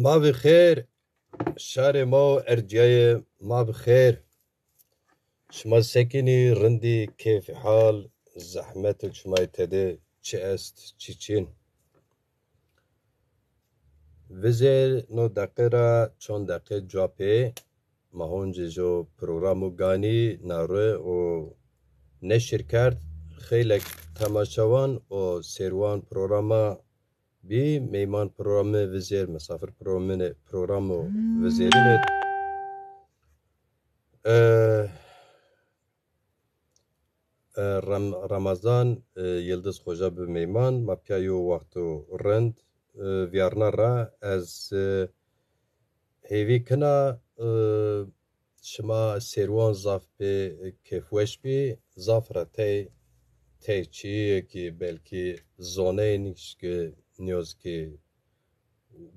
ما بخیر شهر ما و ارجای ما بخیر شما سکنی رندی کیف حال زحمت شما تده چه است چی چین وزیر نو دقیقه را چون دقیقه جوابه ما هونجی جو پروگرامو گانی ناره و نشر کرد خیلی تماشاوان و سیروان پروگراما بی میمان پروگرام وزیر مسافر پروگرام وزیرین رمضان یلدز خوجا به میمان ما پیایو وقتو رند ویارنا را از هیوی کنا شما سیروان زاف به کفوش بی زاف را تی چیه که بلکی زونه نیش که نیاز که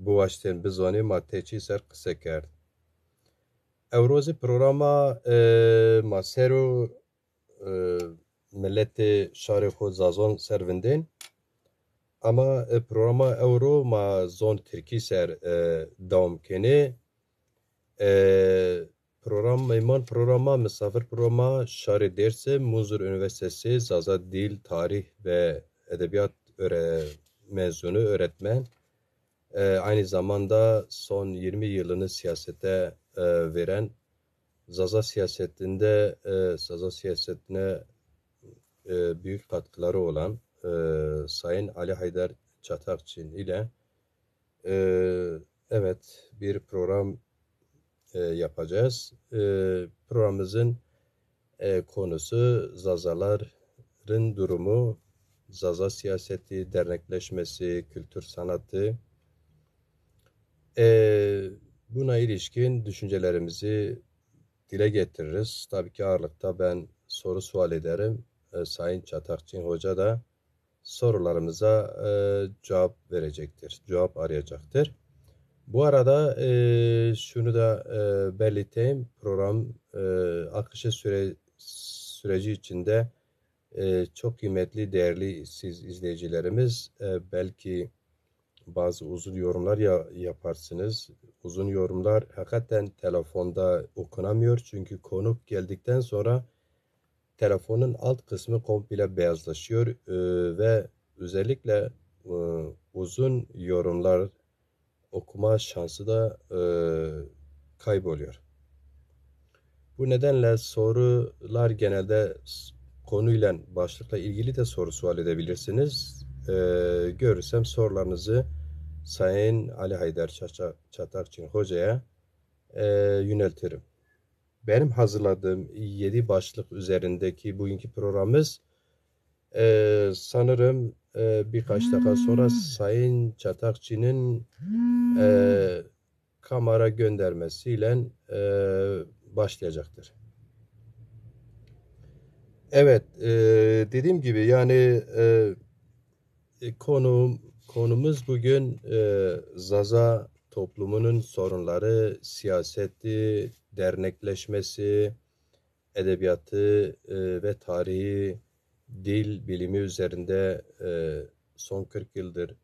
بواشتن بزانی ما تی چی سر قصه کرد اوروز پروگراما ما سرو ملت شهر خود زازان سروندین اما پروگراما اورو ما زون ترکی سر دوام کنه پروگراما مسافر پروگراما شهر درس موزور üniversitesi زازا dil, tarih ve edebiyat mezunu öğretmen aynı zamanda son 20 yılını siyasete veren Zaza siyasetine büyük katkıları olan Sayın Ali Haydar Çatakçin ile evet bir program yapacağız. Programımızın konusu Zazaların durumu, Zaza siyaseti, dernekleşmesi, kültür sanatı. Buna ilişkin düşüncelerimizi dile getiririz. Tabii ki ağırlıkta ben soru sual ederim. Sayın Çatakçin Hoca da sorularımıza cevap verecektir. Cevap arayacaktır. Bu arada şunu da belirteyim. Program akışı süreci içinde çok kıymetli, değerli siz izleyicilerimiz belki bazı uzun yorumlar yaparsınız. Uzun yorumlar hakikaten telefonda okunamıyor. Çünkü konuk geldikten sonra telefonun alt kısmı komple beyazlaşıyor ve özellikle uzun yorumlar okuma şansı da kayboluyor. Bu nedenle sorular genelde konuyla, başlıkla ilgili de soru sual edebilirsiniz. Görürsem sorularınızı Sayın Ali Haydar Çatakçin Hoca'ya yöneltirim. Benim hazırladığım 7 başlık üzerindeki bugünkü programımız sanırım birkaç dakika sonra Sayın Çatakçı'nın kamera göndermesiyle başlayacaktır. Evet, dediğim gibi yani konumuz bugün Zaza toplumunun sorunları, siyaseti, dernekleşmesi, edebiyatı ve tarihi, dil bilimi üzerinde son 40 yıldır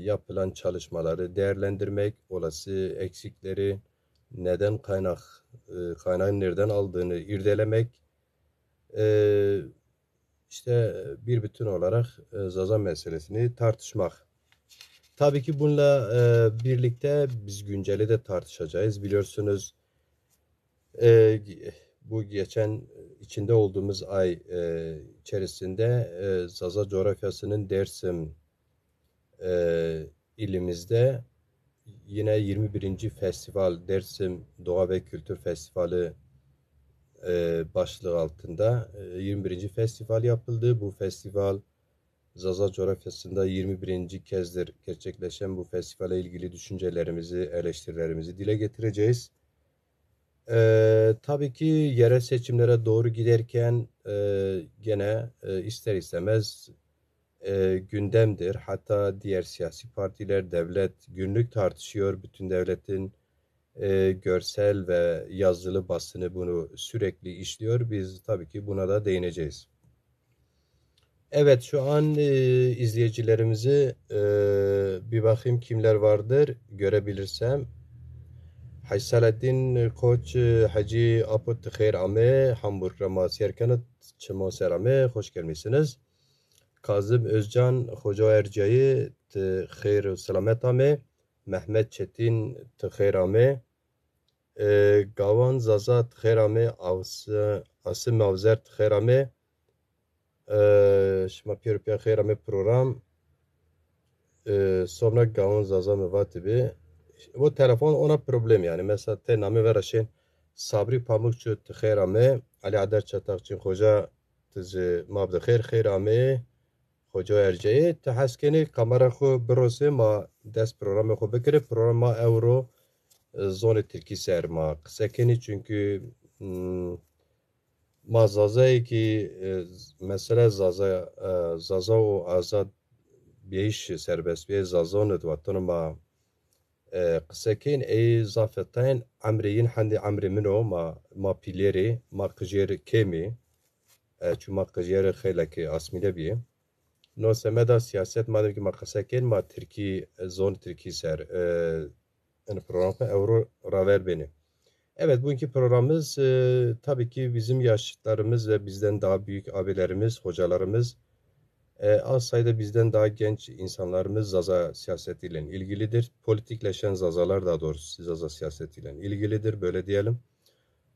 yapılan çalışmaları değerlendirmek, olası eksikleri, kaynağın nereden aldığını irdelemek, işte bir bütün olarak Zaza meselesini tartışmak. Tabii ki bununla birlikte biz günceli de tartışacağız. Biliyorsunuz bu geçen içinde olduğumuz ay içerisinde Zaza coğrafyasının Dersim ilimizde yine 21. Festival Dersim Doğa ve Kültür Festivali başlığı altında 21. festival yapıldı. Bu festival Zaza coğrafyasında 21. kezdir gerçekleşen bu festivale ilgili düşüncelerimizi, eleştirilerimizi dile getireceğiz. Tabii ki yerel seçimlere doğru giderken gene ister istemez gündemdir. Hatta diğer siyasi partiler, devlet günlük tartışıyor. Bütün devletin görsel ve yazılı basını bunu sürekli işliyor. Biz tabii ki buna da değineceğiz. Evet, şu an izleyicilerimizi bir bakayım kimler vardır görebilirsem. Haysaleddin Koç Hacı Apot Khair Ame Hamburg Ramasiyer Kanıt Çemo Serame hoş gelmişsiniz. Kazım Özcan Hoca Ercayı Khair Selamet Ame Mehmet Çetin Khair Ame Gavan Zaza Khair Ame Asım Mavzer Khair Ame Şma Pirupiya Khair Ame program sonra Gavan Zaza Mevatibi bu telefon ona problem yani. Mesela te name veraşen Sabri Pamukçu tıkhayrame Ali Adar Çatakçı Hoca tızı mabda khayrame Hoca Erceği te haskeni kamera xo brose ma dest programı xo bekire programa euro zone Türkiye ser ma kısekeni çünkü ma zazayı ki mesela zaza o azad beyiş serbest bir zazonu dvatanı ma قسەکەین ئەی زافەتەین ئەمرین هەندی ئەمری منەوە ما پیلێری ما قژێر کێمی چووما قژێر خێلەکە ئاسمیلە بیە نۆسەمەدا سیاست madem ki ma قسەکەین ma Türkiye zon Türkiye ser programı Euro raver beni. Evet bugünkü programımız tabii ki bizim yaşlarımız ve bizden daha büyük abilerimiz, hocalarımız az sayıda bizden daha genç insanlarımız Zaza siyasetiyle ilgilidir. Politikleşen Zazalar daha doğrusu Zaza siyasetiyle ilgilidir böyle diyelim.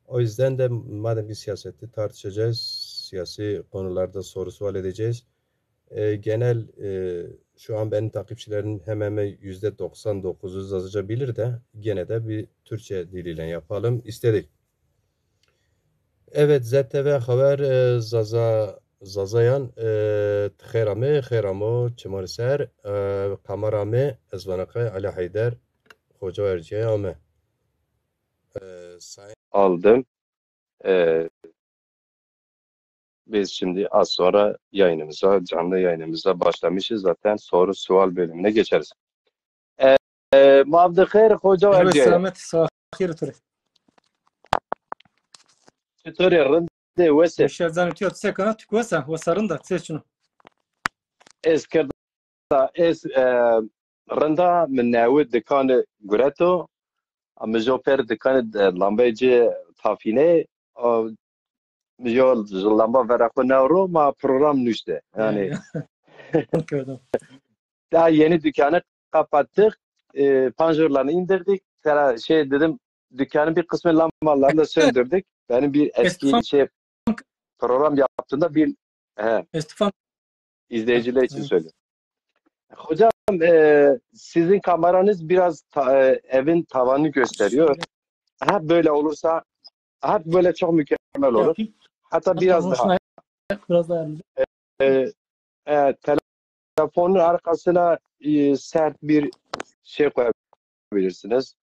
O yüzden de madem bir siyaseti tartışacağız, siyasi konularda soru sual edeceğiz. Genel şu an benim takipçilerin hemen hemen %99'u Zazaca bilir de gene de bir Türkçe diliyle yapalım istedik. Evet ZTV Haber Zazayan Khayrame Khayramo Çimariser Kamerame Ezvanakay Ali Haydar Hoca Erciye Ame aldım. Biz şimdi az sonra canlı yayınımıza başlamışız. Zaten soru sual bölümüne geçeriz. Mavdı Khair Hoca Erciye. Selamet, sabah hayır turi. Tutori rinde wese. Şerzan ötüyor tsekana tükwesa wasarın da tseçunu. Eskerda rında min navid dikanı gureto Mijoper dikanı lambeci tafine Mijol lamba verakı nevro ma program nüşte. Yani daha yeni dükkanı kapattık. Panjurlarını indirdik. Dedim dükkanın bir kısmı lambalarını da söndürdük. Benim bir eski program yaptığımda bir izleyiciler için söylüyorum. Hocam sizin kameranız biraz evin tavanını gösteriyor. Hep böyle olursa hep böyle çok mükemmel olur. Hatta biraz daha. Telefonun arkasına sert bir şey koyabilirsiniz.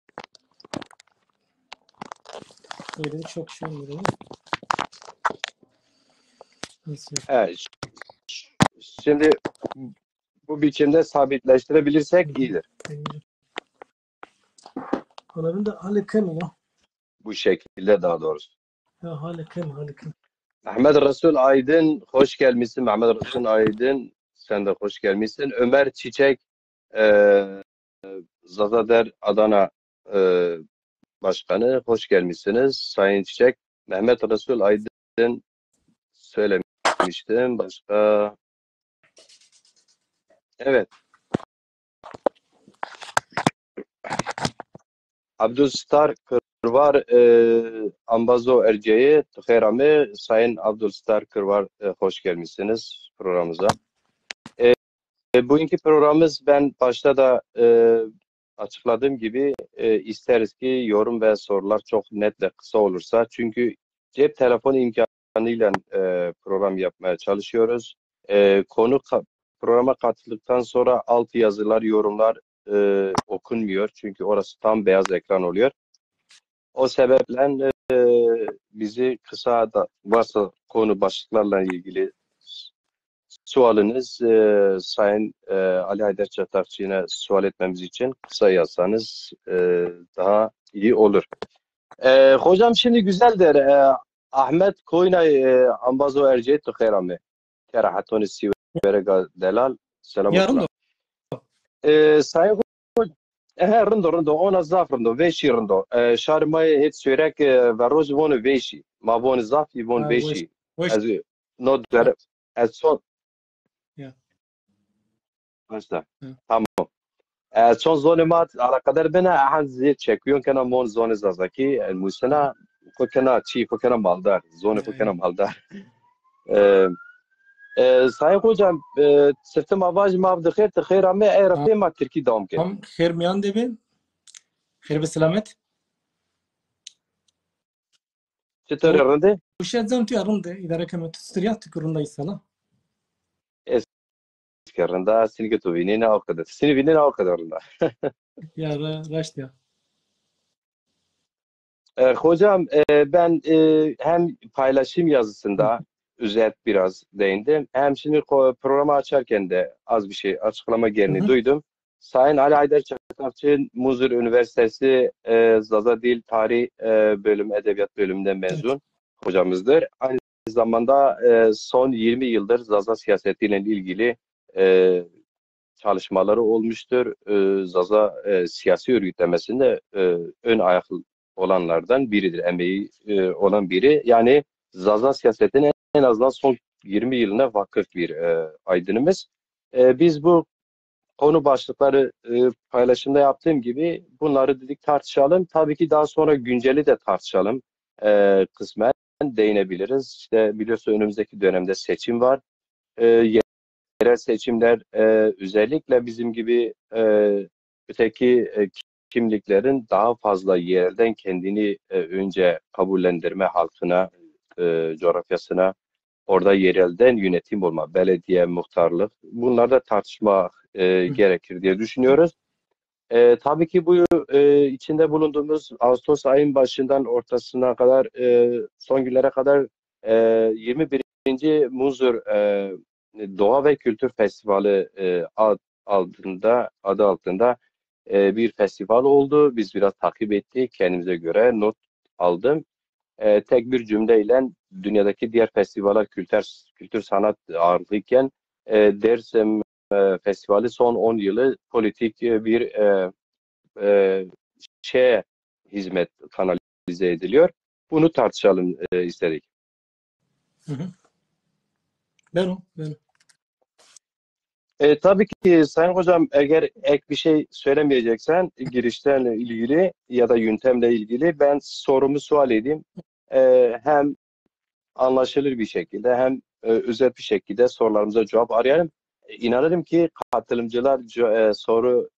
Çok şey oluyor. Evet. Şimdi bu biçimde sabitleştirebilirsek iyidir. Onların da halikem ya. Bu şekilde daha doğrusu. Ya halikem. Mehmet Resul Aydın hoş gelmişsin. Mehmet Resul Aydın sen de hoş gelmişsin. Ömer Çiçek Zazader Adana Başkanı hoş gelmişsiniz. Sayın Çiçek. Mehmet Resul Aydın söylemiştim. Başka evet. Abdülstar Kırvar Ambazo Erceği Tıkhayrame Sayın Abdülstar Kırvar hoş gelmişsiniz programımıza. Bugünkü programımız ben başta da açıkladığım gibi isteriz ki yorum ve sorular çok net ve kısa olursa. Çünkü cep telefonu imkanıyla program yapmaya çalışıyoruz. Programa katıldıktan sonra alt yazılar, yorumlar okunmuyor. Çünkü orası tam beyaz ekran oluyor. O sebeple bizi kısa da varsa konu başlıklarla ilgili sualınız Sayın Ali Haydar Çatakçı'na sual etmemiz için kısa yazsanız daha iyi olur. Hocam şimdi güzeldir. Ahmet Koynay Ambazo Erciyet Tıkhayrame Kerahatoni Sivere Delal. Selamun Yarın da. Sayın rindo ona zaf rindo veşi rindo şarmayı hep sürek ve roz vonu veşi ma vonu zafi von Weş. veşi Weş. az no der az son Ya. başta Hı. tamam son zonimat ala kadar bena han ziyet çekiyon kana mon zoni zazaki musana ko kana çi ko kana maldar zoni ko Ya. kana maldar Sayın hocam sırtım avaj mav dıkhir tıkhir ama Avrupa ma Türkiye devam ke Tam khair miyan debi. Khair be selamet. çıtır yerinde Uşa zanti arındı. İdare kemet striyat kurunda isala. Kerranda seni vinina o kadar. Seni vinina o kadarında. Ya raşt ya. Hocam ben hem paylaşım Hı. yazısında özet biraz değindim. Hem şimdi programı açarken de az bir şey açıklama Hı gereğini hı. duydum. Sayın Ali Haydar Çakmakçı Muzur Üniversitesi Zaza Dil Tarih bölümü Edebiyat bölümünden Evet. mezun hocamızdır. Aynı zamanda son 20 yıldır Zaza siyasetiyle ilgili e, çalışmaları olmuştur. Zaza siyasi örgütlemesinde ön ayak olanlardan biridir. Emeği olan biri. Yani Zaza siyasetine en azından son 20 yılına vakıf bir aydınımız. Biz bu konu başlıkları paylaşımda yaptığım gibi bunları dedik tartışalım. Tabii ki daha sonra günceli de tartışalım. Kısmen değinebiliriz. İşte biliyorsun önümüzdeki dönemde seçim var. Yerel seçimler özellikle bizim gibi öteki kimliklerin daha fazla yerelden kendini önce kabullendirme halkına, coğrafyasına, orada yerelden yönetim olma, belediye, muhtarlık bunlarda tartışma Hı. gerekir diye düşünüyoruz. Tabii ki bu içinde bulunduğumuz Ağustos ayın başından ortasına kadar son günlere kadar 21. Muzur Doğa ve Kültür Festivali adı altında bir festival oldu. Biz biraz takip ettik. Kendimize göre not aldım. Tek bir cümleyle dünyadaki diğer festivaller kültür sanat ağırlıklıken Dersim Festivali son 10 yılı politik bir e, şeye hizmet kanalize ediliyor. Bunu tartışalım istedik. Hı hı. Ben o. Ben. Tabii ki Sayın Hocam eğer ek bir şey söylemeyeceksen girişten ilgili ya da yöntemle ilgili ben sorumu sual edeyim. Hem anlaşılır bir şekilde hem özet bir şekilde sorularımıza cevap arayalım. İnanırım ki katılımcılar soru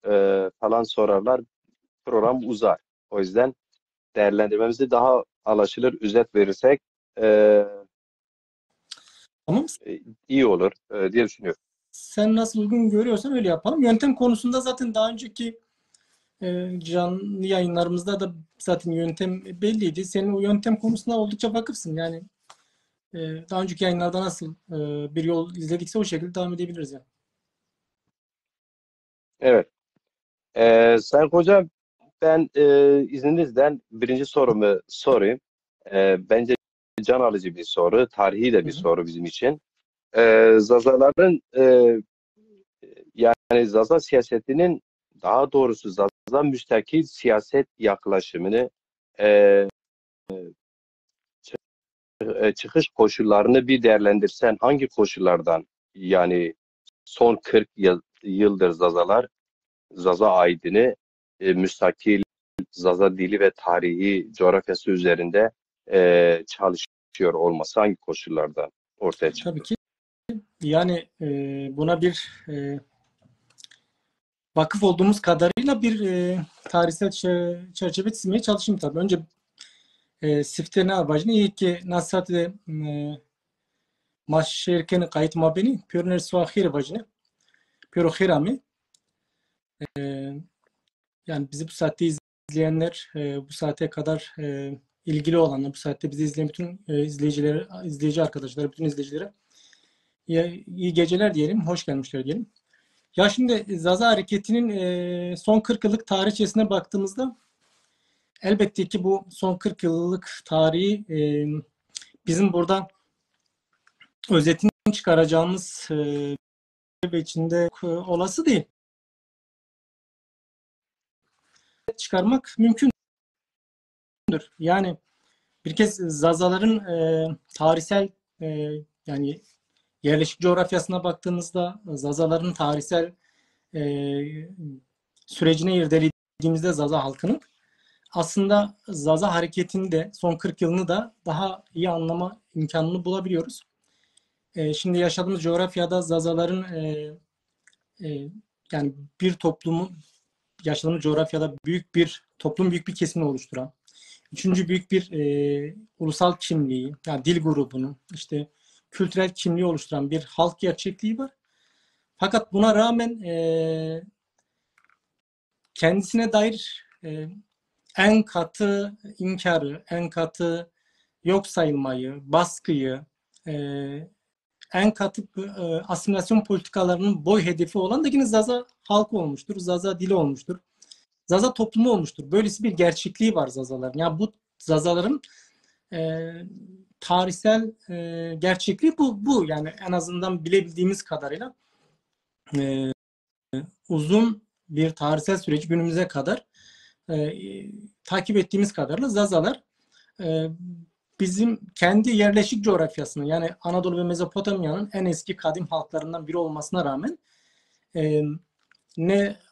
falan sorarlar. Program uzar. O yüzden değerlendirmemizi daha anlaşılır, özet verirsek e, Tamam. iyi olur diye düşünüyorum. Sen nasıl uygun görüyorsan öyle yapalım. Yöntem konusunda zaten daha önceki canlı yayınlarımızda da zaten yöntem belliydi. Senin o yöntem konusunda oldukça vakıfsın. Yani daha önceki yayınlarda nasıl bir yol izledikse o şekilde devam edebiliriz yani. Evet. Sayın Hocam ben izninizden birinci sorumu sorayım. Bence can alıcı bir soru, tarihi de Hı bir hı. soru bizim için. Zazaların yani Zaza siyasetinin daha doğrusu Zaza müstakil siyaset yaklaşımını e, çıkış koşullarını bir değerlendirsen hangi koşullardan yani son 40 yıldır Zaza aydını müstakil Zaza dili ve tarihi coğrafyası üzerinde çalışıyor olması hangi koşullardan ortaya Tabii çıktı? ki. Yani buna bir vakıf olduğumuz kadarıyla bir tarihsel çerçeve çizmeye çalışayım tabii. Önce siftene abajını iyi ki nasihat ve maş şirkenin kayıt mabeni pürner suahir bajını püro khirami yani bizi bu saatte izleyenler bu saate kadar ilgili olanlar bu saatte bizi izleyen bütün izleyicilere izleyici arkadaşlar bütün izleyicilere iyi geceler diyelim. Hoş gelmişler diyelim. Ya şimdi Zaza Hareketi'nin son 40 yıllık tarihçesine baktığımızda elbette ki bu son 40 yıllık tarihi bizim burada özetini çıkaracağımız ve içinde olası değil. çıkarmak mümkündür. Yani bir kez Zazaların tarihsel yani yerleşik coğrafyasına baktığımızda Zazaların tarihsel sürecine irdelediğimizde Zaza halkının aslında Zaza hareketini de son 40 yılını da daha iyi anlama imkanını bulabiliyoruz. Şimdi yaşadığımız coğrafyada Zazaların yani bir toplumu yaşadığımız coğrafyada büyük bir kesimini oluşturan, üçüncü büyük bir ulusal kimliği, yani dil grubunu, işte kültürel kimliği oluşturan bir halk gerçekliği var. Fakat buna rağmen kendisine dair en katı inkarı, en katı yok sayılmayı, baskıyı, en katı asimilasyon politikalarının boy hedefi olan da yine Zaza halkı olmuştur, Zaza dili olmuştur, Zaza toplumu olmuştur. Böylesi bir gerçekliği var Zazaların. Yani bu Zazaların tarihsel gerçekliği bu. Yani en azından bilebildiğimiz kadarıyla uzun bir tarihsel süreci günümüze kadar takip ettiğimiz kadarıyla Zazalar bizim kendi yerleşik coğrafyasının, yani Anadolu ve Mezopotamya'nın en eski kadim halklarından biri olmasına rağmen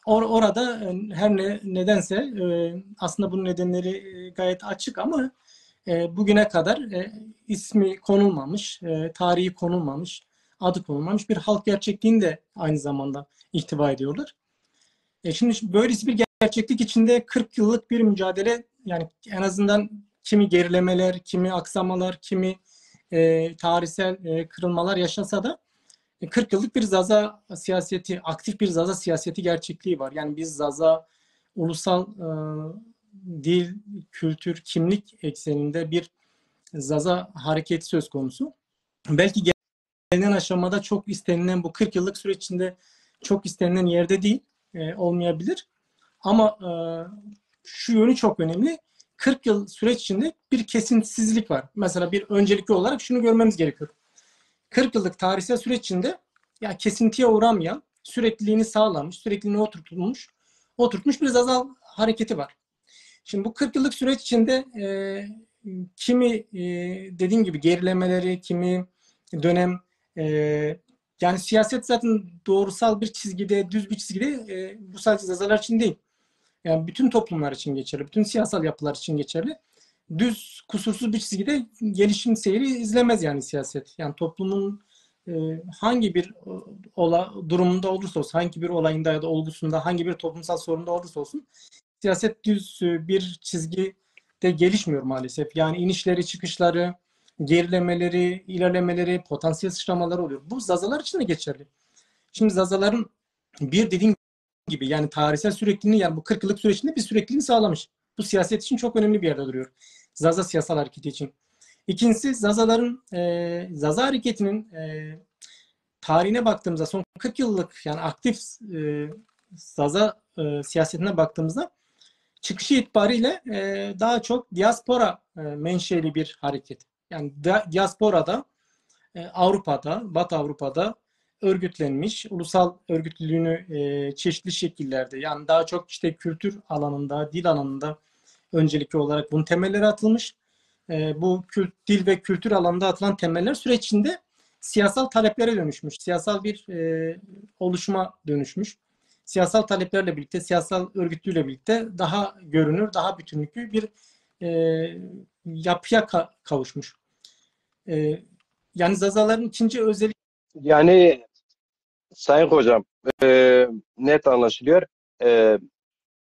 orada her nedense aslında bunun nedenleri gayet açık ama bugüne kadar ismi konulmamış, tarihi konulmamış, adı konulmamış bir halk gerçekliğini de aynı zamanda ihtiva ediyorlar. Şimdi böylesi bir gerçeklik içinde 40 yıllık bir mücadele, yani en azından kimi gerilemeler, kimi aksamalar, kimi tarihsel kırılmalar yaşasa da 40 yıllık bir Zaza siyaseti, aktif bir Zaza siyaseti gerçekliği var. Yani biz Zaza ulusal dil, kültür, kimlik ekseninde bir Zaza hareketi söz konusu. Belki gelinen aşamada çok istenilen, bu 40 yıllık süreç içinde çok istenilen yerde değil, olmayabilir. Ama şu yönü çok önemli. 40 yıl süreç içinde bir kesintisizlik var. Mesela bir öncelikli olarak şunu görmemiz gerekiyor. 40 yıllık tarihsel süreç içinde ya kesintiye uğramayan, sürekliliğini sağlamış, sürekliliğini oturtmuş bir Zaza hareketi var. Şimdi bu 40 yıllık süreç içinde kimi dediğim gibi gerilemeleri, kimi dönem yani siyaset zaten doğrusal bir çizgide, düz bir çizgide, bu sadece Zazalar için değil. Yani bütün toplumlar için geçerli, bütün siyasal yapılar için geçerli. Düz, kusursuz bir çizgide gelişim seyri izlemez yani siyaset. Yani toplumun hangi bir durumunda olursa olsun, hangi bir olayında ya da olgusunda, hangi bir toplumsal sorunda olursa olsun siyaset düz bir çizgide gelişmiyor maalesef. Yani inişleri, çıkışları, gerilemeleri, ilerlemeleri, potansiyel sıçramaları oluyor. Bu Zazalar için de geçerli. Şimdi Zazaların bir dediğim gibi yani tarihsel sürekliliğini, yani bu 40 yıllık süreçinde bir sürekliliğini sağlamış. Bu siyaset için çok önemli bir yerde duruyor. Zaza siyasal hareketi için. İkincisi Zazaların, Zaza hareketinin tarihine baktığımızda son 40 yıllık yani aktif Zaza siyasetine baktığımızda çıkışı itibariyle daha çok diaspora menşeli bir hareket. Yani diasporada Avrupa'da, Batı Avrupa'da örgütlenmiş, ulusal örgütlülüğünü çeşitli şekillerde, yani daha çok işte kültür alanında, dil alanında öncelikli olarak bunun temelleri atılmış. Bu dil ve kültür alanında atılan temeller süreç içinde siyasal taleplere dönüşmüş. Siyasal bir oluşuma dönüşmüş. Siyasal taleplerle birlikte, siyasal örgütlüğüyle birlikte daha görünür, daha bütünlüklü bir yapıya kavuşmuş. Yani Zazaların ikinci özelliği... Yani Sayın Hocam, net anlaşılıyor.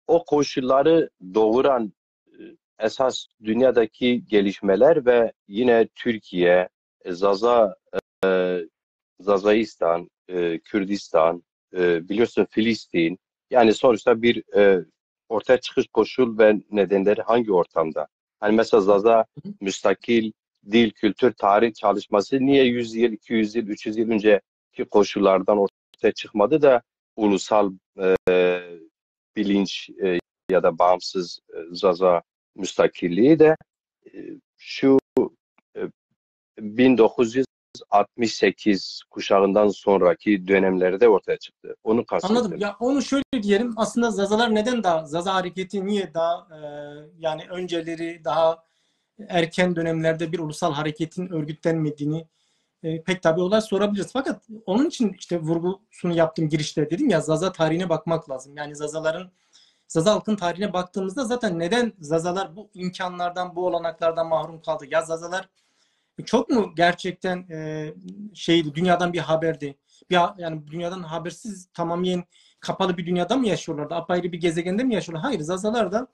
O koşulları doğuran esas dünyadaki gelişmeler ve yine Türkiye, Zazaistan, Kürdistan, biliyorsun Filistin, yani sonuçta bir ortaya çıkış koşul ve nedenleri hangi ortamda? Hani mesela Zaza müstakil dil, kültür, tarih çalışması niye 100 yıl, 200 yıl, 300 yıl önceki koşullardan ortaya çıkmadı da ulusal bilinç ya da bağımsız Zaza müstakilliği de şu 1960 68 kuşağından sonraki dönemlerde ortaya çıktı. Onu Anladım. kastettim. Ya onu şöyle diyelim. Aslında Zazalar neden daha, Zaza hareketi niye daha yani önceleri daha erken dönemlerde bir ulusal hareketin örgütlenmediğini pek tabii olay sorabiliriz. Fakat onun için işte vurgusunu yaptım girişte, dedim ya, Zaza tarihine bakmak lazım. Yani Zaza halkın tarihine baktığımızda zaten neden Zazalar bu imkanlardan, bu olanaklardan mahrum kaldı? Ya Zazalar çok mu gerçekten şeydi, dünyadan bir haberdi? Yani dünyadan habersiz, tamamen kapalı bir dünyada mı yaşıyorlardı? Apayrı bir gezegende mi yaşıyorlar? Hayır, Zazalar da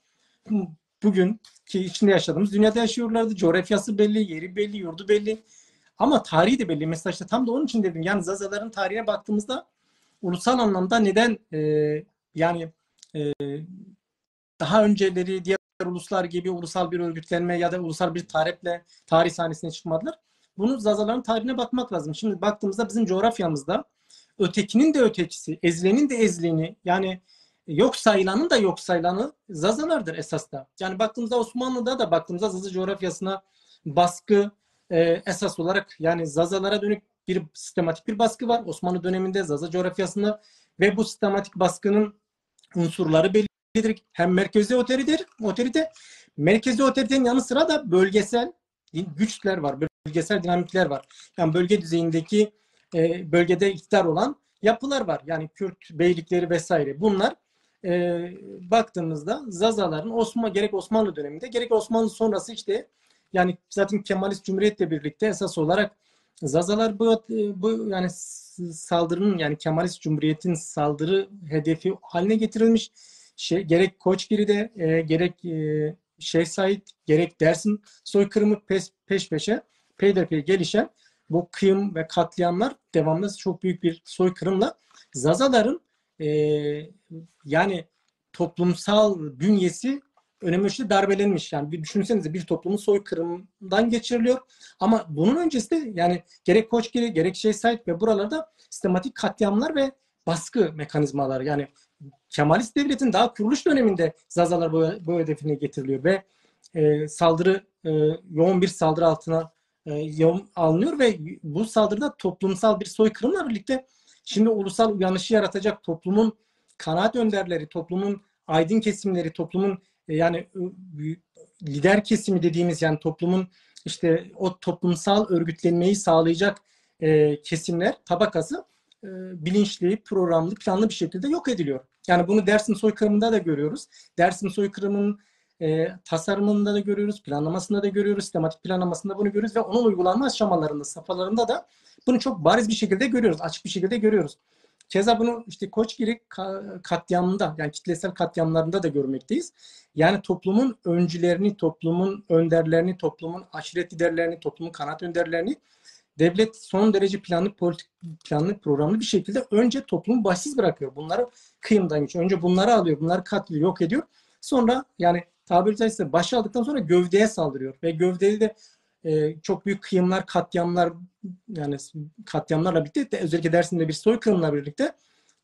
bugün ki içinde yaşadığımız dünyada yaşıyorlardı. Coğrafyası belli, yeri belli, yurdu belli. Ama tarihi de belli. Mesela işte tam da onun için dedim. Yani Zazaların tarihine baktığımızda ulusal anlamda neden yani e, daha önceleri diğer uluslar gibi ulusal bir örgütlenme ya da ulusal bir taleple tarih sahnesine çıkmadılar. Bunu Zazaların tarihine bakmak lazım. Şimdi baktığımızda bizim coğrafyamızda ötekinin de ötekisi, ezilenin de ezileni, yani yok sayılanın da yok sayılanı Zazalardır esas da. Yani baktığımızda Osmanlı'da da baktığımızda Zaza coğrafyasına baskı esas olarak yani Zazalara dönük bir sistematik bir baskı var Osmanlı döneminde Zaza coğrafyasında ve bu sistematik baskının unsurları bellidir. Hem merkezi otorite, merkezi otoritenin yanı sıra da bölgesel güçler var, bölgesel dinamikler var. Yani bölge düzeyindeki bölgede iktidar olan yapılar var. Yani Kürt beylikleri vesaire. Bunlar baktığımızda Zazaların gerek Osmanlı döneminde gerek Osmanlı sonrası işte yani zaten Kemalist Cumhuriyet'le birlikte esas olarak Zazalar bu yani saldırının yani Kemalist Cumhuriyet'in saldırı hedefi haline getirilmiş. Gerek Koçgiri'de gerek Şeyh Said gerek Dersim soykırımı peş peşe peyderpey gelişen bu kıyım ve katliamlar devamlı çok büyük bir soykırımla Zazaların yani toplumsal bünyesi önemli ölçüde darbelenmiş. Yani bir düşünsenize bir toplumun soykırımdan geçiriliyor. Ama bunun öncesinde yani gerek Koçgiri gerek Şeyh Said ve buralarda sistematik katliamlar ve baskı mekanizmaları yani Kemalist devletin daha kuruluş döneminde Zazalar bu hedefine getiriliyor ve yoğun bir saldırı altına yoğun alınıyor ve bu saldırıda toplumsal bir soykırımla birlikte şimdi ulusal uyanışı yaratacak toplumun kanaat önderleri, toplumun aydın kesimleri, toplumun yani lider kesimi dediğimiz yani toplumun işte o toplumsal örgütlenmeyi sağlayacak kesimler, tabakası bilinçli, programlı, planlı bir şekilde yok ediliyor. Yani bunu Dersim soykırımında da görüyoruz. Dersim soykırımının tasarımında da görüyoruz, planlamasında da görüyoruz, sistematik planlamasında bunu görüyoruz ve onun uygulanma aşamalarında, safhalarında da bunu çok bariz bir şekilde görüyoruz, açık bir şekilde görüyoruz. Keza bunu işte Koçgiri katliamında yani kitlesel katliamlarında da görmekteyiz. Yani toplumun öncülerini, toplumun önderlerini, toplumun aşiret liderlerini, toplumun kanaat önderlerini devlet son derece planlı programlı bir şekilde önce toplumu başsız bırakıyor. Bunları kıyımdan geçiyor. Önce bunları alıyor, bunları katlıyor, yok ediyor. Sonra yani tabiri caizse başı aldıktan sonra gövdeye saldırıyor. Ve gövdede de çok büyük kıyımlar, katliamlar yani katliamlarla birlikte özellikle Dersim'de bir soykırımla birlikte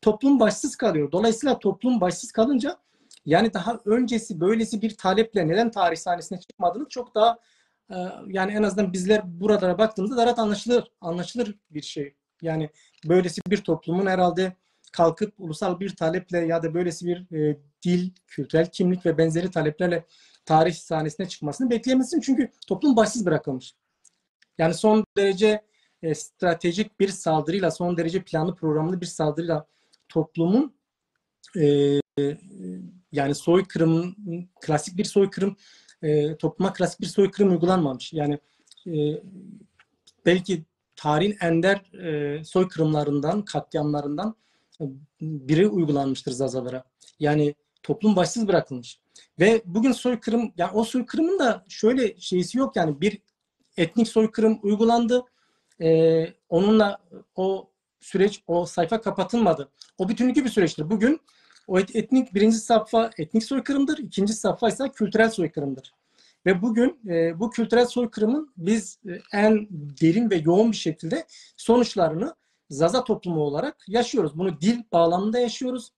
toplum başsız kalıyor. Dolayısıyla toplum başsız kalınca yani daha öncesi böylesi bir taleple neden tarih sahnesine çıkmadığını çok daha yani en azından bizler buralara baktığımızda daha rahat anlaşılır bir şey. Yani böylesi bir toplumun herhalde kalkıp ulusal bir taleple ya da böylesi bir dil, kültürel kimlik ve benzeri taleplerle tarih sahnesine çıkmasını bekleyemezsin. Çünkü toplum başsız bırakılmış. Yani son derece stratejik bir saldırıyla, son derece planlı programlı bir saldırıyla toplumun yani soykırım, klasik bir soykırım topluma klasik bir soykırım uygulanmamış. Yani belki tarihin ender soykırımlarından, katliamlarından biri uygulanmıştır Zazalara. Yani toplum başsız bırakılmış. Ve bugün soykırım, yani o soykırımın da şöyle şeysi yok yani bir etnik soykırım uygulandı. Onunla o süreç, o sayfa kapatılmadı. O bütünlüklü bir süreçtir. Bugün o birinci safha etnik soykırımdır, ikinci safha ise kültürel soykırımdır. Ve bugün bu kültürel soykırımın biz en derin ve yoğun bir şekilde sonuçlarını Zaza toplumu olarak yaşıyoruz. Bunu dil bağlamında yaşıyoruz,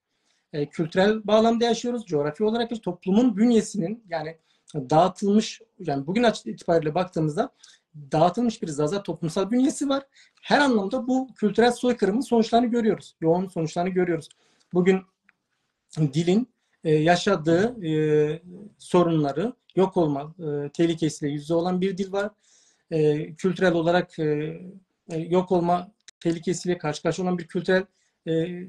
kültürel bağlamda yaşıyoruz, coğrafi olarak toplumun bünyesinin yani dağıtılmış, yani bugün itibariyle baktığımızda dağıtılmış bir Zaza toplumsal bünyesi var. Her anlamda bu kültürel soykırımın sonuçlarını görüyoruz. Yoğun sonuçlarını görüyoruz. Bugün dilin yaşadığı sorunları, yok olma tehlikesiyle yüzde olan bir dil var. Kültürel olarak yok olma tehlikesiyle karşı karşıya olan bir kültürel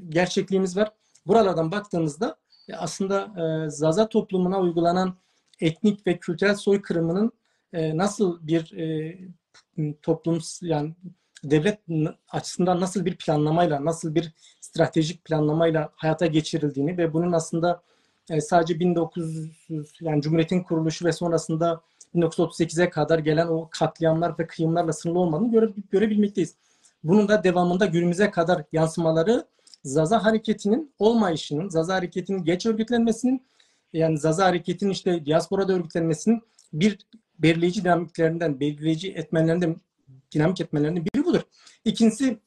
gerçekliğimiz var. Buralardan baktığımızda aslında Zaza toplumuna uygulanan etnik ve kültürel soykırımının nasıl bir toplum, yani devlet açısından nasıl bir planlamayla, nasıl bir stratejik planlamayla hayata geçirildiğini ve bunun aslında sadece 1900, yani Cumhuriyet'in kuruluşu ve sonrasında 1938'e kadar gelen o katliamlar ve kıyımlarla sınırlı olmadığını görebilmekteyiz. Bunun da devamında günümüze kadar yansımaları Zaza hareketinin olmayışının, Zaza hareketinin geç örgütlenmesinin, yani Zaza hareketinin işte diasporada örgütlenmesinin bir belirleyici dinamiklerinden, belirleyici etmenlerinden, dinamik etmenlerinden biri budur. İkincisi,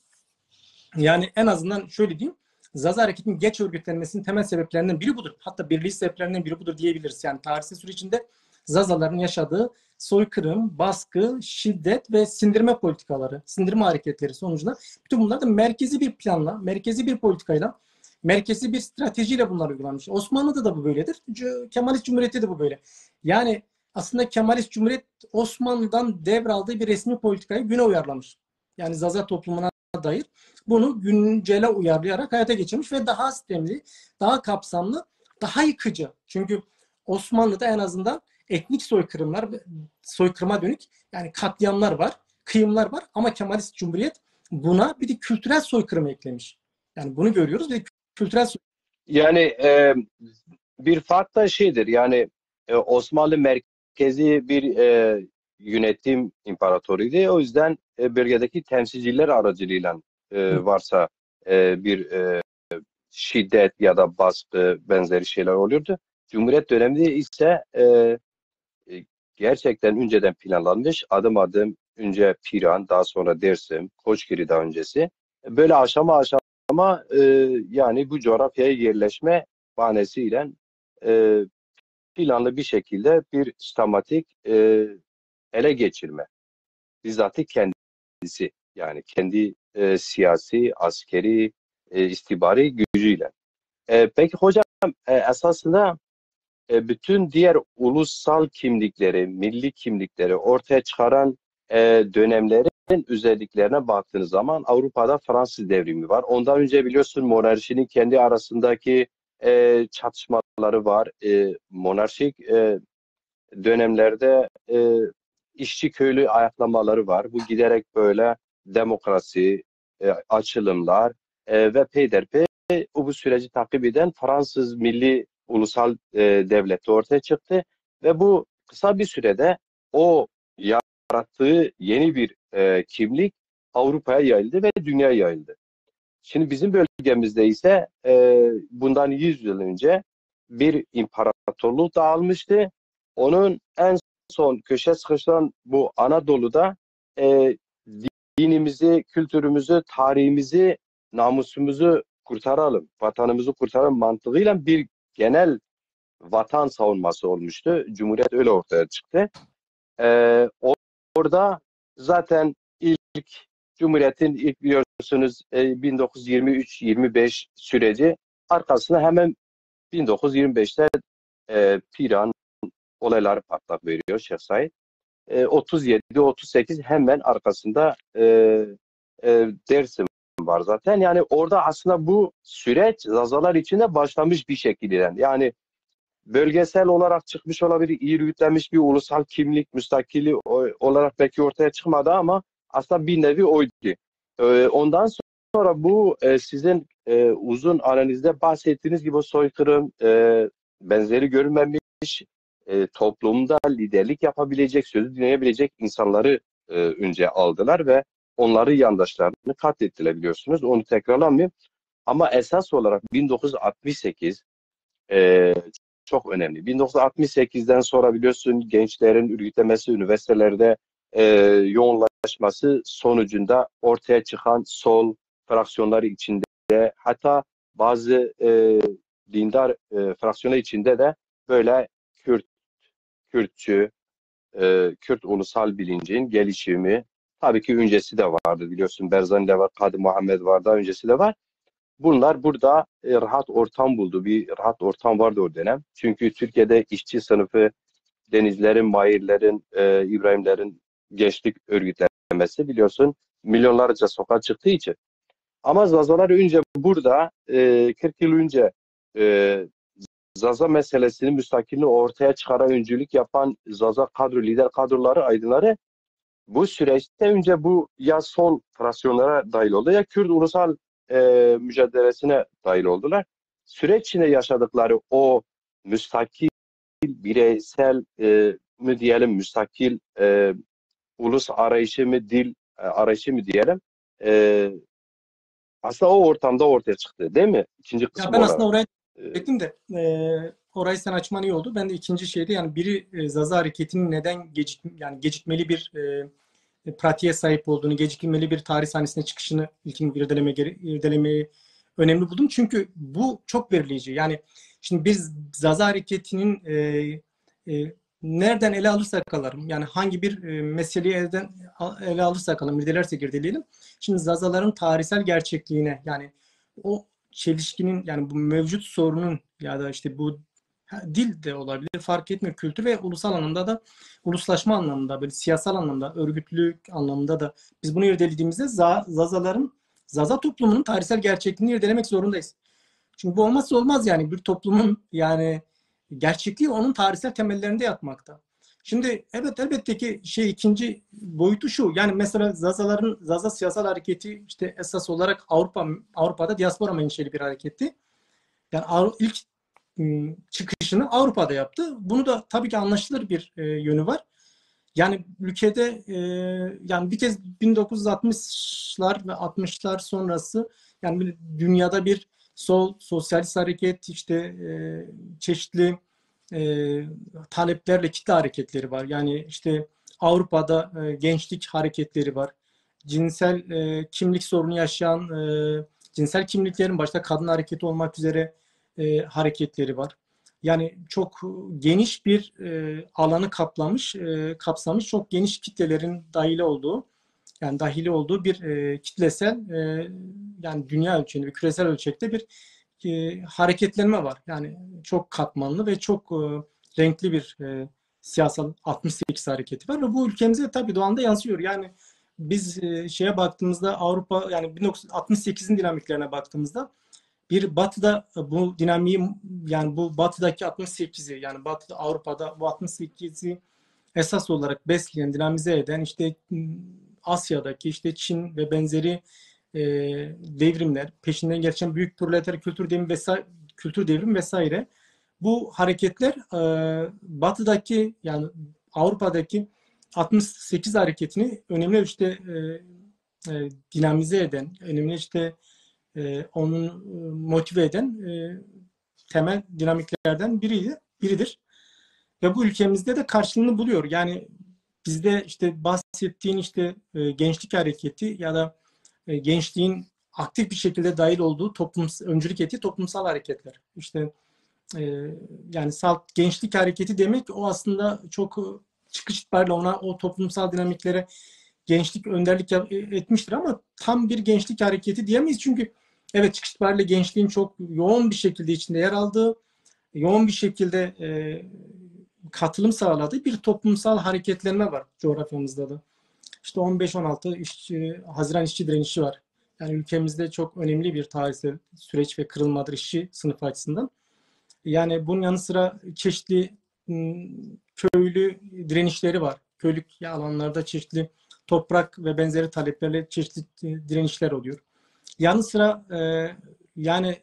yani en azından şöyle diyeyim, Zaza hareketinin geç örgütlenmesinin temel sebeplerinden biri budur. Hatta belirleyici sebeplerinden biri budur diyebiliriz. Yani tarihsel sürecinde Zazaların yaşadığı soykırım, baskı, şiddet ve sindirme politikaları, sindirme hareketleri sonucunda bütün bunlar da merkezi bir planla, merkezi bir politikayla, merkezi bir stratejiyle bunlar uygulanmış. Osmanlı'da da bu böyledir. Kemalist Cumhuriyet'te de bu böyle. Yani aslında Kemalist Cumhuriyet Osmanlı'dan devraldığı bir resmi politikayı güne uyarlamış. Yani Zaza toplumuna dair bunu güncele uyarlayarak hayata geçirmiş ve daha sistemli, daha kapsamlı, daha yıkıcı. Çünkü Osmanlı'da en azından etnik soykırımlar, soykırıma dönük yani katliamlar var, kıyımlar var ama Kemalist Cumhuriyet buna bir de kültürel soykırım eklemiş. Yani bunu görüyoruz ve kültürel Yani bir fark da şeydir, yani Osmanlı merkezi bir yönetim imparatoruydu. O yüzden bölgedeki temsilciler aracılığıyla varsa bir şiddet ya da baskı benzeri şeyler oluyordu. Cumhuriyet döneminde ise gerçekten önceden planlanmış, adım adım önce Piran, daha sonra Dersim, Koçgiri daha öncesi. Böyle aşama aşama yani bu coğrafyaya yerleşme bahanesiyle e, planlı bir şekilde bir sistematik ele geçirme. Bizzatı kendisi, yani kendi siyasi, askeri, istihbari gücüyle. Peki hocam, esasında bütün diğer ulusal kimlikleri, milli kimlikleri ortaya çıkaran dönemlerin özelliklerine baktığınız zaman Avrupa'da Fransız devrimi var. Ondan önce biliyorsun monarşinin kendi arasındaki çatışmaları var. Monarşik dönemlerde işçi köylü ayaklamaları var. Bu giderek böyle demokrasi, açılımlar ve peyderpey bu süreci takip eden Fransız milli ulusal devleti ortaya çıktı ve bu kısa bir sürede o yarattığı yeni bir kimlik Avrupa'ya yayıldı ve dünyaya yayıldı. Şimdi bizim bölgemizde ise bundan 100 yıl önce bir imparatorluk dağılmıştı. Onun en son köşe sıkıştıran bu Anadolu'da e, dinimizi, kültürümüzü, tarihimizi, namusumuzu kurtaralım, vatanımızı kurtaralım mantığıyla bir genel vatan savunması olmuştu. Cumhuriyet öyle ortaya çıktı. Orada zaten ilk Cumhuriyet'in ilk biliyorsunuz 1923-25 süreci, arkasında hemen 1925'te Piran olayları patlak veriyor Şeyh Said. 37-38 hemen arkasında Dersim var zaten. Yani orada aslında bu süreç Zazalar içinde başlamış bir şekilde. Yani bölgesel olarak çıkmış olabilir, iyi yürütlenmiş bir ulusal kimlik, müstakillik olarak belki ortaya çıkmadı ama aslında bir nevi oydu. Ondan sonra bu sizin uzun analizde bahsettiğiniz gibi o soykırım, benzeri görülmemiş, toplumda liderlik yapabilecek, sözü dinleyebilecek insanları önce aldılar ve onları yandaşlarını katlettiler biliyorsunuz. Onu tekrarlamayayım. Ama esas olarak 1968 çok önemli. 1968'den sonra biliyorsun gençlerin örgütlemesi, üniversitelerde yoğunlaşması sonucunda ortaya çıkan sol fraksiyonları içinde, hatta bazı dindar fraksiyonlar içinde de böyle Kürtçü, Kürt ulusal bilincin gelişimi, tabii ki öncesi de vardı, biliyorsun Berzani var, Kadı Muhammed var, daha öncesi de var. Bunlar burada rahat ortam buldu. Bir rahat ortam vardı o dönem. Çünkü Türkiye'de işçi sınıfı, Denizlerin, Mahirlerin, İbrahimlerin gençlik örgütlenmesi biliyorsun milyonlarca sokağa çıktığı için. Ama Zazalar önce burada 40 yıl önce e, Zaza meselesini, müstakilini ortaya çıkaran, öncülük yapan Zaza kadro, lider kadroları, aydınları bu süreçte önce bu ya sol fraksiyonlara dahil oldu ya Kürt ulusal mücadelesine dahil oldular. Süreç içinde yaşadıkları o müstakil, bireysel mi diyelim, müstakil ulus arayışı mı, dil arayışı mı diyelim, e, aslında o ortamda ortaya çıktı, değil mi? İkinci Ya kısım ben aslında olarak. oraya E, çektim de orayı sen açman iyi oldu. Ben de ikinci şeyde yani biri Zaza hareketinin neden yani gecikmeli bir pratiğe sahip olduğunu, gecikmeli bir tarih sahnesine çıkışını ilkin irdelemeyi önemli buldum. Çünkü bu çok belirleyici. Yani şimdi biz Zaza hareketinin nereden ele alırsak alalım, yani hangi bir meseleyi ele alırsak alalım, irdelersek irdeleyelim. Şimdi Zazaların tarihsel gerçekliğine, yani o çelişkinin, yani bu mevcut sorunun ya da işte bu dil de olabilir, fark etmiyor. Kültür ve ulusal anlamda da, uluslaşma anlamında, böyle siyasal anlamda, örgütlülük anlamında da biz bunu irdelediğimizde Zaza toplumunun tarihsel gerçekliğini irdelemek zorundayız. Çünkü bu olmazsa olmaz, yani bir toplumun yani gerçekliği onun tarihsel temellerinde yatmakta. Şimdi evet, elbette ki ikinci boyutu şu. Yani mesela Zaza siyasal hareketi işte esas olarak Avrupa'da diaspora menşeli bir hareketti. Yani ilk çıkışını Avrupa'da yaptı. Bunu da tabii ki anlaşılır bir yönü var. Yani ülkede yani bir kez 1960'lar ve 60'lar sonrası yani dünyada bir sosyalist hareket, işte çeşitli taleplerle kitle hareketleri var. Yani işte Avrupa'da gençlik hareketleri var. Cinsel kimlik sorunu yaşayan cinsel kimliklerin başta kadın hareketi olmak üzere hareketleri var. Yani çok geniş bir alanı kapsamış çok geniş kitlelerin dahili olduğu bir kitlesel, yani dünya ölçeğinde ve küresel ölçekte bir hareketlenme var. Yani çok katmanlı ve çok renkli bir siyasal 68 hareketi var ve bu ülkemize tabii doğanda yansıyor. Yani biz şeye baktığımızda, Avrupa, yani 1968'in dinamiklerine baktığımızda bir batıda bu dinamiği, yani bu batıdaki 68'i, yani batıda Avrupa'da bu 68'i esas olarak besleyen, dinamize eden, işte Asya'daki işte Çin ve benzeri devrimler, peşinden geçen büyük proleter kültür devrimi vesaire, bu hareketler batıdaki, yani Avrupa'daki 68 hareketini önemli ölçüde dinamize eden, önemli işte onu motive eden temel dinamiklerden biridir. Ve bu ülkemizde de karşılığını buluyor. Yani bizde işte bahsettiğin işte gençlik hareketi ya da gençliğin aktif bir şekilde dahil olduğu öncülük ettiği toplumsal hareketler. İşte yani gençlik hareketi demek, o aslında çok çıkış itibariyle o toplumsal dinamiklere gençlik önderlik etmiştir ama tam bir gençlik hareketi diyemeyiz. Çünkü evet, çıkış itibariyle gençliğin çok yoğun bir şekilde içinde yer aldığı, yoğun bir şekilde katılım sağladığı bir toplumsal hareketlenme var coğrafyamızda da. İşte 15-16 Haziran işçi direnişi var. Yani ülkemizde çok önemli bir tarihsel süreç ve kırılmadır işçi sınıfı açısından. Yani bunun yanı sıra çeşitli köylü direnişleri var. Köylük alanlarda çeşitli toprak ve benzeri taleplerle çeşitli direnişler oluyor. Yanı sıra yani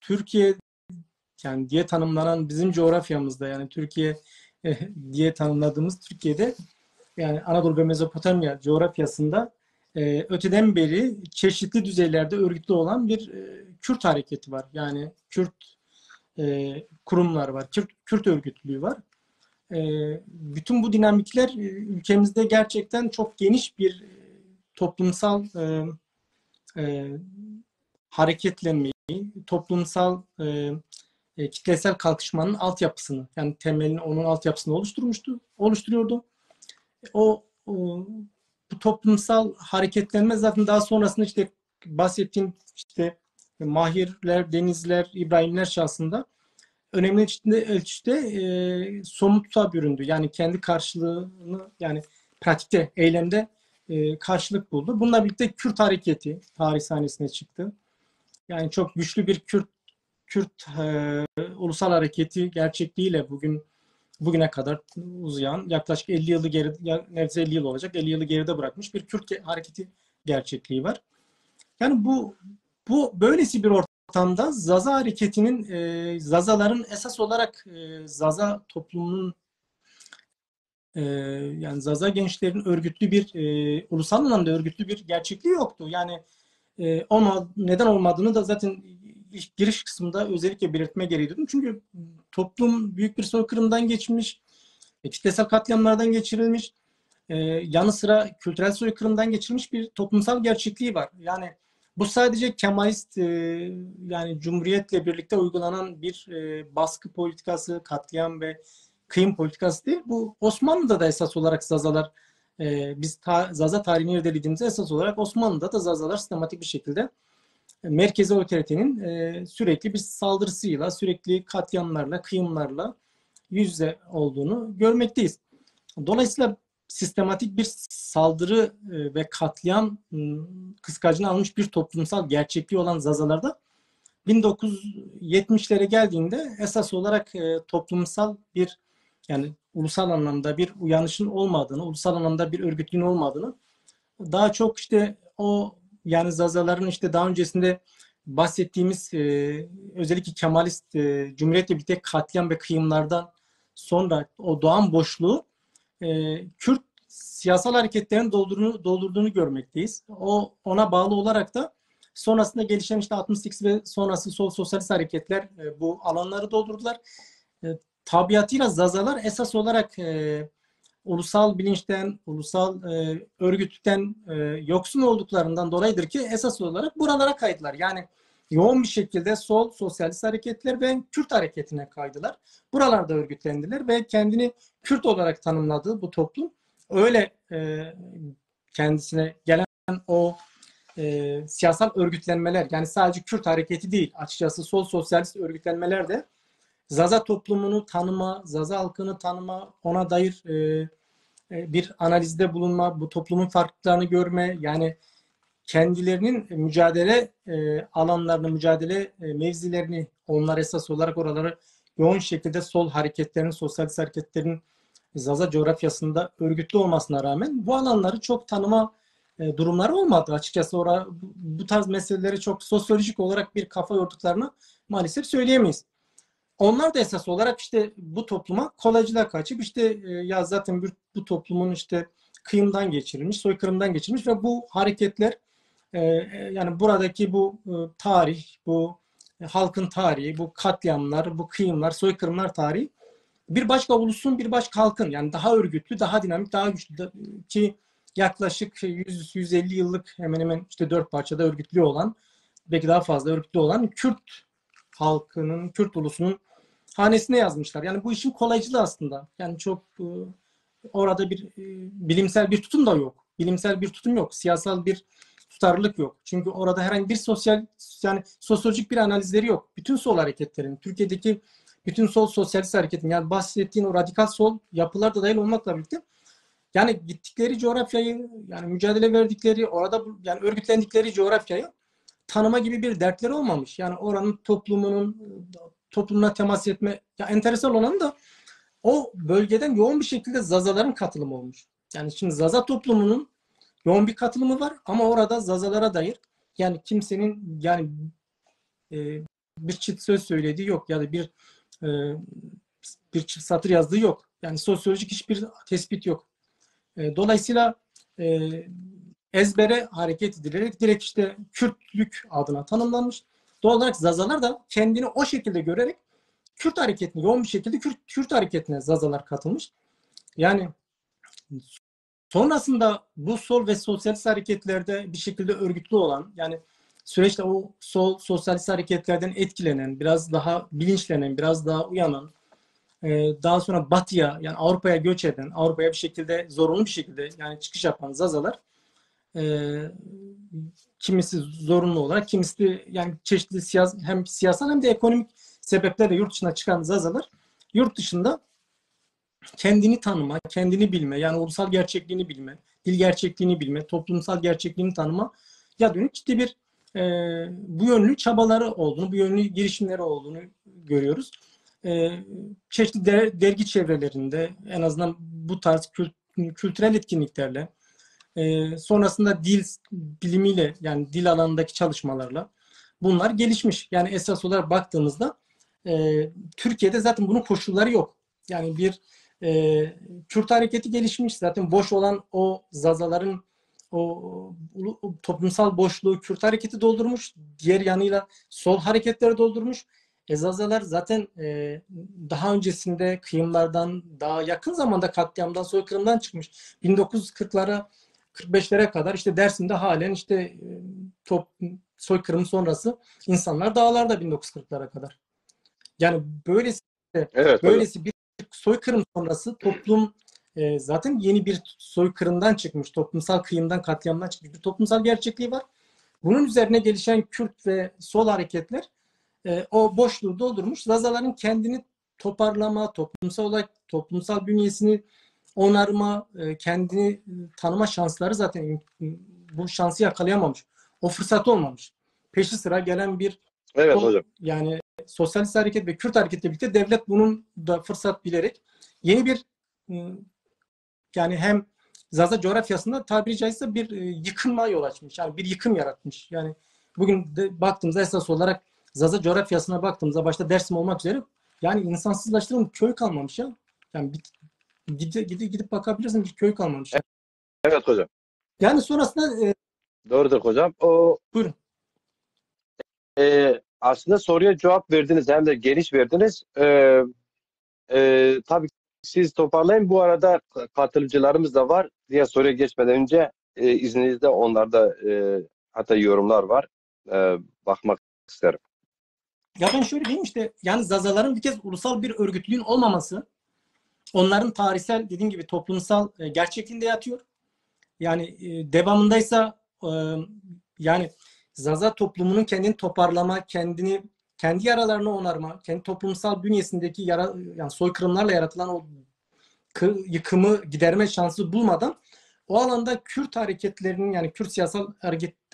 Türkiye, yani diye tanımlanan bizim coğrafyamızda, yani Türkiye diye tanımladığımız Türkiye'de, yani Anadolu ve Mezopotamya coğrafyasında öteden beri çeşitli düzeylerde örgütlü olan bir Kürt hareketi var. Yani Kürt kurumlar var, Kürt örgütlülüğü var. Bütün bu dinamikler ülkemizde gerçekten çok geniş bir toplumsal hareketlenmeyi, toplumsal kitlesel kalkışmanın altyapısını, yani temelini, onun altyapısını oluşturuyordu. Bu toplumsal hareketlenme zaten daha sonrasında işte bahsettiğim işte Mahirler, Denizler, İbrahimler şahsında önemli ölçüde somuta büründü. Yani kendi karşılığını, yani pratikte, eylemde karşılık buldu. Bununla birlikte Kürt hareketi tarih sahnesine çıktı. Yani çok güçlü bir Kürt ulusal hareketi gerçekliğiyle bugüne kadar uzayan, yaklaşık 50 yılı neredeyse 50 yıl olacak, 50 yılı geride bırakmış bir Kürt hareketi gerçekliği var. Yani bu böylesi bir ortamda Zaza hareketinin, Zazaların esas olarak Zaza toplumunun, yani Zaza gençlerin örgütlü bir, ulusal anlamda örgütlü bir gerçekliği yoktu. Yani neden olmadığını da zaten ilk giriş kısmında özellikle belirtme gereği duydum. Çünkü toplum büyük bir soykırımdan geçmiş, kitlesel katliamlardan geçirilmiş, yanı sıra kültürel soykırımdan geçirilmiş bir toplumsal gerçekliği var. Yani bu sadece Kemalist, yani Cumhuriyet'le birlikte uygulanan bir baskı politikası, katliam ve kıyım politikası değil. Bu Osmanlı'da da esas olarak Zazalar, biz Zaza tarihini irdelediğimizde esas olarak Osmanlı'da da Zazalar sistematik bir şekilde merkezi otoritenin sürekli bir saldırısıyla, sürekli katliamlarla, kıyımlarla yüz yüze olduğunu görmekteyiz. Dolayısıyla sistematik bir saldırı ve katliam kıskacına almış bir toplumsal gerçekliği olan Zazalarda 1970'lere geldiğinde esas olarak toplumsal bir, yani ulusal anlamda bir uyanışın olmadığını, ulusal anlamda bir örgütlüğün olmadığını, daha çok işte o, yani Zazaların işte daha öncesinde bahsettiğimiz özellikle Kemalist Cumhuriyet'le birlikte katliam ve kıyımlardan sonra o doğan boşluğu Kürt siyasal hareketlerin doldurduğunu görmekteyiz. Ona bağlı olarak da sonrasında gelişen işte 68 ve sonrası sol sosyalist hareketler bu alanları doldurdular. Tabiatıyla Zazalar esas olarak ulusal bilinçten, ulusal örgütlükten yoksun olduklarından dolayıdır ki esas olarak buralara kaydılar. Yani yoğun bir şekilde sol sosyalist hareketler ve Kürt hareketine kaydılar. Buralarda örgütlendiler ve kendini Kürt olarak tanımladığı bu toplum öyle kendisine gelen o siyasal örgütlenmeler, yani sadece Kürt hareketi değil, açıkçası sol sosyalist örgütlenmeler de Zaza toplumunu tanıma, Zaza halkını tanıma, ona dair bir analizde bulunma, bu toplumun farklılıklarını görme, yani kendilerinin mücadele alanlarını, mücadele mevzilerini, onlar esas olarak oraları yoğun şekilde sol hareketlerin, sosyalist hareketlerin Zaza coğrafyasında örgütlü olmasına rağmen bu alanları çok tanıma durumları olmadı. Açıkçası bu tarz meseleleri çok sosyolojik olarak bir kafa yorduklarını maalesef söyleyemeyiz. Onlar da esas olarak işte bu topluma kolaycılığa kaçıp işte ya zaten bu toplumun işte kıyımdan geçirilmiş, soykırımdan geçirilmiş ve bu hareketler, yani buradaki bu tarih, bu halkın tarihi, bu katliamlar, bu kıyımlar, soykırımlar tarihi bir başka ulusun, bir başka halkın, yani daha örgütlü, daha dinamik, daha güçlü ki yaklaşık 100-150 yıllık hemen hemen işte 4 parçada örgütlü olan, belki daha fazla örgütlü olan Kürt halkının, Kürt ulusunun hanesine yazmışlar. Yani bu işin kolaycılığı aslında. Yani çok orada bir bilimsel bir tutum da yok. Bilimsel bir tutum yok. Siyasal bir tutarlılık yok. Çünkü orada herhangi bir yani sosyolojik bir analizleri yok. Bütün sol hareketlerin, Türkiye'deki bütün sol sosyalist hareketin, yani bahsettiğin o radikal sol yapılar da dahil olmakla birlikte, yani gittikleri coğrafyayı, yani mücadele verdikleri, orada yani örgütlendikleri coğrafyayı tanıma gibi bir dertleri olmamış. Yani oranın toplumuna temas etme, ya enteresan olan da o bölgeden yoğun bir şekilde Zazaların katılımı olmuş. Yani şimdi Zaza toplumunun yoğun bir katılımı var ama orada Zazalara dair yani kimsenin, yani bir çift söz söylediği yok ya da bir çift satır yazdığı yok. Yani sosyolojik hiçbir tespit yok. Dolayısıyla ezbere hareket edilerek direkt işte Kürtlük adına tanımlanmış. Doğal olarak Zazalar da kendini o şekilde görerek Kürt hareketine, yoğun bir şekilde Kürt hareketine Zazalar katılmış. Yani sonrasında bu sol ve sosyalist hareketlerde bir şekilde örgütlü olan, yani süreçte o sosyalist hareketlerden etkilenen, biraz daha bilinçlenen, biraz daha uyanan, daha sonra Batı'ya yani Avrupa'ya göç eden, Avrupa'ya bir şekilde zorunlu bir şekilde yani çıkış yapan Zazalar kimisi zorunlu olarak, kimisi de yani çeşitli hem siyasal hem de ekonomik sebeplerle yurt dışına çıkan Zazalar yurt dışında kendini tanıma, kendini bilme, yani ulusal gerçekliğini bilme, dil gerçekliğini bilme, toplumsal gerçekliğini tanıma ya dönük ciddi bir bu yönlü çabaları olduğunu, bu yönlü girişimleri olduğunu görüyoruz. Çeşitli dergi çevrelerinde en azından bu tarz kültürel etkinliklerle sonrasında dil bilimiyle yani dil alanındaki çalışmalarla bunlar gelişmiş. Yani esas olarak baktığımızda Türkiye'de zaten bunun koşulları yok. Yani bir Kürt hareketi gelişmiş. Zaten boş olan o Zazaların o toplumsal boşluğu Kürt hareketi doldurmuş. Diğer yanıyla sol hareketleri doldurmuş. Zazalar zaten daha öncesinde kıyımlardan daha yakın zamanda katliamdan soykırımdan çıkmış. 1940'lara 45'lere kadar işte Dersim'de halen işte soykırım sonrası insanlar dağlarda 1940'lara kadar. Yani Evet hocam. böylesi bir soykırım sonrası toplum zaten yeni bir soykırımdan çıkmış, toplumsal kıyımdan, katliamdan çıkmış bir toplumsal gerçekliği var. Bunun üzerine gelişen Kürt ve sol hareketler o boşluğu doldurmuş. Zazaların kendini toparlama, toplumsal bünyesini onarma, kendini tanıma şansları zaten bu şansı yakalayamamış. O fırsat olmamış. Peşi sıra gelen bir Evet hocam. yani sosyalist hareket ve Kürt hareketle birlikte devlet bunun da fırsat bilerek yeni bir yani hem Zaza coğrafyasında tabiri caizse bir yıkıma yol açmış. Yani bir yıkım yaratmış. Yani bugün de baktığımızda esas olarak Zaza coğrafyasına baktığımızda başta Dersim olmak üzere yani insansızlaştırılmış köy kalmamış ya. Yani gidip bakabilirsin bir köy kalmamış. Evet hocam. Yani sonrasında Doğrudur hocam. buyurun. Aslında soruya cevap verdiniz hem de geniş verdiniz. Tabii siz toparlayın. Bu arada katılımcılarımız da var. Diğer soruya geçmeden önce izninizle onlarda hatta yorumlar var. Bakmak isterim. Ya ben şöyle diyeyim işte yani Zazaların bir kez ulusal bir örgütlüğün olmaması onların tarihsel dediğim gibi toplumsal gerçekliğinde yatıyor. Yani devamındaysa yani Zaza toplumunun kendini toparlama, kendi yaralarını onarma, kendi toplumsal bünyesindeki yani soykırımlarla yaratılan o yıkımı giderme şansı bulmadan o alanda Kürt hareketlerinin yani Kürt siyasal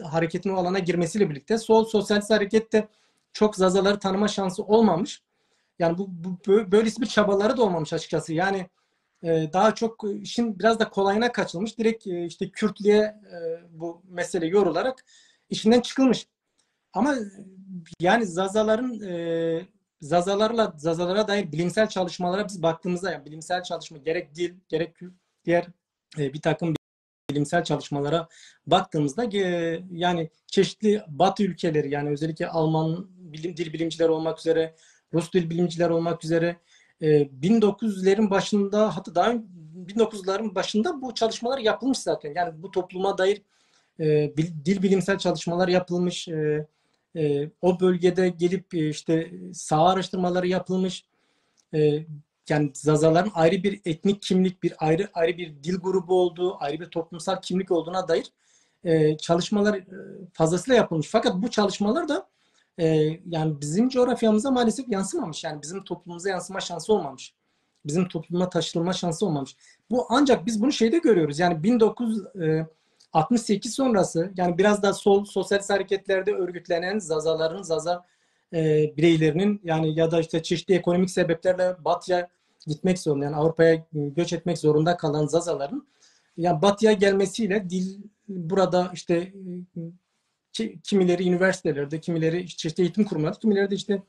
hareketin o alana girmesiyle birlikte sol sosyalist harekette çok Zazaları tanıma şansı olmamış. Yani bu böylesi bir çabaları da olmamış açıkçası. Yani daha çok işin biraz da kolayına kaçılmış. Direkt işte Kürtlüğe bu mesele yorularak işinden çıkılmış. Ama yani Zazalara dair bilimsel çalışmalara biz baktığımızda yani bilimsel çalışma gerek dil gerek diğer bir takım bilimsel çalışmalara baktığımızda yani çeşitli Batı ülkeleri yani özellikle Alman dil bilimciler olmak üzere Rus dil bilimciler olmak üzere 1900'lerin başında hatta daha 1900'lerin başında bu çalışmalar yapılmış zaten. Yani bu topluma dair dil bilimsel çalışmalar yapılmış. O bölgede gelip işte saha araştırmaları yapılmış. Yani Zazaların ayrı bir etnik kimlik, bir ayrı bir dil grubu olduğu, ayrı bir toplumsal kimlik olduğuna dair çalışmalar fazlasıyla yapılmış. Fakat bu çalışmalar da yani bizim coğrafyamıza maalesef yansımamış. Yani bizim toplumumuza yansıma şansı olmamış. Bizim topluma taşınma şansı olmamış. Bu ancak biz bunu şeyde görüyoruz. Yani 1968 sonrası yani biraz da sosyalist hareketlerde örgütlenen Zaza bireylerinin yani ya da işte çeşitli ekonomik sebeplerle Batı'ya gitmek zorunda yani Avrupa'ya göç etmek zorunda kalan Zazaların yani Batı'ya gelmesiyle dil burada işte kimileri üniversitelerde, kimileri çeşitli eğitim kurumları, kimileri de işte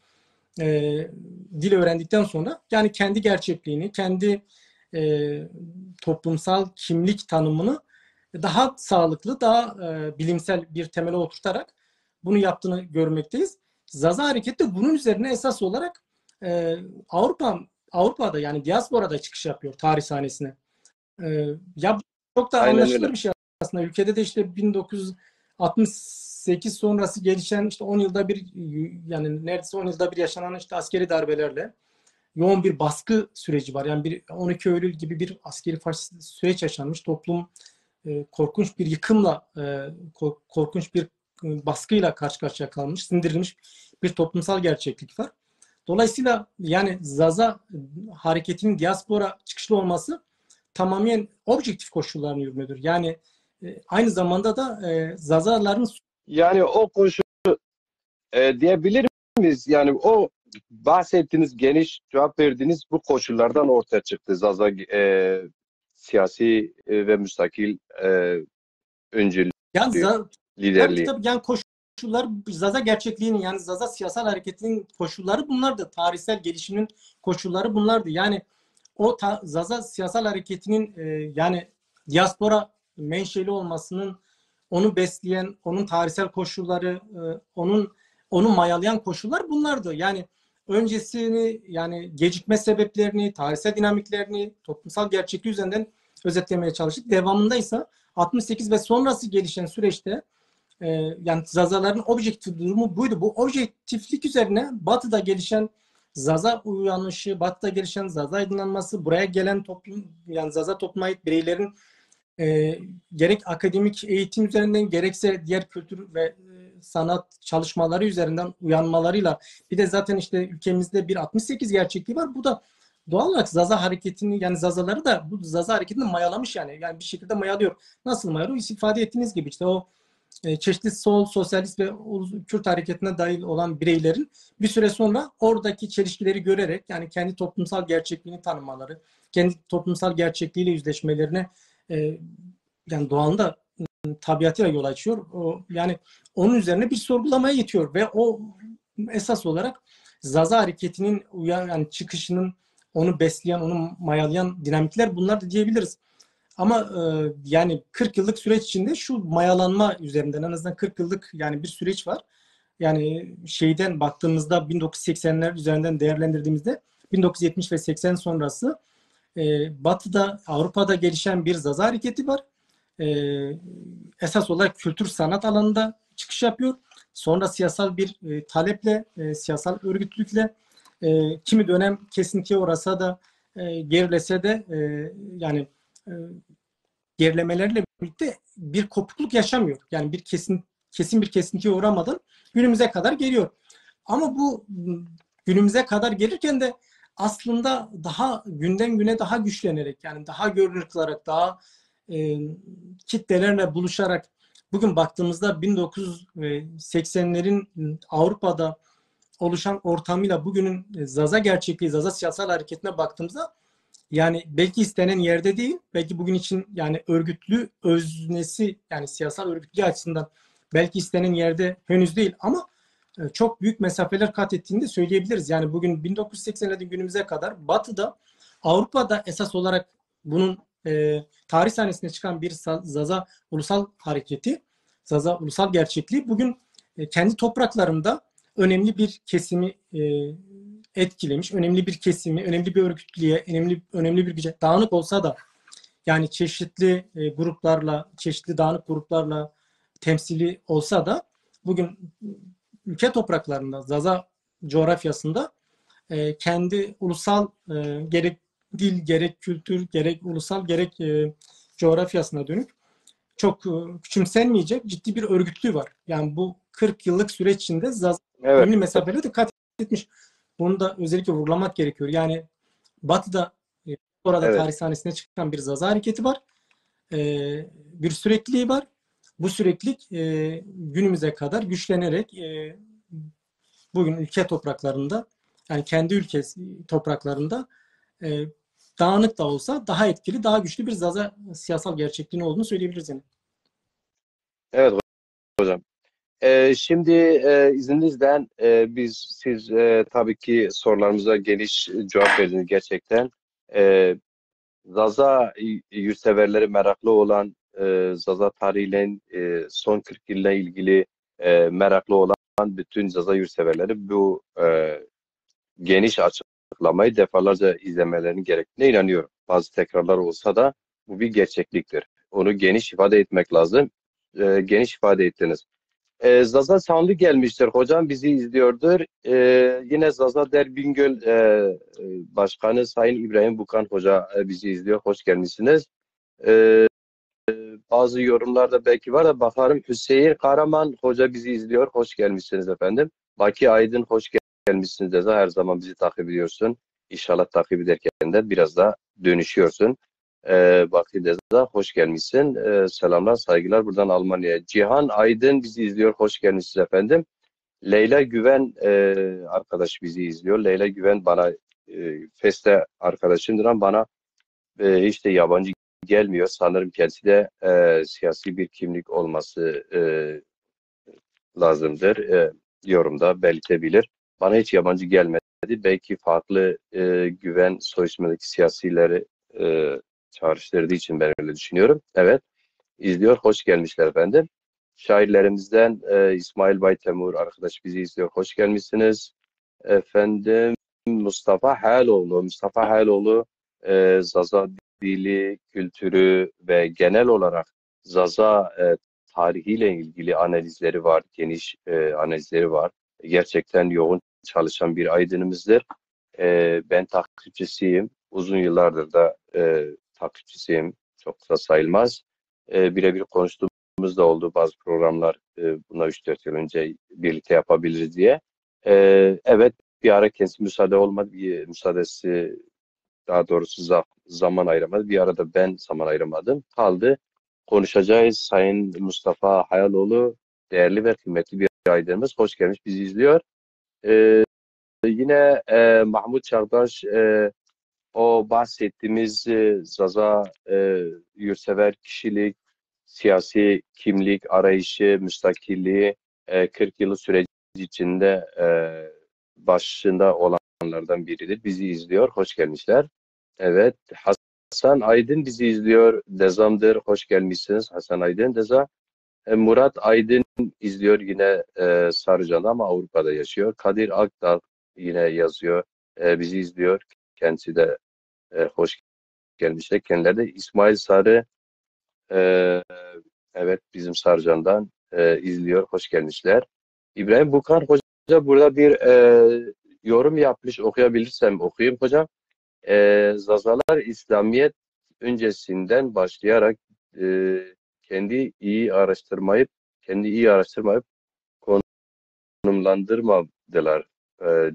dil öğrendikten sonra yani kendi gerçekliğini, kendi toplumsal kimlik tanımını daha sağlıklı, daha bilimsel bir temele oturtarak bunu yaptığını görmekteyiz. Zaza hareketi de bunun üzerine esas olarak Avrupa'da yani diasporada çıkış yapıyor tarih sahnesine. Ya çok da Aynen anlaşılır öyle. bir şey aslında. Ülkede de işte 68 sonrası gelişen işte 10 yılda bir, yani neredeyse 10 yılda bir yaşanan işte askeri darbelerle yoğun bir baskı süreci var. Yani bir 12 Eylül gibi bir askeri faşist süreç yaşanmış. Toplum korkunç bir yıkımla, korkunç bir baskıyla karşı karşıya kalmış, sindirilmiş bir toplumsal gerçeklik var. Dolayısıyla yani Zaza hareketinin diaspora çıkışlı olması tamamen objektif koşulların ürünüdür. Yani aynı zamanda da Zazaların Yani o koşu diyebilir miyiz? Yani o bahsettiğiniz, geniş cevap verdiğiniz bu koşullardan ortaya çıktı. Zaza siyasi ve müstakil öncülüğü, yani tabii liderliği. tabii yani koşullar Zaza gerçekliğinin, yani Zaza siyasal hareketinin koşulları bunlardı. Tarihsel gelişimin koşulları bunlardı. Yani o Zaza siyasal hareketinin yani diaspora menşeli olmasının, onu besleyen, onun tarihsel koşulları, onu mayalayan koşullar bunlardı. Yani öncesini, yani gecikme sebeplerini, tarihsel dinamiklerini, toplumsal gerçekliği üzerinden özetlemeye çalıştık. Devamında ise 68 ve sonrası gelişen süreçte yani Zazaların objektif durumu buydu. Bu objektiflik üzerine Batı'da gelişen Zaza uyanışı, Batı'da gelişen Zaza aydınlanması, buraya gelen toplum, yani Zaza topluma ait bireylerin gerek akademik eğitim üzerinden gerekse diğer kültür ve sanat çalışmaları üzerinden uyanmalarıyla, bir de zaten işte ülkemizde bir 68 gerçekliği var. Bu da doğal olarak Zaza hareketini, yani Zazaları da bu Zaza hareketini mayalamış yani. Yani bir şekilde mayalıyor. Nasıl mayalıyor? İfade ettiğiniz gibi işte o çeşitli sol, sosyalist ve Kürt hareketine dahil olan bireylerin bir süre sonra oradaki çelişkileri görerek, yani kendi toplumsal gerçekliğini tanımaları, kendi toplumsal gerçekliğiyle yüzleşmelerine yani doğanda tabiatıyla yol açıyor. Yani onun üzerine bir sorgulamaya yetiyor ve o esas olarak Zaza hareketinin yani çıkışının, onu besleyen, onu mayalayan dinamikler bunlar da diyebiliriz. Ama yani 40 yıllık süreç içinde şu mayalanma üzerinden en azından 40 yıllık yani bir süreç var. Yani şeyden baktığımızda 1980'ler üzerinden değerlendirdiğimizde 1970 ve 80 sonrası Batı'da, Avrupa'da gelişen bir Zaza hareketi var. Esas olarak kültür sanat alanında çıkış yapıyor. Sonra siyasal bir taleple, siyasal örgütlülükle kimi dönem kesintiye uğrasa da gerilese de yani gerilemelerle birlikte bir kopukluk yaşamıyor. Yani bir kesin bir kesintiye uğramadan günümüze kadar geliyor. Ama bu günümüze kadar gelirken de aslında daha günden güne daha güçlenerek, yani daha görünür kılarak, daha kitlelerle buluşarak, bugün baktığımızda 1980'lerin Avrupa'da oluşan ortamıyla bugünün Zaza gerçekliği, Zaza siyasal hareketine baktığımızda yani belki istenen yerde değil, belki bugün için yani örgütlü öznesi, yani siyasal örgütlü açısından belki istenen yerde henüz değil ama çok büyük mesafeler kat ettiğini de söyleyebiliriz. Yani bugün 1980'lerden günümüze kadar Batı'da, Avrupa'da esas olarak bunun tarih sahnesine çıkan bir Zaza ulusal hareketi, Zaza ulusal gerçekliği bugün kendi topraklarında önemli bir kesimi etkilemiş, önemli bir kesimi, önemli bir örgütlüğe, önemli bir güce, dağınık olsa da yani çeşitli gruplarla, çeşitli dağınık gruplarla temsili olsa da bugün ülke topraklarında, Zaza coğrafyasında kendi ulusal gerek dil, gerek kültür, gerek ulusal, gerek coğrafyasına dönük çok küçümsenmeyecek ciddi bir örgütlüğü var. Yani bu 40 yıllık süreç içinde Zaza Evet. önemli mesafeleri dikkat etmiş. Bunu da özellikle vurgulamak gerekiyor. Yani Batı'da orada Evet. tarih sahnesine çıkan bir Zaza hareketi var. Bir sürekliliği var. Bu süreklilik günümüze kadar güçlenerek bugün ülke topraklarında, yani kendi ülkesi topraklarında dağınık da olsa daha etkili, daha güçlü bir Zaza siyasal gerçekliğinin olduğunu söyleyebiliriz yani. Evet hocam. Şimdi izninizle siz tabii ki sorularımıza geniş cevap verdiniz gerçekten. Zaza yurtseverleri meraklı olan, Zaza tarihiyle son 40 yılla ilgili meraklı olan bütün Zaza yurtseverleri bu geniş açıklamayı defalarca izlemelerinin gerektiğine inanıyorum. Bazı tekrarlar olsa da bu bir gerçekliktir. Onu geniş ifade etmek lazım. geniş ifade ettiniz. Zaza Sanlı gelmiştir. Hocam bizi izliyordur. Yine Zaza Derbingöl Başkanı Sayın İbrahim Bukan Hoca bizi izliyor. Hoş gelmişsiniz. E, Bazı yorumlarda belki var da bakarım. Hüseyin Karaman Hoca bizi izliyor. Hoş gelmişsiniz efendim. Baki Aydın hoş gelmişsiniz Zaza. Her zaman bizi takip ediyorsun. İnşallah takip ederken de biraz da dönüşüyorsun. Baki Deza hoş gelmişsin. Selamlar, saygılar buradan Almanya'ya. Cihan Aydın bizi izliyor. Hoş gelmişsiniz efendim. Leyla Güven arkadaş bizi izliyor. Leyla Güven bana Feste arkadaşımdır ama bana hiç de yabancı gelmiyor. Sanırım kendisi de siyasi bir kimlik olması lazımdır. Yorumda belirtebilir. Bana hiç yabancı gelmedi. Belki farklı Güven soy ismindeki siyasileri çağrıştırdığı için ben öyle düşünüyorum. Evet, izliyor. Hoş gelmişler efendim. Şairlerimizden İsmail Baytemur arkadaş bizi izliyor. Hoş gelmişsiniz. Efendim Mustafa Haloğlu. Mustafa Haloğlu Zaza dili, kültürü ve genel olarak Zaza tarihiyle ilgili analizleri var. Geniş analizleri var. Gerçekten yoğun çalışan bir aydınımızdır. Ben takipçisiyim. Uzun yıllardır da takipçisiyim. Çok da sayılmaz. Birebir konuştuğumuz da oldu. Bazı programlar buna 3-4 yıl önce birlikte yapabiliriz diye. Evet, bir ara kendisi müsaadesi daha doğrusu zaman ayıramadı. Bir arada ben zaman ayıramadım. Kaldı. Konuşacağız. Sayın Mustafa Hayaloğlu değerli ve kıymetli bir aydınımız. Hoş gelmiş. Bizi izliyor. Yine Mahmut Çağdaş o bahsettiğimiz Zaza yurtsever kişilik, siyasi kimlik arayışı, müstakilliği 40 yılı süreci içinde başında olanlardan biridir. Bizi izliyor. Hoş gelmişler. Evet. Hasan Aydın bizi izliyor. Dezam'dır. Hoş gelmişsiniz. Hasan Aydın Deza. Murat Aydın izliyor yine Sarıcan'da ama Avrupa'da yaşıyor. Kadir Akdağ yine yazıyor. Bizi izliyor. Kendisi de hoş gelmişler. Kendileri de İsmail Sarı evet bizim Sarıcan'dan izliyor. Hoş gelmişler. İbrahim Bukan Hoca burada bir yorum yapmış. Okuyabilirsem okuyayım hocam. Zazalar İslamiyet öncesinden başlayarak kendi iyi araştırmayıp konumlandırmadılar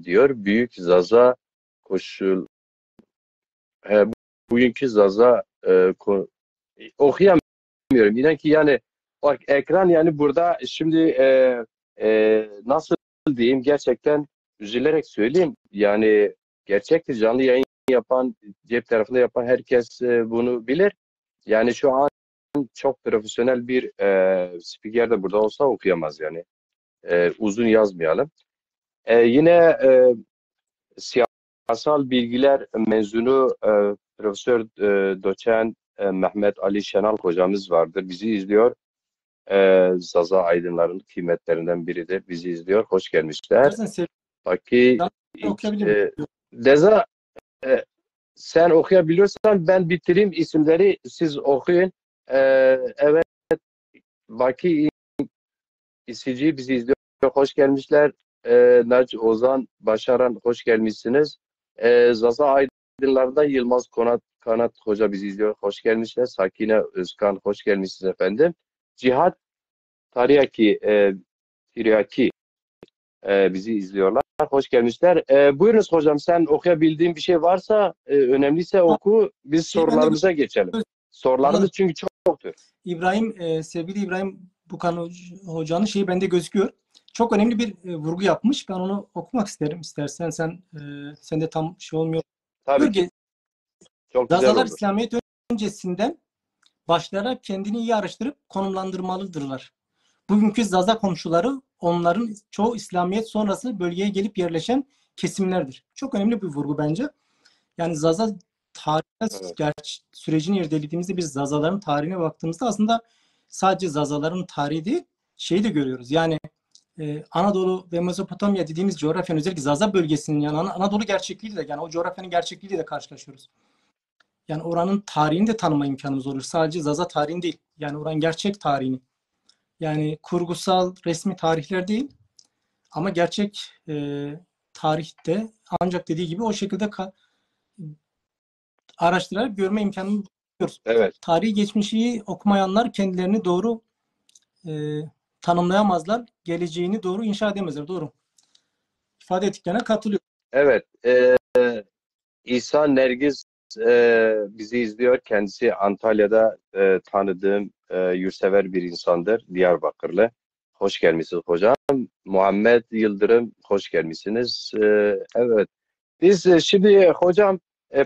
diyor. Büyük Zaza koşul bugünkü Zaza okuyamıyorum. İnan ki yani bak ekran yani burada şimdi nasıl diyeyim gerçekten üzülerek söyleyeyim yani gerçektir canlı yayın yapan cep tarafında yapan herkes bunu bilir. Yani şu an çok profesyonel bir spiker de burada olsa okuyamaz yani. Uzun yazmayalım. Yine siyasal bilgiler mezunu Profesör Doçent Mehmet Ali Şenal hocamız vardır. Bizi izliyor. Zaza aydınların kıymetlerinden biridir. Bizi izliyor. Hoş gelmişler. İstersen Baki okuyabilir miyim? Deza sen okuyabiliyorsan ben bitireyim isimleri siz okuyun. Evet Baki İSİCI bizi izliyor. Hoş gelmişler. Naci Ozan Başaran hoş gelmişsiniz. Zaza Aydınlar'dan Yılmaz Kanat Hoca bizi izliyor. Hoş gelmişler. Sakine Özkan hoş gelmişsiniz efendim. Cihat Tiryaki bizi izliyorlar. Hoş gelmişler. Buyurunuz hocam sen okuyabildiğin bir şey varsa önemliyse oku. Biz sorularımıza geçelim. Sorularımız çünkü çoktur. Sevgili İbrahim Bukan Hoca'nın şeyi bende gözüküyor. Çok önemli bir vurgu yapmış. Ben onu okumak isterim. İstersen sen de tam şey olmuyor. Tabii ki. Çok güzel Zazalar olur. İslamiyet öncesinden başlayarak kendini iyi araştırıp konumlandırmalıdırlar. Bugünkü Zaza komşuları onların çoğu İslamiyet sonrası bölgeye gelip yerleşen kesimlerdir. Çok önemli bir vurgu bence. Yani Zaza tarihine sürecini irdelediğimizde biz Zazaların tarihine baktığımızda aslında sadece Zazaların tarihi değil, şeyi de görüyoruz. Yani Anadolu ve Mezopotamya dediğimiz coğrafyanın özellikle Zaza bölgesinin yani Anadolu gerçekliğiyle de yani o coğrafyanın gerçekliğiyle de karşılaşıyoruz. Yani oranın tarihini de tanıma imkanımız olur. Sadece Zaza tarihini değil. Yani oranın gerçek tarihini. Yani kurgusal resmi tarihler değil ama gerçek tarihte ancak dediği gibi o şekilde araştırarak görme imkanı buluyoruz. Evet. Tarihi geçmişi okumayanlar kendilerini doğru tanımlayamazlar. Geleceğini doğru inşa edemezler. Doğru. İfade ettiklerine katılıyorum. Evet. İsa Nergiz bizi izliyor. Kendisi Antalya'da tanıdığım yurtsever bir insandır. Diyarbakırlı. Hoş gelmişsiniz hocam. Muhammed Yıldırım, hoş gelmişsiniz. Evet. Biz şimdi hocam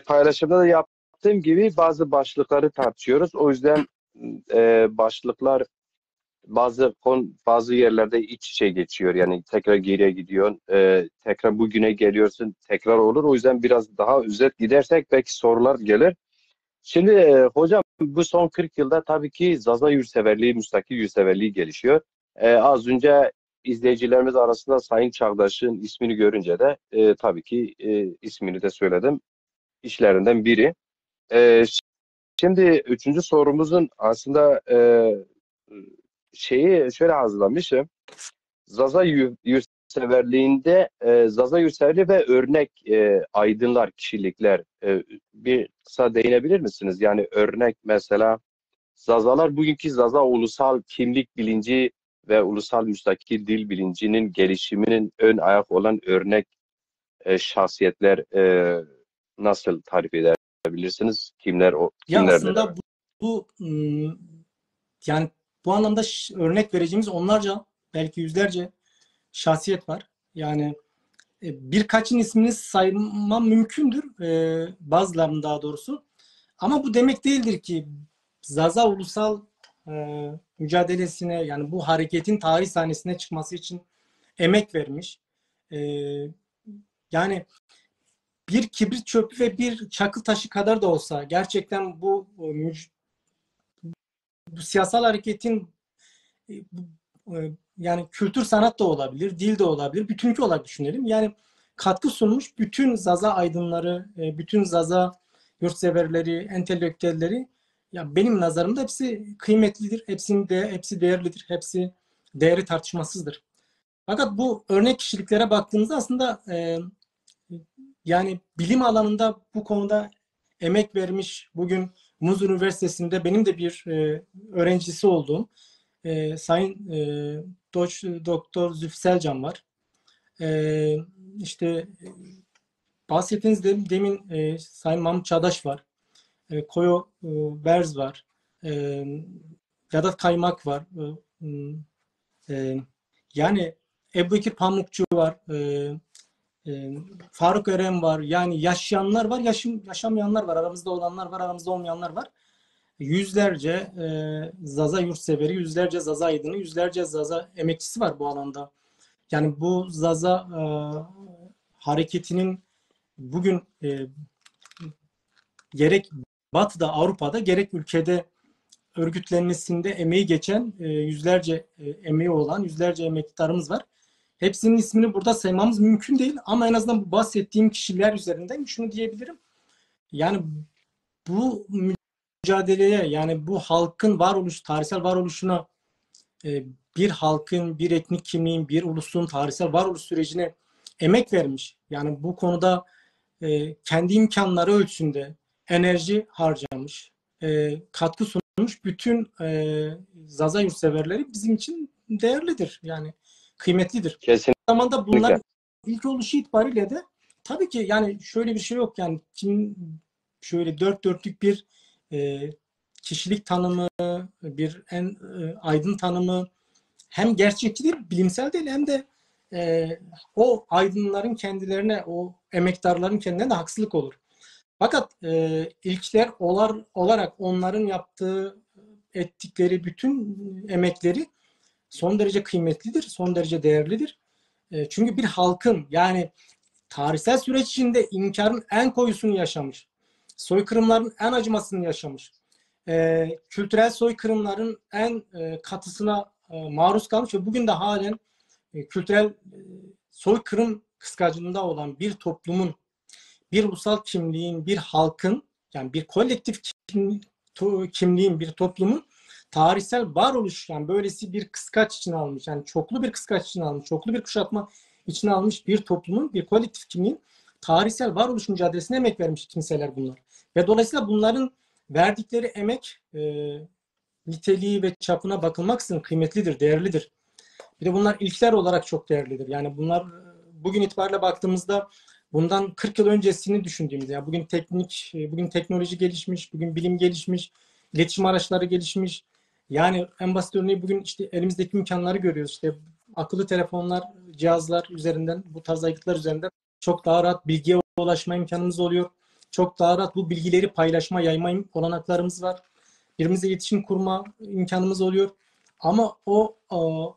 paylaşımda da yaptığım gibi bazı başlıkları tartışıyoruz. O yüzden başlıklar bazı yerlerde iç içe geçiyor. Yani tekrar geriye gidiyorsun. Tekrar bugüne geliyorsun. Tekrar olur. O yüzden biraz daha özet gidersek belki sorular gelir. Şimdi hocam bu son 40 yılda tabii ki Zaza yurtseverliği, müstakil yurtseverliği gelişiyor. Az önce izleyicilerimiz arasında Sayın Çağdaş'ın ismini görünce de tabii ki ismini de söyledim. İşlerinden biri. E, Şimdi üçüncü sorumuzun aslında şeyi şöyle hazırlamışım. Zaza yurtseverliğinde Zaza yurtseverliği ve örnek aydınlar, kişilikler bir kısa değinebilir misiniz? Yani örnek mesela Zazalar bugünkü Zaza ulusal kimlik bilinci ve ulusal müstakil dil bilincinin gelişiminin ön ayak olan örnek şahsiyetler nasıl tarif edebilirsiniz? Kimler Ya kimlerdir? aslında yani bu anlamda örnek vereceğimiz onlarca belki yüzlerce şahsiyet var. Yani birkaçın ismini saymam mümkündür. Bazılarının daha doğrusu. Ama bu demek değildir ki Zaza ulusal mücadelesine yani bu hareketin tarih sahnesine çıkması için emek vermiş. E, Yani bir kibrit çöpü ve bir çakıl taşı kadar da olsa gerçekten bu siyasal hareketin yani kültür sanat da olabilir, dil de olabilir, bütünkü olarak düşünelim. Yani katkı sunmuş bütün Zaza aydınları, bütün Zaza yurtseverleri, entelektüelleri ya benim nazarımda hepsi kıymetlidir, hepsi değerlidir, hepsi değeri tartışmasızdır. Fakat bu örnek kişiliklere baktığımızda aslında yani bilim alanında bu konuda emek vermiş, bugün Muz Üniversitesi'nde benim de bir öğrencisi olduğum Sayın Doktor Zülfü Selcan var. İşte bahsettiğiniz demin Sayın Mahmut Çağdaş var. Koyo Berz var. Vedat Kaymak var. Yani Ebubekir Pamukçu var. Faruk Eren var. Yani yaşayanlar var, yaşamayanlar var. Aramızda olanlar var, aramızda olmayanlar var. Yüzlerce Zaza yurtseveri, yüzlerce Zaza aydını, yüzlerce Zaza emekçisi var bu alanda. Yani bu Zaza hareketinin bugün gerek Batı'da, Avrupa'da gerek ülkede örgütlenmesinde emeği geçen yüzlerce emeği olan yüzlerce emektarımız var. Hepsinin ismini burada saymamız mümkün değil ama en azından bu bahsettiğim kişiler üzerinden şunu diyebilirim. Yani bu mücadeleye yani bu halkın tarihsel varoluşuna bir halkın, bir etnik kimliğin, bir ulusun tarihsel varoluş sürecine emek vermiş. Yani bu konuda kendi imkanları ölçüsünde enerji harcamış, katkı sunmuş bütün Zaza yurtseverleri bizim için değerlidir. Yani kıymetlidir. Kesinlikle. Aynı zamanda bunların ilk oluşu itibariyle de tabii ki yani şöyle bir şey yok yani şöyle dört dörtlük bir kişilik tanımı, bir aydın tanımı hem gerçekçi değil, bilimsel değil hem de o aydınların kendilerine, o emektarların kendilerine de haksızlık olur. Fakat ilkler olarak onların ettikleri bütün emekleri son derece kıymetlidir, son derece değerlidir. Çünkü bir halkın yani tarihsel süreç içinde inkarın en koyusunu yaşamış, soykırımların en acımasını yaşamış, kültürel soykırımların en katısına maruz kalmış ve bugün de halen kültürel soykırım kıskacında olan bir toplumun, bir ulusal kimliğin, bir halkın yani bir kolektif kimliğin, bir toplumun tarihsel varoluş, yani böylesi bir kıskaç içine almış, yani çoklu bir kıskaç içine almış, çoklu bir kuşatma içine almış bir toplumun, bir kolektif kimliğin tarihsel varoluş mücadelesine emek vermiş kimseler bunlar. Ve dolayısıyla bunların verdikleri emek niteliği ve çapına bakılmaksızın kıymetlidir, değerlidir. Bir de bunlar ilkler olarak çok değerlidir. Yani bunlar bugün itibariyle baktığımızda bundan 40 yıl öncesini düşündüğümüzde, yani bugün teknoloji gelişmiş, bugün bilim gelişmiş, iletişim araçları gelişmiş. Yani en basit örneği bugün işte elimizdeki imkanları görüyoruz. İşte akıllı telefonlar, cihazlar üzerinden, bu tarz aygıtlar üzerinden çok daha rahat bilgiye ulaşma imkanımız oluyor. Çok daha rahat bu bilgileri paylaşma, yayma olanaklarımız var. Birbirimizle iletişim kurma imkanımız oluyor. Ama o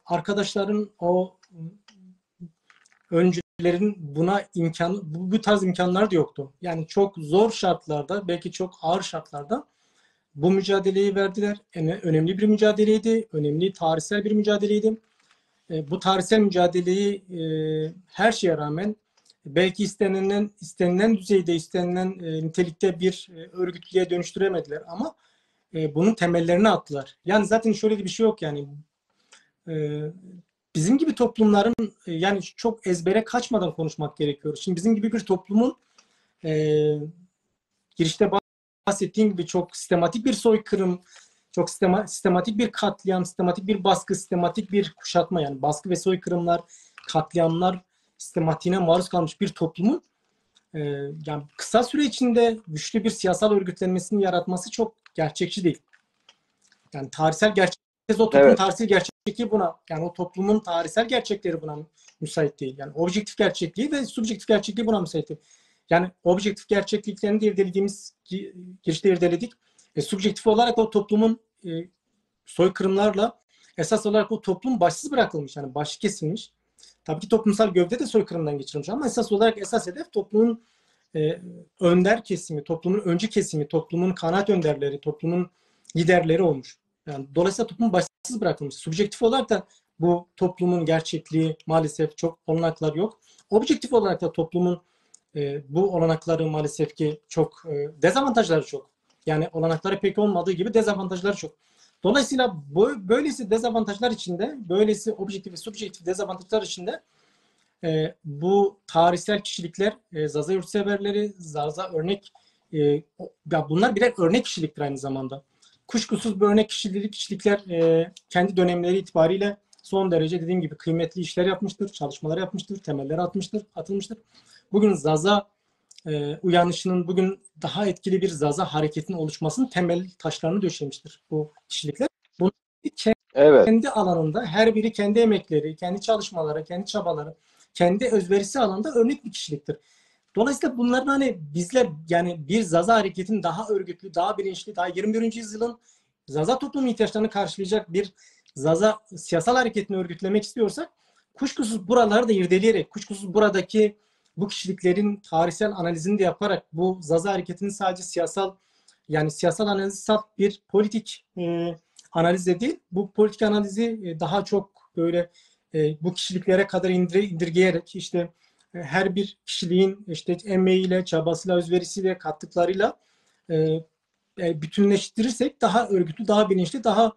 arkadaşların, o öncülerin buna bu tarz imkanlar da yoktu. Yani çok zor şartlarda, belki çok ağır şartlarda bu mücadeleyi verdiler. Yani önemli bir mücadeleydi, önemli tarihsel bir mücadeleydi. Bu tarihsel mücadeleyi her şeye rağmen belki istenilen düzeyde, istenilen nitelikte bir örgütlüğe dönüştüremediler ama bunun temellerini attılar. Yani zaten şöyle bir şey yok yani. Bizim gibi toplumların yani çok ezbere kaçmadan konuşmak gerekiyor. Şimdi bizim gibi bir toplumun girişte bahsettiğim gibi çok sistematik bir soykırım, çok sistematik bir katliam, sistematik bir baskı, sistematik bir kuşatma, yani baskı ve soykırımlar, katliamlar sistematiğine maruz kalmış bir toplumun yani kısa süre içinde güçlü bir siyasal örgütlenmesini yaratması çok gerçekçi değil. Yani tarihsel o toplumun tarihsel gerçekliği buna, yani o toplumun tarihsel gerçekleri buna müsait değil. Yani objektif gerçekliği ve subjektif gerçekliği buna müsait değil. Yani objektif gerçekliklerini de irdelediğimiz, girişte irdeledik. Subjektif olarak o toplumun soykırımlarla esas olarak o toplum başsız bırakılmış, yani başı kesilmiş. Tabii ki toplumsal gövde de soykırımdan geçirilmiş ama esas hedef toplumun önder kesimi, toplumun öncü kesimi, toplumun kanaat önderleri, toplumun liderleri olmuş. Yani dolayısıyla toplum başsız bırakılmış. Subjektif olarak da bu toplumun gerçekliği maalesef çok olanaklar yok. Objektif olarak da toplumun bu olanakları maalesef ki çok dezavantajları çok. Yani olanakları pek olmadığı gibi dezavantajları çok. Dolayısıyla böylesi dezavantajlar içinde, böylesi objektif ve subjektif dezavantajlar içinde bu tarihsel kişilikler, Zaza yurtseverleri, Zaza örnek, bunlar birer örnek kişiliktir aynı zamanda. Kuşkusuz bu örnek kişilikler kendi dönemleri itibariyle son derece dediğim gibi kıymetli işler yapmıştır, çalışmalar yapmıştır, temelleri atılmıştır. Bugün Zaza uyanışının, bugün daha etkili bir Zaza hareketinin oluşmasının temel taşlarını döşemiştir bu kişilikler. Bunlar kendi alanında her biri kendi emekleri, kendi çalışmaları, kendi çabaları, kendi özverisi alanında örnek bir kişiliktir. Dolayısıyla bunların hani bizler, yani bir Zaza hareketinin daha örgütlü, daha bilinçli, daha 21. yüzyılın Zaza toplumu ihtiyaçlarını karşılayacak bir Zaza siyasal hareketini örgütlemek istiyorsak kuşkusuz buraları da irdeleyerek, kuşkusuz buradaki bu kişiliklerin tarihsel analizini de yaparak bu Zaza hareketinin sadece siyasal, yani siyasal analizsel bir politik analizde değil, bu politik analizi daha çok böyle bu kişiliklere kadar indirgeyerek işte her bir kişiliğin işte emeğiyle, çabasıyla, özverisiyle, kattıklarıyla bütünleştirirsek daha örgütlü, daha bilinçli, daha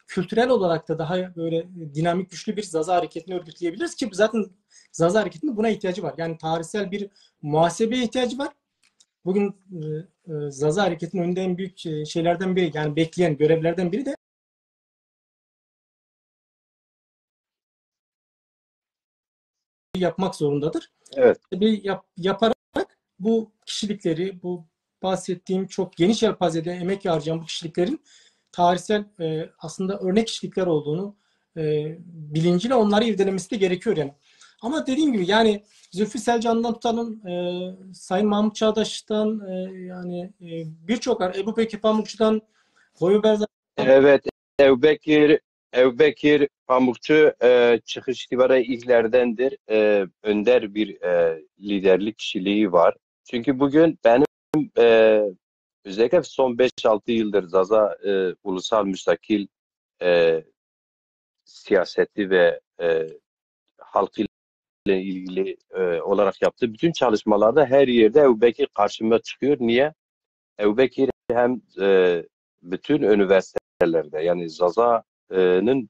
kültürel olarak da daha böyle dinamik, güçlü bir Zaza hareketini örgütleyebiliriz ki zaten Zaza hareketinin buna ihtiyacı var. Yani tarihsel bir muhasebeye ihtiyacı var. Bugün Zaza hareketinin önünde en büyük şeylerden biri, yani bekleyen görevlerden biri de yapmak zorundadır. Evet. Yaparak bu kişilikleri, bu bahsettiğim çok geniş yelpazede emek harcayan bu kişiliklerin tarihsel aslında örnek kişilikler olduğunu bilinciyle onları irdelemesi de gerekiyor yani. Ama dediğim gibi yani Zülfü Selcan'dan tutalım, Sayın Mahmut Çağdaş'tan yani birçok Ebu Bekir Pamukçu'dan, Boyu Berzan'dan. Evet, Ebu Bekir Pamukçu çıkış itibariyle ilklerdendir. Önder bir liderlik kişiliği var. Çünkü bugün benim özellikle son 5-6 yıldır Zaza ulusal müstakil siyaseti ve halk ile ilgili olarak yaptığı bütün çalışmalarda her yerde Ebu Bekir karşıma çıkıyor. Niye? Ebu Bekir hem bütün üniversiteler yerlerde yani Zaza'nın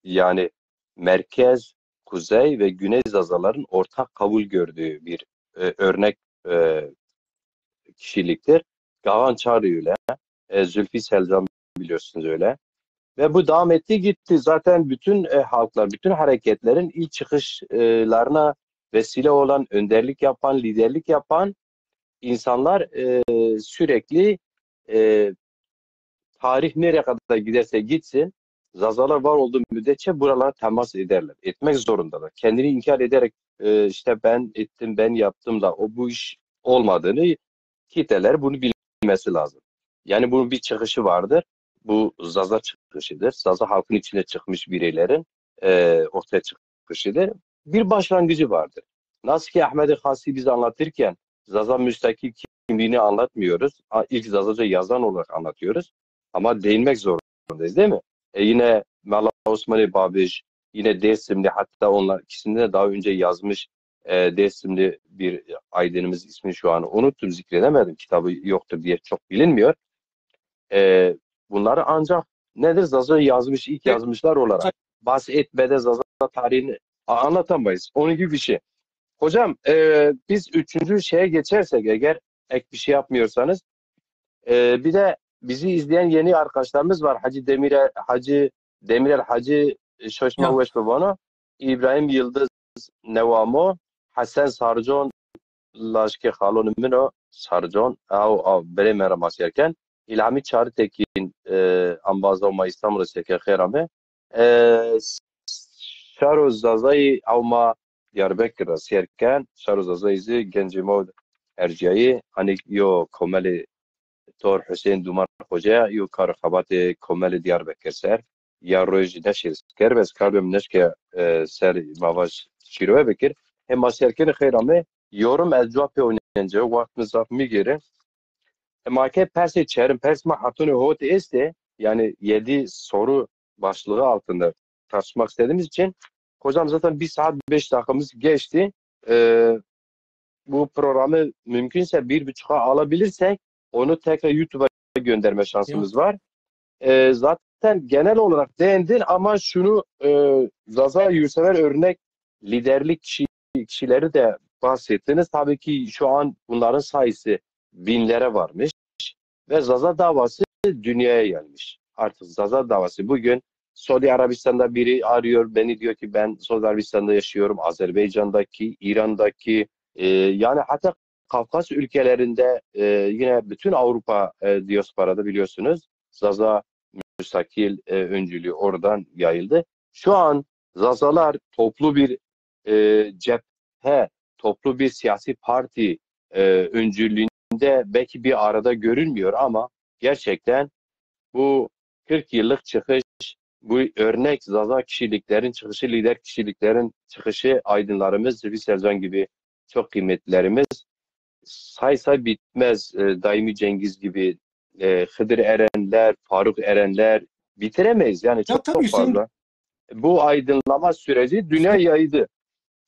yani merkez, kuzey ve güney Zazaların ortak kabul gördüğü bir örnek kişiliktir. Gavan Çağrı öyle, Zülfü Selcan biliyorsunuz öyle. Ve bu devam etti gitti. Zaten bütün halklar, bütün hareketlerin ilk çıkışlarına vesile olan, önderlik yapan, liderlik yapan insanlar sürekli e, tarih nereye kadar giderse gitsin Zazalar var olduğu müddetçe buralara temas ederler. Etmek zorundalar. Kendini inkar ederek işte ben ettim, ben yaptım da o bu iş olmadığını kitleler bunu bilmesi lazım. Yani bunun bir çıkışı vardır. Bu Zaza çıkışıdır. Zaza halkın içine çıkmış bireylerin ortaya çıkışıdır. Bir başlangıcı vardır. Nasıl ki Ahmet-i Hasi bize anlatırken Zaza müstakil kimliğini anlatmıyoruz. İlk Zazaca yazan olarak anlatıyoruz. Ama değinmek zorundayız değil mi? Yine Mala Osmani Babiş, yine Dersimli hatta onlar ikisinde de daha önce yazmış Dersimli bir aydınımız ismini şu an unuttum zikredemedim. Kitabı yoktur diye çok bilinmiyor. Bunları ancak nedir Zaza yazmış ilk yazmışlar olarak bahsetmede Zaza tarihini anlatamayız. Onun gibi bir şey. Hocam biz üçüncü şeye geçersek eğer ek bir şey yapmıyorsanız bir de bizi izleyen yeni arkadaşlarımız var. Hacı Demirel Hacı Şoşma Veşbebano, İbrahim Yıldız Nevamo, Hasan Sarcan Laşke Halon Mino Sarcan av bere meramas yerken İlhami Çağrı Tekin ambaza ma İstanbul'a seke khairame Şaro Zazai avma Diyarbakır'a serken Şaro Zazai'zi Gencimod Erciyayı hani yo komeli Tor Hüseyin Dumar Hoca yo kar xabat komeli Diyarbakır ser ya roj neşir sker ve skarbem neşke ser mavaş şiroe bekir hem serken khairame yorum az cevap oynayınca vaktimiz migere Marke perse çerim persma hatunu hot este yani 7 soru başlığı altında tartışmak istediğimiz için hocam zaten 1 saat 5 dakikamız geçti. Bu programı mümkünse 1,5'a alabilirsek onu tekrar YouTube'a gönderme şansımız var. Zaten genel olarak değindin ama şunu Zaza Yurtsever örnek liderlik kişileri de bahsettiniz. Tabii ki şu an bunların sayısı binlere varmış ve Zaza davası dünyaya gelmiş. Artık Zaza davası bugün Suudi Arabistan'da biri arıyor beni diyor ki ben Suudi Arabistan'da yaşıyorum, Azerbaycan'daki, İran'daki yani hatta Kafkas ülkelerinde yine bütün Avrupa diasporada biliyorsunuz Zaza müstakil öncülüğü oradan yayıldı. Şu an Zazalar toplu bir cephe, toplu bir siyasi parti öncülüğünde belki bir arada görünmüyor ama gerçekten bu 40 yıllık çıkış, bu örnek Zaza kişiliklerin çıkışı, lider kişiliklerin çıkışı aydınlarımız, Zülfü Selcan gibi çok kıymetlilerimiz say bitmez Daimi Cengiz gibi Hıdır Erenler, Faruk Erenler bitiremeyiz. Yani çok fazla. Bu aydınlama süreci dünya yaydı.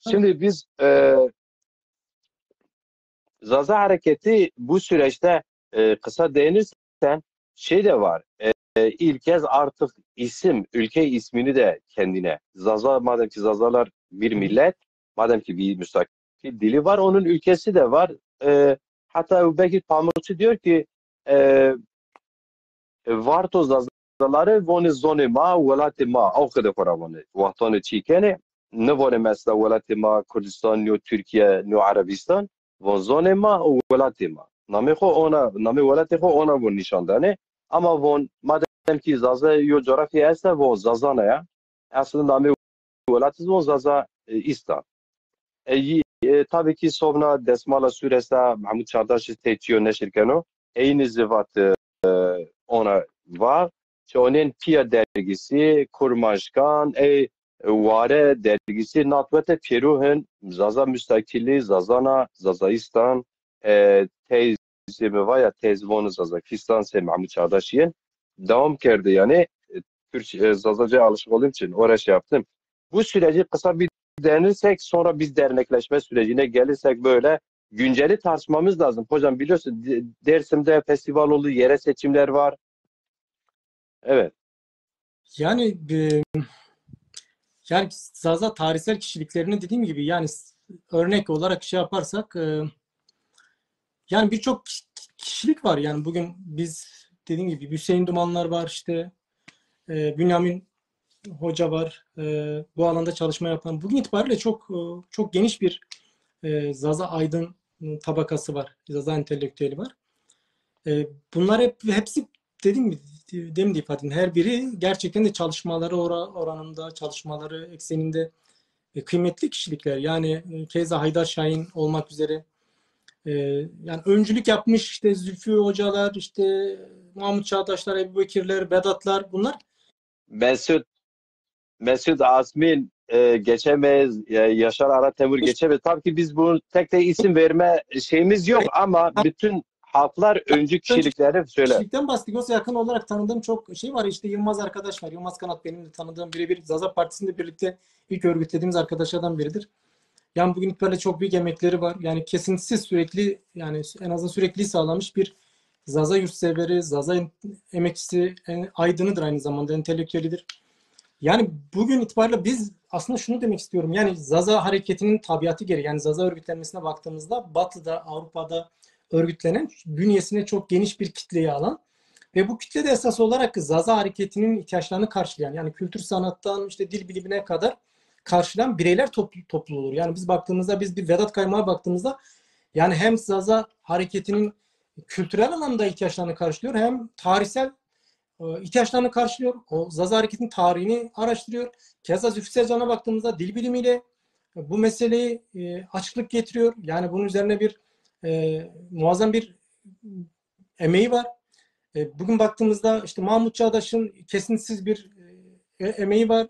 Şimdi biz Zaza hareketi bu süreçte kısa değinirsen şey de var. İlk kez artık isim, ülke ismini de kendine. Zaza madem ki Zazalar bir millet, madem ki bir müstakil dili var, onun ülkesi de var. Hatta belki Pamukçu diyor ki varto Zazaları voni zoni ma velati ma avkede koravani vahtanı çiğkene ne voni mesela velati ma Kurdistan no Türkiye no Arabistan von zoni ma velati ma name velati ho ona bu nişandane ama von madem ki Zaza yo coğrafya ise von Zazana ya aslında name velati von Zaza İsta tabii ki sonra Desmala Suresi Mahmut Çağdaş'ı teçhiyor neşirkeno aynı zivat ona var. Onun Pia dergisi, Kurmaşkan, Vare dergisi, Natvete Piruhen, Zaza Müstakili, Zazana, Zazaistan, teyzemi var ya teyzvonu Zazakistan, Mahmut Çağdaş'ın devam kerdi yani Türk Zazaca'ya alışık olduğum için oraya şey yaptım. Bu süreci kısa bir denirsek sonra biz dernekleşme sürecine gelirsek böyle günceli tartışmamız lazım. Hocam biliyorsun Dersim'de festival oldu, yerel seçimler var. Evet. Yani yani Zaza tarihsel kişiliklerini dediğim gibi yani örnek olarak şey yaparsak yani birçok kişilik var. Yani bugün biz dediğim gibi Hüseyin Dumanlar var, işte Bünyamin Hoca var. Bu alanda çalışma yapan. Bugün itibariyle çok geniş bir Zaza aydın tabakası var. Zaza entelektüeli var. Bunlar hepsi dediğim gibi demin de ifade ettim. Her biri gerçekten de çalışmaları oranında, çalışmaları ekseninde kıymetli kişilikler. Yani keza Haydar Şahin olmak üzere yani öncülük yapmış işte Zülfü Hocalar, işte Mahmut Çağdaşlar, Ebu Bekirler, Vedatlar, bunlar Mesut Mesut Asmin geçemeyiz. Yaşar Aratemur geçemez. Tabii ki biz bunu tek tek isim verme şeyimiz yok ama bütün halklar öncü öncü kişilikleri söyle. kişilikten bahsediyoruz. Yakın olarak tanıdığım çok şey var. İşte Yılmaz arkadaş var. Yılmaz Kanat benim de tanıdığım birebir Zaza Partisi'nde birlikte ilk örgütlediğimiz arkadaşlardan biridir. Yani bugün itibariyle çok büyük emekleri var. Yani kesintisiz sürekli, yani en azından sürekli sağlamış bir Zaza yurtseveri, Zaza emekçisi, aydınıdır, aynı zamanda entelektüelidir. Yani bugün itibariyle biz aslında şunu demek istiyorum. Yani Zaza hareketinin tabiatı gereği, yani Zaza örgütlenmesine baktığımızda Batı'da, Avrupa'da örgütlenen, bünyesine çok geniş bir kitleyi alan ve bu kitle de esas olarak Zaza hareketinin ihtiyaçlarını karşılayan, yani kültür sanattan işte dil bilimine kadar karşılayan bireyler topluluğu olur. Yani biz baktığımızda, biz bir Vedat Kaymak'a baktığımızda yani hem Zaza hareketinin kültürel anlamda ihtiyaçlarını karşılıyor, hem tarihsel ihtiyaçlarını karşılıyor. O Zaza hareketinin tarihini araştırıyor. Keza Zülfü Sevcan'a baktığımızda dil bilimiyle bu meseleyi açıklık getiriyor. Yani bunun üzerine bir muazzam bir emeği var. Bugün baktığımızda işte Mahmut Çağdaş'ın kesintisiz bir emeği var.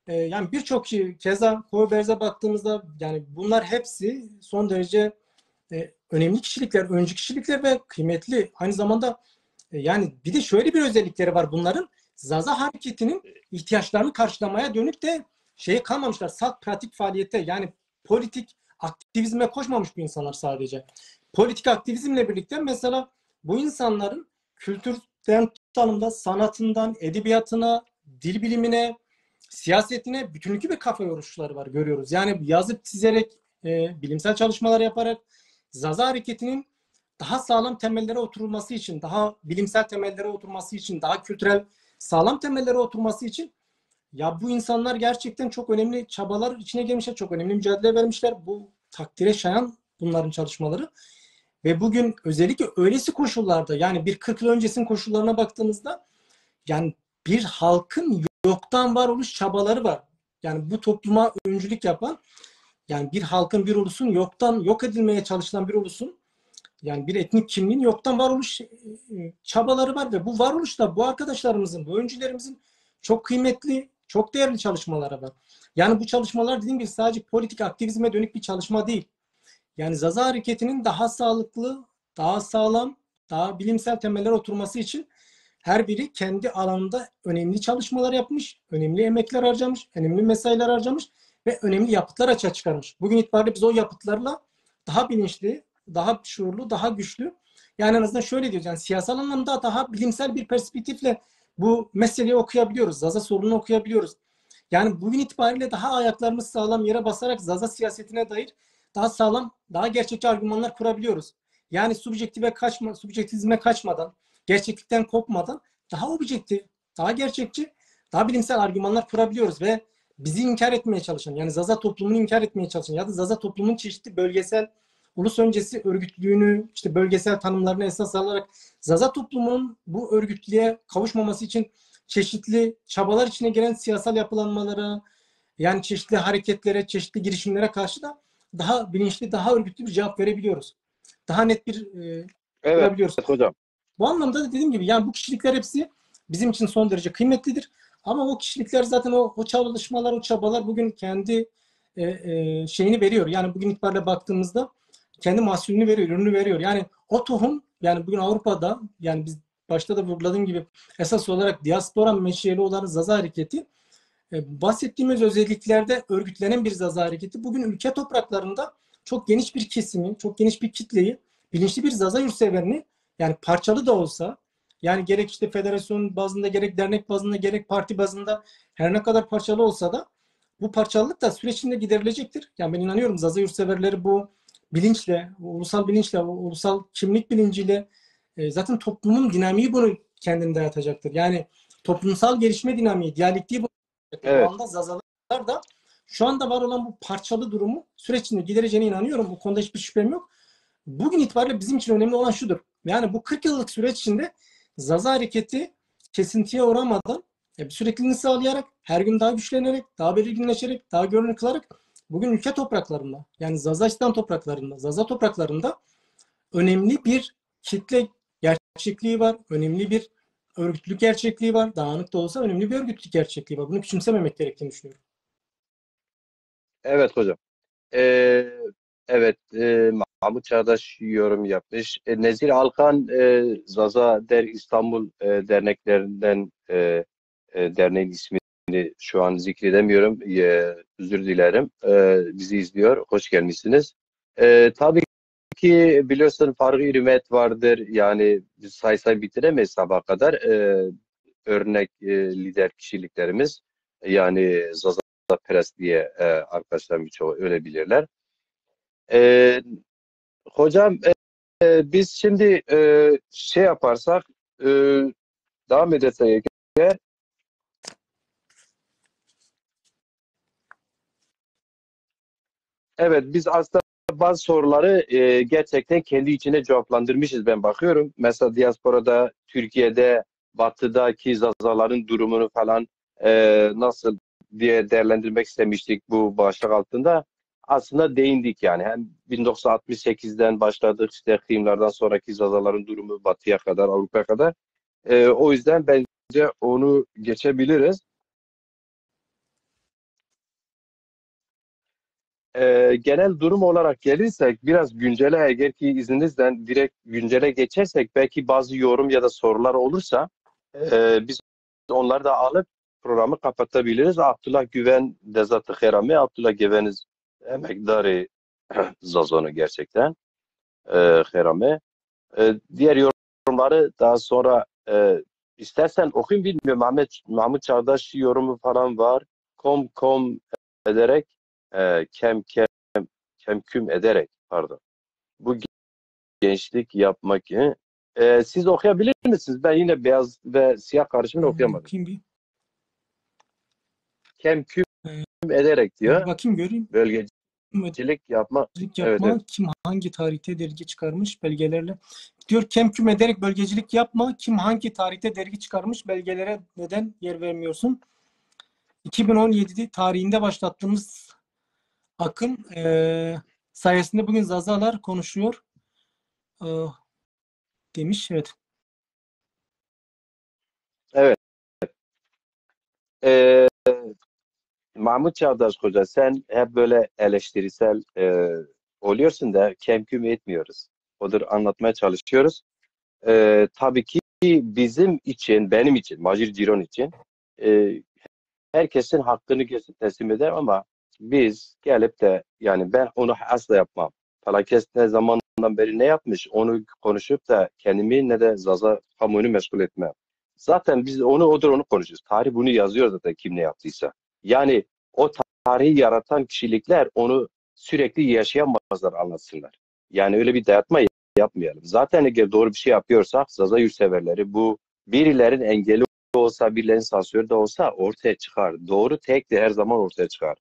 Yani birçok kişi, keza Koyberz'e baktığımızda, yani bunlar hepsi son derece önemli kişilikler, öncü kişilikler ve kıymetli. Aynı zamanda yani bir de şöyle bir özellikleri var bunların. Zaza hareketinin ihtiyaçlarını karşılamaya dönük de şeye kalmamışlar. Salt pratik faaliyete, yani politik aktivizme koşmamış bu insanlar sadece. Politik aktivizmle birlikte mesela bu insanların kültürden tutalım da sanatından, edebiyatına, dil bilimine, siyasetine bütünlüklü bir kafa yoruşları var, görüyoruz. Yani yazıp çizerek, bilimsel çalışmalar yaparak Zaza hareketinin daha sağlam temellere oturulması için, daha bilimsel temellere oturması için, daha kültürel sağlam temellere oturması için ya bu insanlar gerçekten çok önemli çabalar içine girmişler, çok önemli mücadele vermişler. Bu takdire şayan bunların çalışmaları. Ve bugün özellikle öylesi koşullarda, yani bir 40 yıl öncesinin koşullarına baktığımızda yani bir halkın yoktan varoluş çabaları var. Yani bu topluma öncülük yapan, yani bir halkın, bir ulusun yoktan yok edilmeye çalışılan bir ulusun, yani bir etnik kimliğin yoktan varoluş çabaları var ve bu varoluşta bu arkadaşlarımızın, bu öncülerimizin çok kıymetli, çok değerli çalışmaları var. Yani bu çalışmalar dediğim gibi sadece politik aktivizme dönük bir çalışma değil. Yani Zaza hareketinin daha sağlıklı, daha sağlam, daha bilimsel temeller oturması için her biri kendi alanında önemli çalışmalar yapmış, önemli emekler harcamış, önemli mesailer harcamış ve önemli yapıtlar açığa çıkarmış. Bugün itibariyle biz o yapıtlarla daha bilinçli, daha şuurlu, daha güçlü, yani en azından şöyle diyoruz, yani siyasal anlamda daha bilimsel bir perspektifle bu meseleyi okuyabiliyoruz. Zaza sorununu okuyabiliyoruz. Yani bugün itibariyle daha ayaklarımız sağlam yere basarak Zaza siyasetine dair daha sağlam, daha gerçekçi argümanlar kurabiliyoruz. Yani subjektivizme kaçmadan, gerçeklikten kopmadan daha objektif, daha gerçekçi, daha bilimsel argümanlar kurabiliyoruz ve bizi inkar etmeye çalışan, yani Zaza toplumunu inkar etmeye çalışan ya da Zaza toplumunun çeşitli bölgesel, ulus öncesi örgütlüğünü, işte bölgesel tanımlarını esas alarak Zaza toplumunun bu örgütlüğe kavuşmaması için çeşitli çabalar içine giren siyasal yapılanmalara, yani çeşitli hareketlere, çeşitli girişimlere karşı da daha bilinçli, daha örgütlü bir cevap verebiliyoruz. Daha net bir Evet kurabiliyoruz. hocam. Bu anlamda da dediğim gibi yani bu kişilikler hepsi bizim için son derece kıymetlidir. Ama o kişilikler zaten o çalışmalar, o çabalar bugün kendi şeyini veriyor. Yani bugün itibariyle baktığımızda kendi mahsulünü veriyor, ürünü veriyor. Yani o tohum, yani bugün Avrupa'da, yani biz başta da vurguladığım gibi esas olarak diaspora menşeli olan Zaza hareketi, bahsettiğimiz özelliklerde örgütlenen bir Zaza hareketi bugün ülke topraklarında çok geniş bir kesimi, çok geniş bir kitleyi, bilinçli bir Zaza yurtseverini, yani parçalı da olsa, Yani gerek işte federasyon bazında, gerek dernek bazında, gerek parti bazında her ne kadar parçalı olsa da bu parçalılık da süreç içinde giderilecektir. Yani ben inanıyorum Zaza yurtseverleri bu bilinçle, ulusal bilinçle, ulusal kimlik bilinciyle zaten toplumun dinamiği bunu kendini dayatacaktır. Yani toplumsal gelişme dinamiği, diyalektiği bu. Bu Evet, anda Zazalar da şu anda var olan bu parçalı durumu süreç içinde gidereceğine inanıyorum. Bu konuda hiçbir şüphem yok. Bugün itibariyle bizim için önemli olan şudur. Yani bu 40 yıllık süreç içinde Zaza hareketi kesintiye uğramadan bir sürekliliğini sağlayarak, her gün daha güçlenerek, daha belirginleşerek, daha görünür kılarak bugün ülke topraklarında, yani Zazaistan topraklarında, Zaza topraklarında önemli bir kitle gerçekliği var. Önemli bir örgütlülük gerçekliği var. Dağınık da olsa önemli bir örgütlülük gerçekliği var. Bunu küçümsememek gerektiğini düşünüyorum. evet hocam. Ee, evet, Mahmut Çağdaş yorum yapmış. Nezir Alkan, Zaza Der İstanbul derneklerinden derneğin ismini şu an zikredemiyorum. Özür dilerim. Bizi izliyor. Hoş gelmişsiniz. Tabii ki biliyorsun farklı hürmet vardır. Yani biz say bitiremeyiz sabaha kadar. Örnek lider kişiliklerimiz. Yani Zaza Perest diye arkadaşlarım birçoğu öyle bilirler. E, hocam biz şimdi şey yaparsak e, devam edersek eğer, evet biz aslında bazı soruları gerçekten kendi içine cevaplandırmışız ben bakıyorum. Mesela diasporada, Türkiye'de, batıdaki Zazaların durumunu falan nasıl diye değerlendirmek istemiştik bu başlık altında. Aslında değindik yani. Hem 1968'den başladık işte kıyımlardan sonraki Zazaların durumu batıya kadar, Avrupa'ya kadar. O yüzden bence onu geçebiliriz. Genel durum olarak gelirsek biraz güncele eğer ki izninizle direkt güncele geçersek belki bazı yorum ya da sorular olursa biz onları da alıp programı kapatabiliriz. Abdullah Güven Dezat-ı Herami, Abdullah Güveniz emektarı Zazonu gerçekten Herami. Diğer yorumları daha sonra istersen okuyayım bilmiyorum. Mahmut Çağdaş yorumu falan var. Kom ederek kem kemküm ederek pardon. Bu gençlik yapmak için. Siz okuyabilir misiniz? Ben yine beyaz ve siyah karışımını okuyamadım. Bakayım bir. Kemküm Ee, ederek bir diyor. bakayım göreyim. Bölgecilik yapma. Bölgecilik Evet, yapma, evet. kim hangi tarihte dergi çıkarmış belgelerle. Diyor kemküm ederek bölgecilik yapma, kim hangi tarihte dergi çıkarmış belgelere neden yer vermiyorsun? 2017 tarihinde başlattığımız akım sayesinde bugün Zazalar konuşuyor demiş. Evet. Evet. Ee, Mahmut Çağdaş Hoca sen hep böyle eleştirisel oluyorsun da kemküm etmiyoruz. Odur anlatmaya çalışıyoruz. Tabii ki bizim için, benim için, Majid Ciron için e, herkesin hakkını teslim eder ama biz gelip de yani ben onu asla yapmam. Falakes ne zamandan beri ne yapmış onu konuşup da kendimi ne de Zaza kamuoyunu meşgul etmem. Zaten biz onu konuşuyoruz. Tarih bunu yazıyor zaten kim ne yaptıysa. Yani o tarihi yaratan kişilikler onu sürekli yaşayamazlar anlatsınlar. Yani öyle bir dayatma yapmayalım. Zaten eğer doğru bir şey yapıyorsak Zaza yurtseverleri bu birilerin engeli olsa, birilerinin sansürü de olsa ortaya çıkar. Doğru tek de her zaman ortaya çıkar.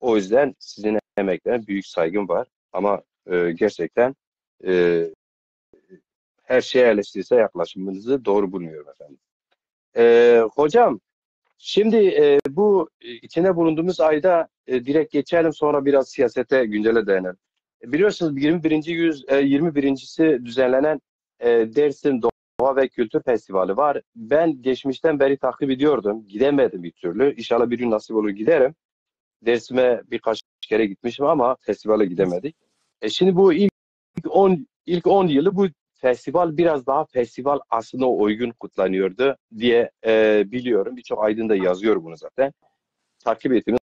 O yüzden sizin emeklerine büyük saygım var. Ama gerçekten e, her şeye eleştirirse yaklaşımınızı doğru bulmuyorum efendim. Hocam, şimdi bu içine bulunduğumuz ayda direkt geçelim sonra biraz siyasete güncele değinelim. Biliyorsunuz 21.si düzenlenen Dersim Doğa ve Kültür Festivali var. Ben geçmişten beri takip ediyordum. Gidemedim bir türlü. İnşallah bir gün nasip olur giderim. Dersim'e birkaç kere gitmişim ama festivale gidemedik. Şimdi bu ilk 10 yılı bu festival biraz daha festival aslında uygun kutlanıyordu diye biliyorum. Birçok aydın da yazıyor bunu zaten. Takip ettiğimiz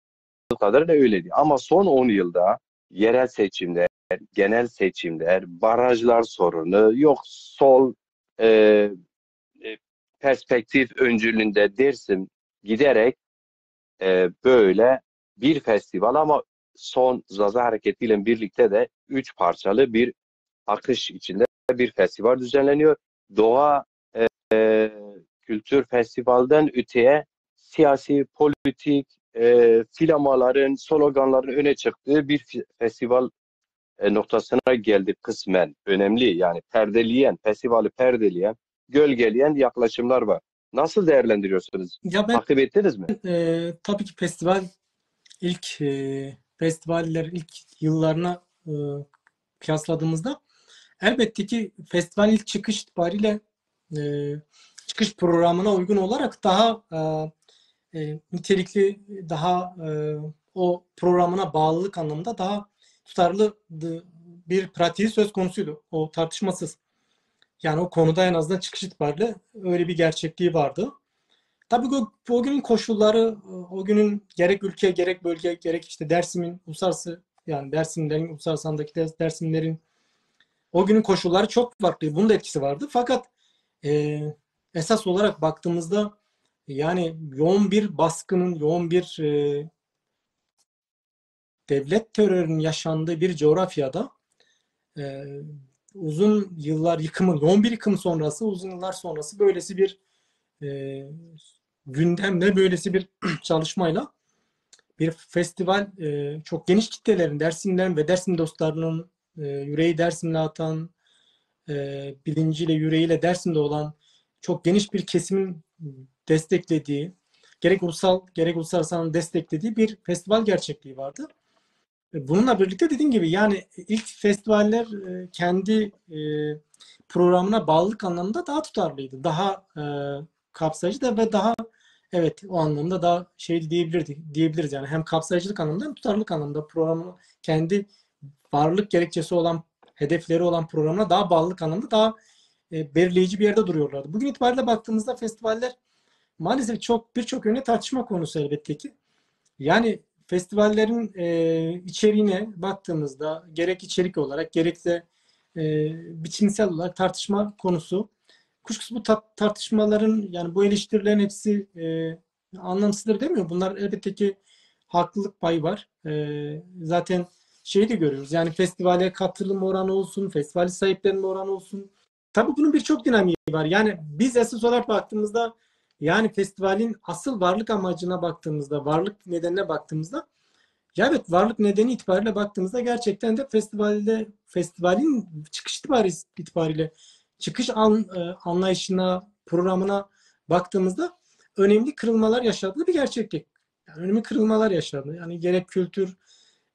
kadarıyla öyleydi. Ama son 10 yılda yerel seçimler, genel seçimler, barajlar sorunu, yok sol e, perspektif öncülüğünde Dersim giderek böyle bir festival ama son Zaza hareketiyle birlikte de 3 parçalı bir akış içinde bir festival düzenleniyor. Doğa e, kültür festivalden öteye siyasi, politik, filamaların, sloganların öne çıktığı bir festival noktasına geldi kısmen. Önemli yani festivali perdeleyen, gölgeleyen yaklaşımlar var. Nasıl değerlendiriyorsunuz? Ya ben Takip ettiniz mi? tabii ki festivaller ilk yıllarına kıyasladığımızda elbette ki festival ilk çıkış itibariyle e, çıkış programına uygun olarak daha nitelikli, daha o programına bağlılık anlamında daha tutarlı bir pratiği söz konusuydu. O tartışmasız. Yani o konuda en azından çıkış itibariyle öyle bir gerçekliği vardı. Tabii o günün koşulları, o günün gerek ülke, gerek bölge, gerek işte Dersim'in uluslararası, yani Dersimlerin, uluslararası andaki Dersimlerin o günün koşulları çok farklı. Bunun da etkisi vardı. Fakat e, esas olarak baktığımızda yani yoğun bir baskının, yoğun bir devlet terörünün yaşandığı bir coğrafyada e, uzun yıllar yoğun bir yıkım sonrası, uzun yıllar sonrası böylesi bir e, gündemle, böylesi bir çalışmayla bir festival çok geniş kitlelerin, Dersimlerin ve Dersim dostlarının yüreği Dersim'le atan, bilinciyle, yüreğiyle Dersim'de olan çok geniş bir kesimin desteklediği, gerek ulusal gerek uluslararası desteklediği bir festival gerçekliği vardı. Bununla birlikte dediğim gibi yani ilk festivaller kendi programına bağlılık anlamında daha tutarlıydı. Daha kapsayıcı da ve daha evet o anlamda daha şey diyebiliriz yani hem kapsayıcılık anlamında hem tutarlılık anlamında programı kendi varlık gerekçesi olan hedefleri olan programına daha bağlılık anlamında daha belirleyici bir yerde duruyorlardı. Bugün itibariyle baktığımızda festivaller maalesef birçok yönde tartışma konusu elbette ki. Yani festivallerin içeriğine baktığımızda gerek içerik olarak gerekse biçimsel olarak tartışma konusu. Kuşkusuz bu tartışmaların yani bu eleştirilerin hepsi anlamsızdır demiyor. Bunlar elbette ki haklılık payı var. Zaten şeyi de görüyoruz. Yani festivale katılım oranı olsun, festival sahiplerinin oranı olsun. Tabii bunun birçok dinamiği var. Yani biz esas olarak baktığımızda yani festivalin asıl varlık amacına baktığımızda, varlık nedenine baktığımızda ya evet varlık nedeni itibariyle baktığımızda gerçekten de festivalin çıkış itibariyle çıkış anlayışına, programına baktığımızda önemli kırılmalar yaşadığı bir gerçeklik. Yani önemli kırılmalar yaşadı. Yani gerek kültür,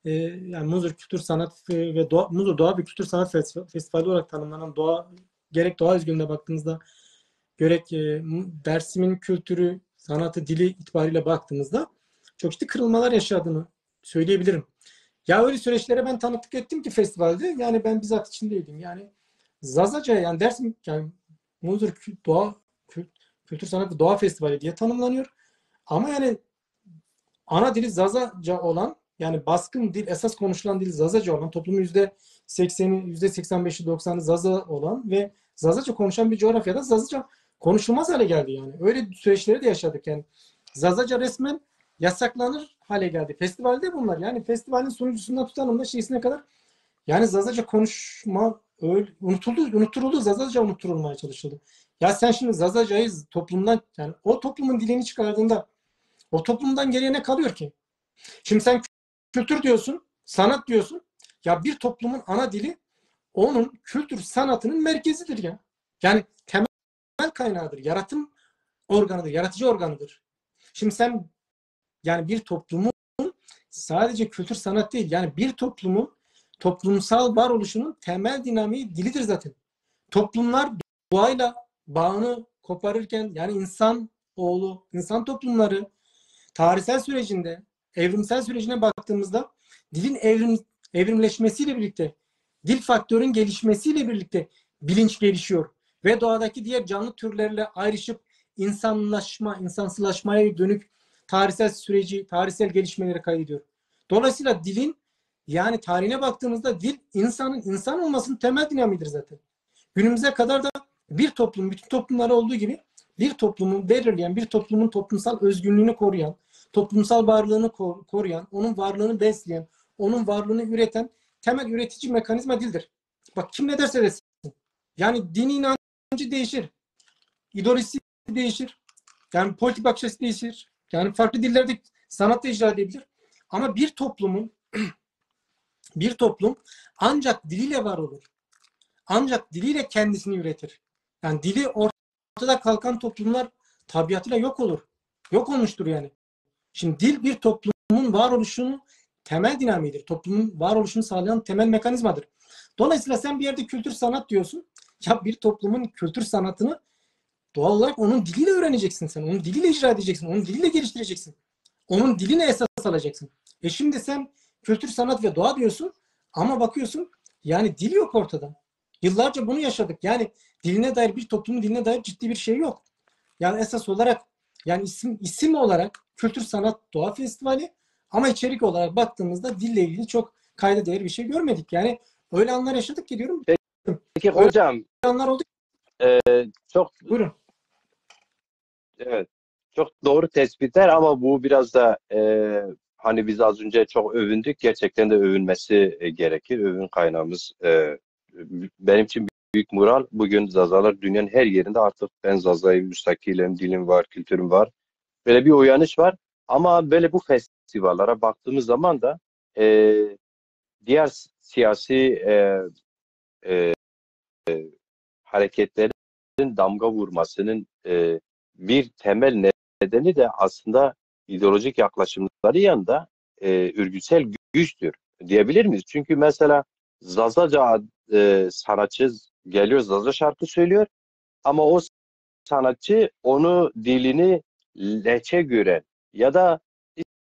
yani Muzur Kültür Sanat ve Muzur Doğa ve Kültür Sanat Festivali olarak tanımlanan gerek doğa özgürlüğüne baktığımızda gerek Dersim'in kültürü, sanatı, dili itibariyle baktığımızda çok ciddi kırılmalar yaşadığını söyleyebilirim. Ya öyle süreçlere ben tanıklık ettim ki festivalde. Yani ben bizzat içindeydim. Yani Zazaca yani Dersim yani Muzur Doğa Kültür Sanat ve Doğa Festivali diye tanımlanıyor. Ama yani ana dili Zazaca olan yani baskın dil, esas konuşulan dil Zazaca olan, toplumun %80'i, %85'i, 90'ı Zaza olan ve Zazaca konuşan bir coğrafyada Zazaca konuşulmaz hale geldi yani. Öyle süreçleri de yaşadık yani. Zazaca resmen yasaklanır hale geldi. Festivalde bunlar. Yani festivalin sunucusundan tutanım da şeysine kadar yani Zazaca konuşma unutturuldu. Zazaca unutturulmaya çalışıldı. Ya sen şimdi Zazaca'yı toplumdan yani o toplumun dilini çıkardığında o toplumdan geriye ne kalıyor ki? Şimdi sen kültür diyorsun, sanat diyorsun. Ya bir toplumun ana dili onun kültür sanatının merkezidir ya. Yani temel kaynağıdır. Yaratım organıdır, yaratıcı organıdır. Şimdi sen yani bir toplumun sadece kültür sanat değil yani bir toplumun toplumsal varoluşunun temel dinamiği dilidir zaten. Toplumlar doğayla bağını koparırken yani insan toplumları tarihsel sürecinde, evrimsel sürecine baktığımızda dilin evrimleşmesiyle birlikte, dil faktörün gelişmesiyle birlikte bilinç gelişiyor ve doğadaki diğer canlı türlerle ayrışıp insansılaşmaya dönük tarihsel süreci, tarihsel gelişmeleri kaydediyor. Dolayısıyla dilin yani tarihine baktığımızda dil insan olmasının temel dinamiğidir zaten. Günümüze kadar da bir toplum, bütün toplumlar olduğu gibi bir toplumu belirleyen, bir toplumun toplumsal özgünlüğünü koruyan, toplumsal varlığını koruyan, onun varlığını besleyen, onun varlığını üreten temel üretici mekanizma dildir. Bak kim ne derse desin. Yani dini inancı değişir. İdeolojisi değişir. Yani politik bakış açısı değişir. Yani farklı dillerde sanat da icra edebilir. Ama bir toplum ancak diliyle var olur. Ancak diliyle kendisini üretir. Yani dili ortada kalkan toplumlar tabiatıyla yok olur. Yok olmuştur yani. Şimdi dil bir toplumun varoluşunun temel dinamiğidir. Toplumun varoluşunu sağlayan temel mekanizmadır. Dolayısıyla sen bir yerde kültür sanat diyorsun. Ya bir toplumun kültür sanatını doğal olarak onun diliyle öğreneceksin sen. Onun diliyle icra edeceksin. Onun diliyle geliştireceksin. Onun diline esas alacaksın. Şimdi sen kültür, sanat ve doğa diyorsun ama bakıyorsun yani dil yok ortada. Yıllarca bunu yaşadık. Yani diline dair bir toplumun diline dair ciddi bir şey yok. Yani esas olarak yani isim olarak kültür, sanat, doğa festivali ama içerik olarak baktığımızda dille ilgili çok kayda değer bir şey görmedik. Yani öyle anlar yaşadık ki diyorum. Peki Öyle hocam anlar oldu. çok Buyurun. evet çok doğru tespitler ama bu biraz da hani biz az önce çok övündük. Gerçekten de övünmesi gerekir. Övün kaynağımız benim için büyük moral. Bugün Zazalar dünyanın her yerinde artık ben Zaza'yım, müstakilim, dilim var, kültürüm var. Böyle bir uyanış var. Ama böyle bu festivallere baktığımız zaman da e, diğer siyasi e, hareketlerin damga vurmasının bir temel nedeni de aslında ideolojik yaklaşımları yanında örgütsel güçtür diyebilir miyiz? Çünkü mesela Zazaca sanatçı geliyor, Zaza şarkı söylüyor ama o sanatçı onu dilini leçe gören ya da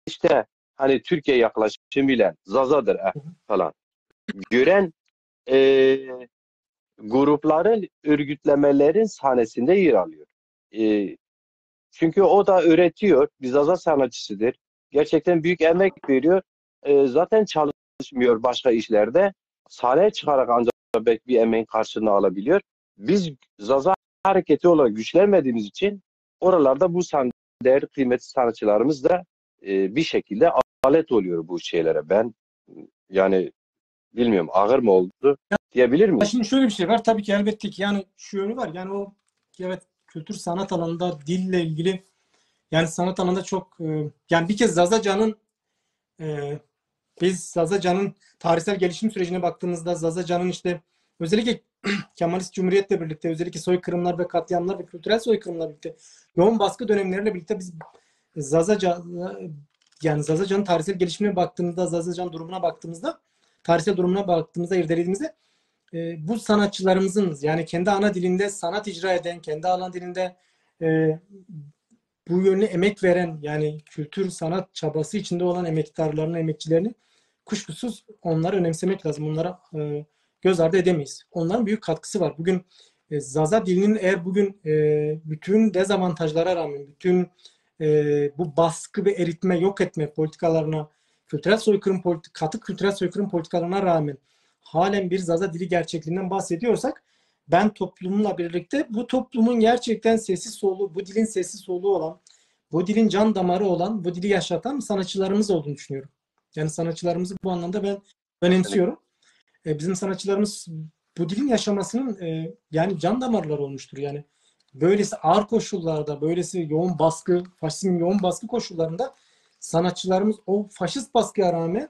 işte hani Türkiye yaklaşımıyla Zazadır falan gören e, grupların örgütlemelerin sahnesinde yer alıyor. E, Çünkü o da öğretiyor, bir Zaza sanatçısıdır. Gerçekten büyük emek veriyor. Zaten çalışmıyor başka işlerde. Sahneye çıkarak ancak belki bir emeğin karşılığını alabiliyor. Biz Zaza hareketi olarak güçlenmediğimiz için oralarda bu değerli kıymetli sanatçılarımız da bir şekilde alet oluyor bu şeylere. Ben yani bilmiyorum ağır mı oldu diyebilir Ya miyiz? şimdi şöyle bir şey var. Tabii ki elbette ki yani şu yönü var. Yani o evet kültür sanat alanında dille ilgili yani sanat alanında çok yani bir kez e, biz Zazacan'ın tarihsel gelişim sürecine baktığımızda Zazacan'ın işte özellikle Kemalist Cumhuriyet'le birlikte özellikle soykırımlar ve katliamlar ve kültürel soykırımlarla birlikte yoğun baskı dönemleriyle birlikte biz Zazaca yani Zazacan'ın tarihsel gelişimine baktığımızda Zazacan durumuna baktığımızda tarihsel durumuna baktığımızda irdelediğimizde bu sanatçılarımızın yani kendi ana dilinde sanat icra eden, kendi ana dilinde e, bu yönlü emek veren yani kültür sanat çabası içinde olan emektarlarını, emekçilerini kuşkusuz onları önemsemek lazım. Onlara göz ardı edemeyiz. Onların büyük katkısı var. Bugün Zaza dilinin eğer bugün bütün dezavantajlara rağmen, bütün bu baskı ve eritme, yok etme politikalarına, kültürel soykırım katı kültürel soykırım politikalarına rağmen halen bir Zaza dili gerçekliğinden bahsediyorsak ben toplumla birlikte bu toplumun gerçekten sesi soluğu, bu dilin sesi soluğu olan, bu dilin can damarı olan, bu dili yaşatan sanatçılarımız olduğunu düşünüyorum. Yani sanatçılarımızı bu anlamda ben önemsiyorum. Bizim sanatçılarımız bu dilin yaşamasının yani can damarları olmuştur. Yani böylesi ağır koşullarda, böylesi yoğun baskı, faşizmin yoğun baskı koşullarında sanatçılarımız o faşist baskıya rağmen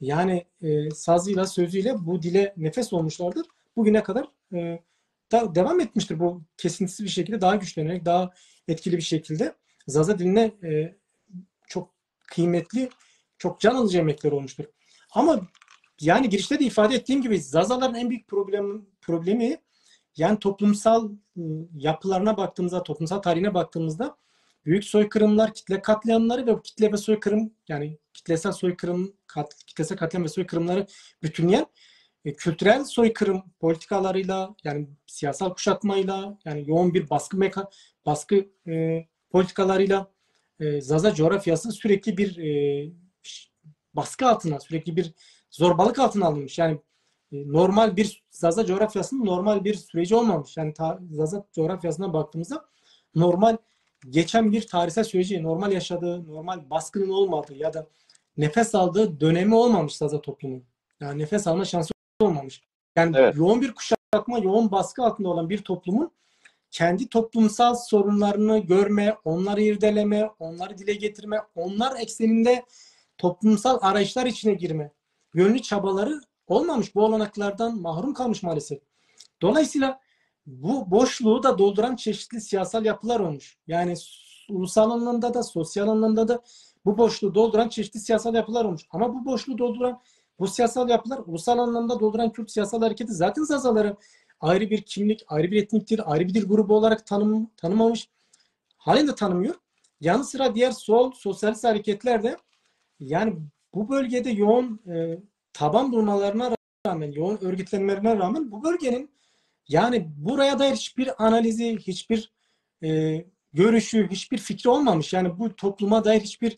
yani sazıyla, sözüyle bu dile nefes olmuşlardır. Bugüne kadar devam etmiştir bu kesintisiz bir şekilde daha güçlenerek, daha etkili bir şekilde. Zaza diline çok kıymetli, çok can alıcı emekler olmuştur. Ama yani girişte de ifade ettiğim gibi Zazaların en büyük problemi yani toplumsal yapılarına baktığımızda, toplumsal tarihine baktığımızda büyük soykırımlar, kitle katliamları ve kitle ve soykırım yani kitlesel soykırım, kitlesel katliam ve soykırımları bütünleyen kültürel soykırım politikalarıyla yani siyasal kuşatmayla yani yoğun bir baskı politikalarıyla Zaza coğrafyası sürekli bir baskı altına, sürekli bir zorbalık altına alınmış. Yani normal bir Zaza coğrafyasının normal bir süreci olmamış. Yani Zaza coğrafyasına baktığımızda normal geçen bir tarihsel süreci, normal yaşadığı, normal baskının olmadığı ya da nefes aldığı dönemi olmamış Zaza toplumun. Yani nefes alma şansı olmamış. Yani Evet. yoğun bir kuşatma, yoğun baskı altında olan bir toplumun kendi toplumsal sorunlarını görme, onları irdeleme, onları dile getirme, onlar ekseninde toplumsal arayışlar içine girme yönlü çabaları olmamış. Bu olanaklardan mahrum kalmış maalesef. Dolayısıyla bu boşluğu da dolduran çeşitli siyasal yapılar olmuş. Yani ulusal anlamda da sosyal anlamda da bu boşluğu dolduran çeşitli siyasal yapılar olmuş. Ama bu boşluğu dolduran bu siyasal yapılar ulusal anlamda dolduran Kürt siyasal hareketi zaten Zazaları ayrı bir kimlik, ayrı bir etniktir, ayrı bir dil grubu olarak tanımamış. Halen de tanımıyor. Yanı sıra diğer sol, sosyalist hareketler de yani bu bölgede yoğun taban bulmalarına rağmen, yoğun örgütlenmelerine rağmen bu bölgenin yani buraya dair hiçbir analizi, hiçbir görüşü, hiçbir fikri olmamış. Yani bu topluma dair hiçbir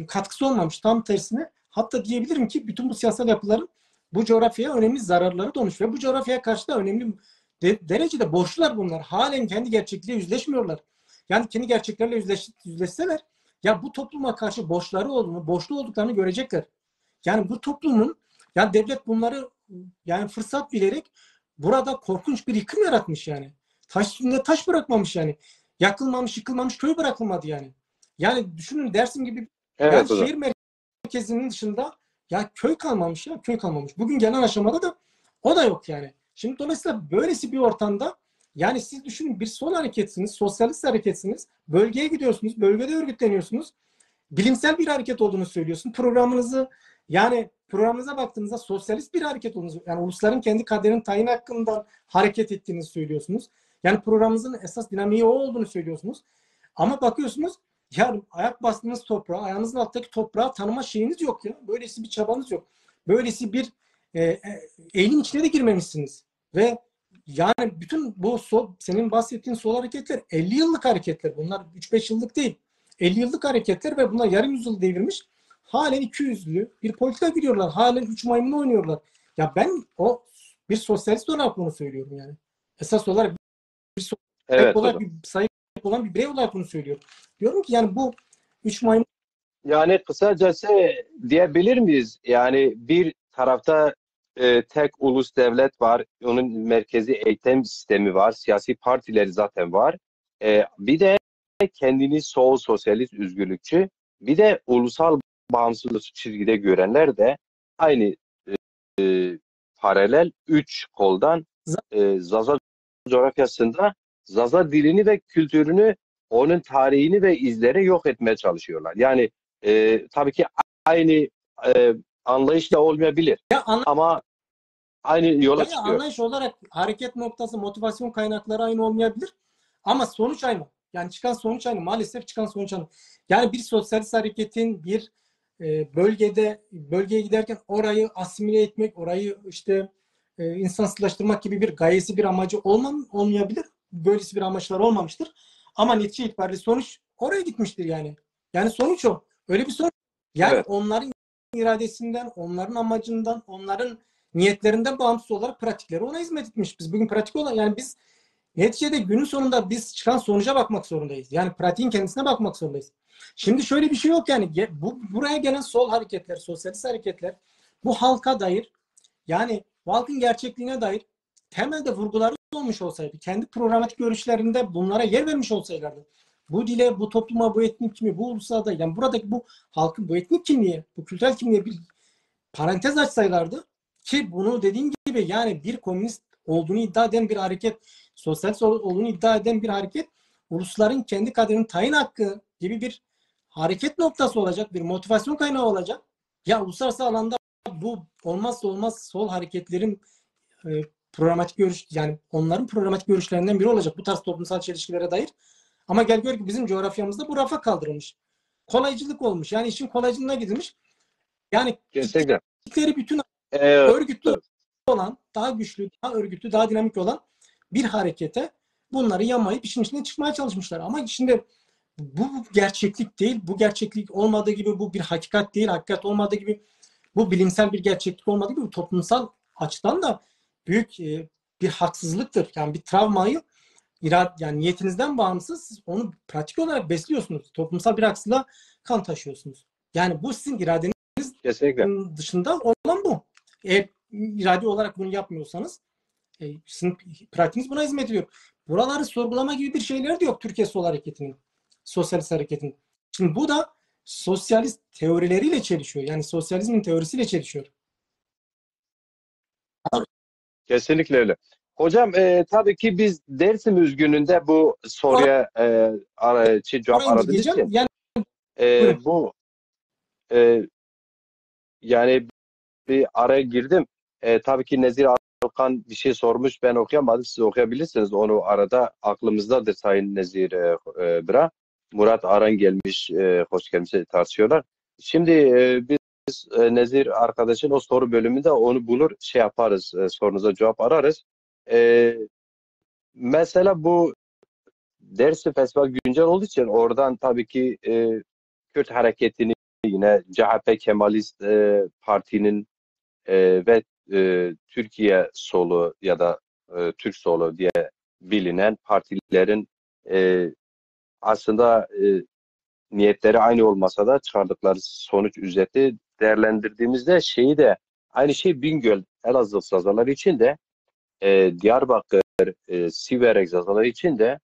katkısı olmamış. Tam tersine hatta diyebilirim ki bütün bu siyasal yapıların bu coğrafyaya önemli zararları olmuş ve bu coğrafyaya karşı da önemli derecede borçlular bunlar. Halen kendi gerçekliğiyle yüzleşmiyorlar. Yani kendi gerçeklerle yüzleşseler ya bu topluma karşı borçları olduğunu, borçlu olduklarını görecekler. Yani bu toplumun yani devlet bunları yani fırsat bilerek burada korkunç bir yıkım yaratmış yani. Taş üstünde taş bırakmamış yani. Yakılmamış, yıkılmamış köy bırakılmadı yani. Yani düşünün Dersim gibi yani Evet hocam. şehir merkezinin dışında ya köy kalmamış ya köy kalmamış. Bugün gelen aşamada da o da yok yani. Şimdi dolayısıyla böylesi bir ortamda yani siz düşünün bir sol hareketsiniz, sosyalist hareketsiniz. Bölgeye gidiyorsunuz, bölgede örgütleniyorsunuz. Bilimsel bir hareket olduğunu söylüyorsun. Programınıza baktığınızda sosyalist bir hareket olduğunu, yani ulusların kendi kaderinin tayin hakkından hareket ettiğini söylüyorsunuz. Yani programınızın esas dinamiği o olduğunu söylüyorsunuz. Ama bakıyorsunuz ya ayak bastığınız toprağa, ayağınızın alttaki toprağı tanıma şeyiniz yok ya. Böylesi bir çabanız yok. Böylesi bir eğilim içine de girmemişsiniz. Ve yani bütün bu senin bahsettiğin sol hareketler 50 yıllık hareketler. Bunlar 3-5 yıllık değil. 50 yıllık hareketler ve bunlar yarım yüzyıl devirmiş. Halen 200'lü bir politika gidiyorlar. Halen 3 maymunu oynuyorlar. Ya ben o bir sosyalist olarak bunu söylüyorum yani. Esas olarak bir sahip Evet olarak hocam. bir sahip olan bir birey olarak bunu söylüyorum. Diyorum ki yani bu 3 maymun Yani kısacası diyebilir miyiz? Yani bir tarafta tek ulus devlet var. Onun merkezi eğitim sistemi var. Siyasi partileri zaten var. Bir de kendini sol, sosyalist, özgürlükçü, bir de ulusal bağımsızlık çizgide görenler de aynı paralel üç koldan Zaza coğrafyasında Zaza dilini ve kültürünü, onun tarihini ve izlerini yok etmeye çalışıyorlar. Yani tabii ki aynı anlayışla olmayabilir ya ama aynı yola çıkıyor. anlayış olarak hareket noktası, motivasyon kaynakları aynı olmayabilir. Ama sonuç aynı. Yani çıkan sonuç aynı. Maalesef çıkan sonuç aynı. Yani bir sosyalist hareketin bir bölgeye giderken orayı asimile etmek, orayı işte insansızlaştırmak gibi bir gayesi, bir amacı olmayabilir. Böylesi bir amaçlar olmamıştır. Ama netice itibariyle sonuç oraya gitmiştir yani. Yani sonuç o. Öyle bir sonuç. Yani Evet, onların iradesinden, onların amacından, onların niyetlerinden bağımsız olarak pratikleri ona hizmet etmiş. Biz bugün pratik olan yani biz neticede günün sonunda biz çıkan sonuca bakmak zorundayız. Yani pratiğin kendisine bakmak zorundayız. Şimdi şöyle bir şey yok yani buraya gelen sol hareketler, sosyalist hareketler bu halka dair yani bu halkın gerçekliğine dair temelde vurguları olmuş olsaydı, kendi programatik görüşlerinde bunlara yer vermiş olsaylardı, bu dile, bu topluma, bu etnik kimliğe, bu ulusada yani buradaki bu halkın bu etnik kimliğe, bu kültürel kimliğe bir parantez açsaylardı ki bunu dediğim gibi yani bir komünist olduğunu iddia eden bir hareket, sosyalist olduğunu iddia eden bir hareket ulusların kendi kaderinin tayin hakkı gibi bir hareket noktası olacak, bir motivasyon kaynağı olacak. Ya uluslararası alanda bu olmazsa olmaz sol hareketlerin e, programatik görüş yani onların programatik görüşlerinden biri olacak bu tarz toplumsal çelişkilere dair. Ama gel gör ki bizim coğrafyamızda bu rafa kaldırılmış. Kolaycılık olmuş. Yani işin kolaycılığına gidilmiş. Yani kesinlikle. kitle bütün Evet, örgütlü olan, daha güçlü, daha örgütlü, daha dinamik olan bir harekete bunları yamayıp işin içine çıkmaya çalışmışlar. Ama şimdi bu gerçeklik değil. Bu gerçeklik olmadığı gibi bu bir hakikat değil. Hakikat olmadığı gibi bu bilimsel bir gerçeklik olmadığı gibi toplumsal açıdan da büyük bir haksızlıktır. Yani bir travmayı Yani niyetinizden bağımsız siz onu pratik olarak besliyorsunuz. Toplumsal bir aksılığa kan taşıyorsunuz. Yani bu sizin iradenizin Kesinlikle. dışında olan bu. Eğer irade olarak bunu yapmıyorsanız sizin pratiğiniz buna hizmet ediyor. Buraları sorgulama gibi bir şeyler de yok Türkiye Sol Hareketi'nin, sosyalist hareketin. Şimdi bu da sosyalist teorileriyle çelişiyor. Yani sosyalizmin teorisiyle çelişiyor. Kesinlikle öyle. Hocam tabii ki biz Dersim gününde bu soruya cevap Oraya aradığımız gideceğim. için Yani buyurun. bu yani bir araya girdim. Tabii ki Nezir Alkan bir şey sormuş. Ben okuyamadım. Siz okuyabilirsiniz. Onu arada aklımızdadır Sayın Nezir Bira. Murat Aran gelmiş. Hoş gelmiş tartışıyorlar. Şimdi biz Nezir arkadaşın o soru bölümünde onu bulur şey yaparız. Sorunuza cevap ararız. Mesela bu Dersim Festival güncel olduğu için oradan tabii ki Kürt hareketini yine CHP Kemalist Parti'nin ve Türkiye solu ya da Türk solu diye bilinen partilerin aslında niyetleri aynı olmasa da çıkardıkları sonuç üzeri değerlendirdiğimizde şeyi de aynı şey Bingöl Elazığ zazaları için de Diyarbakır Siverek zazaları için de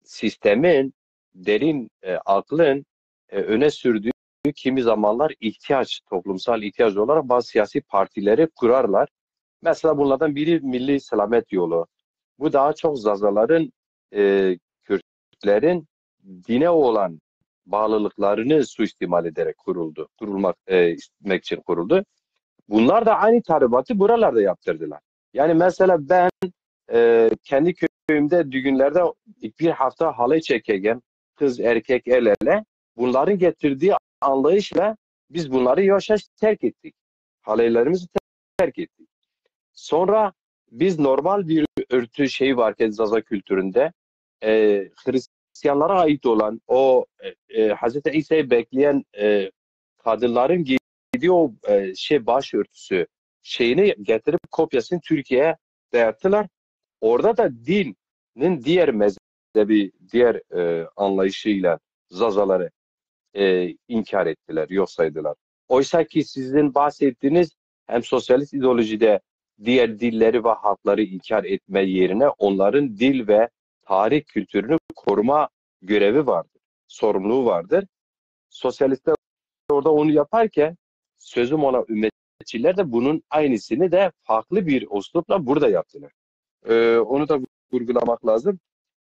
sistemin derin aklın öne sürdüğü kimi zamanlar ihtiyaç, toplumsal ihtiyaç olarak bazı siyasi partileri kurarlar. Mesela bunlardan biri Milli Selamet Yolu. Bu daha çok Zazaların, Kürtlerin dine olan bağlılıklarını suistimal ederek kurulmak istemek için kuruldu. Bunlar da aynı tahribatı buralarda yaptırdılar. Yani mesela ben kendi köyümde düğünlerde bir hafta halay çekeceğim. Kız erkek el ele. Bunların getirdiği anlayışla biz bunları yavaş yavaş terk ettik. Halaylarımızı terk ettik. Sonra biz normal bir örtü şeyi varken Zaza kültüründe Hristiyanlara ait olan o Hazreti İsa'yı bekleyen kadınların giydiği o başörtüsü şeyini getirip kopyasını Türkiye'ye dayattılar. Orada da dinin diğer mezhebi, diğer anlayışıyla Zazaları inkar ettiler, yok saydılar. Oysa ki sizin bahsettiğiniz hem sosyalist ideolojide diğer dilleri ve halkları inkar etme yerine onların dil ve tarih kültürünü koruma görevi vardır, sorumluluğu vardır. Sosyalistler orada onu yaparken sözüm ona ümmetçiler de bunun aynısını da farklı bir üslupla burada yaptılar. Onu da vurgulamak lazım.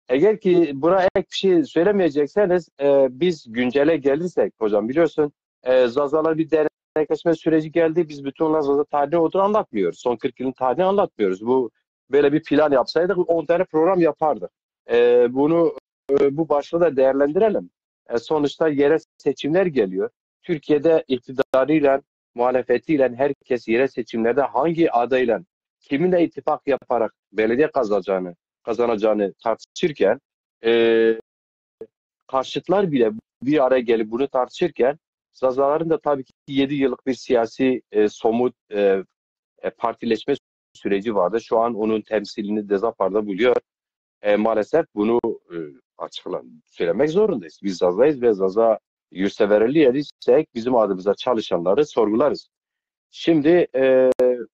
Eğer ki buna ek bir şey söylemeyecekseniz biz güncele gelirsek hocam biliyorsun Zazalar bir dernekleşme süreci geldi. Biz bütün onlar Zaza tarihini olduğunu anlatmıyoruz. Son 40 yılın tarihini anlatmıyoruz. Bu böyle bir plan yapsaydık 10 tane program yapardık. Bunu bu başlığı da değerlendirelim. Sonuçta yerel seçimler geliyor. Türkiye'de iktidarıyla, muhalefetiyle herkes yerel seçimlerde hangi adayla, kiminle ittifak yaparak belediye kazanacağını tartışırken karşıtlar bile bir araya gelip bunu tartışırken Zazaların da tabii ki 7 yıllık bir siyasi somut partileşme süreci vardı. Şu an onun temsilini Dezapar'da buluyor. Maalesef bunu söylemek zorundayız. Biz Zaza'yız ve Zaza yurtseverliğiysek bizim adımıza çalışanları sorgularız. Şimdi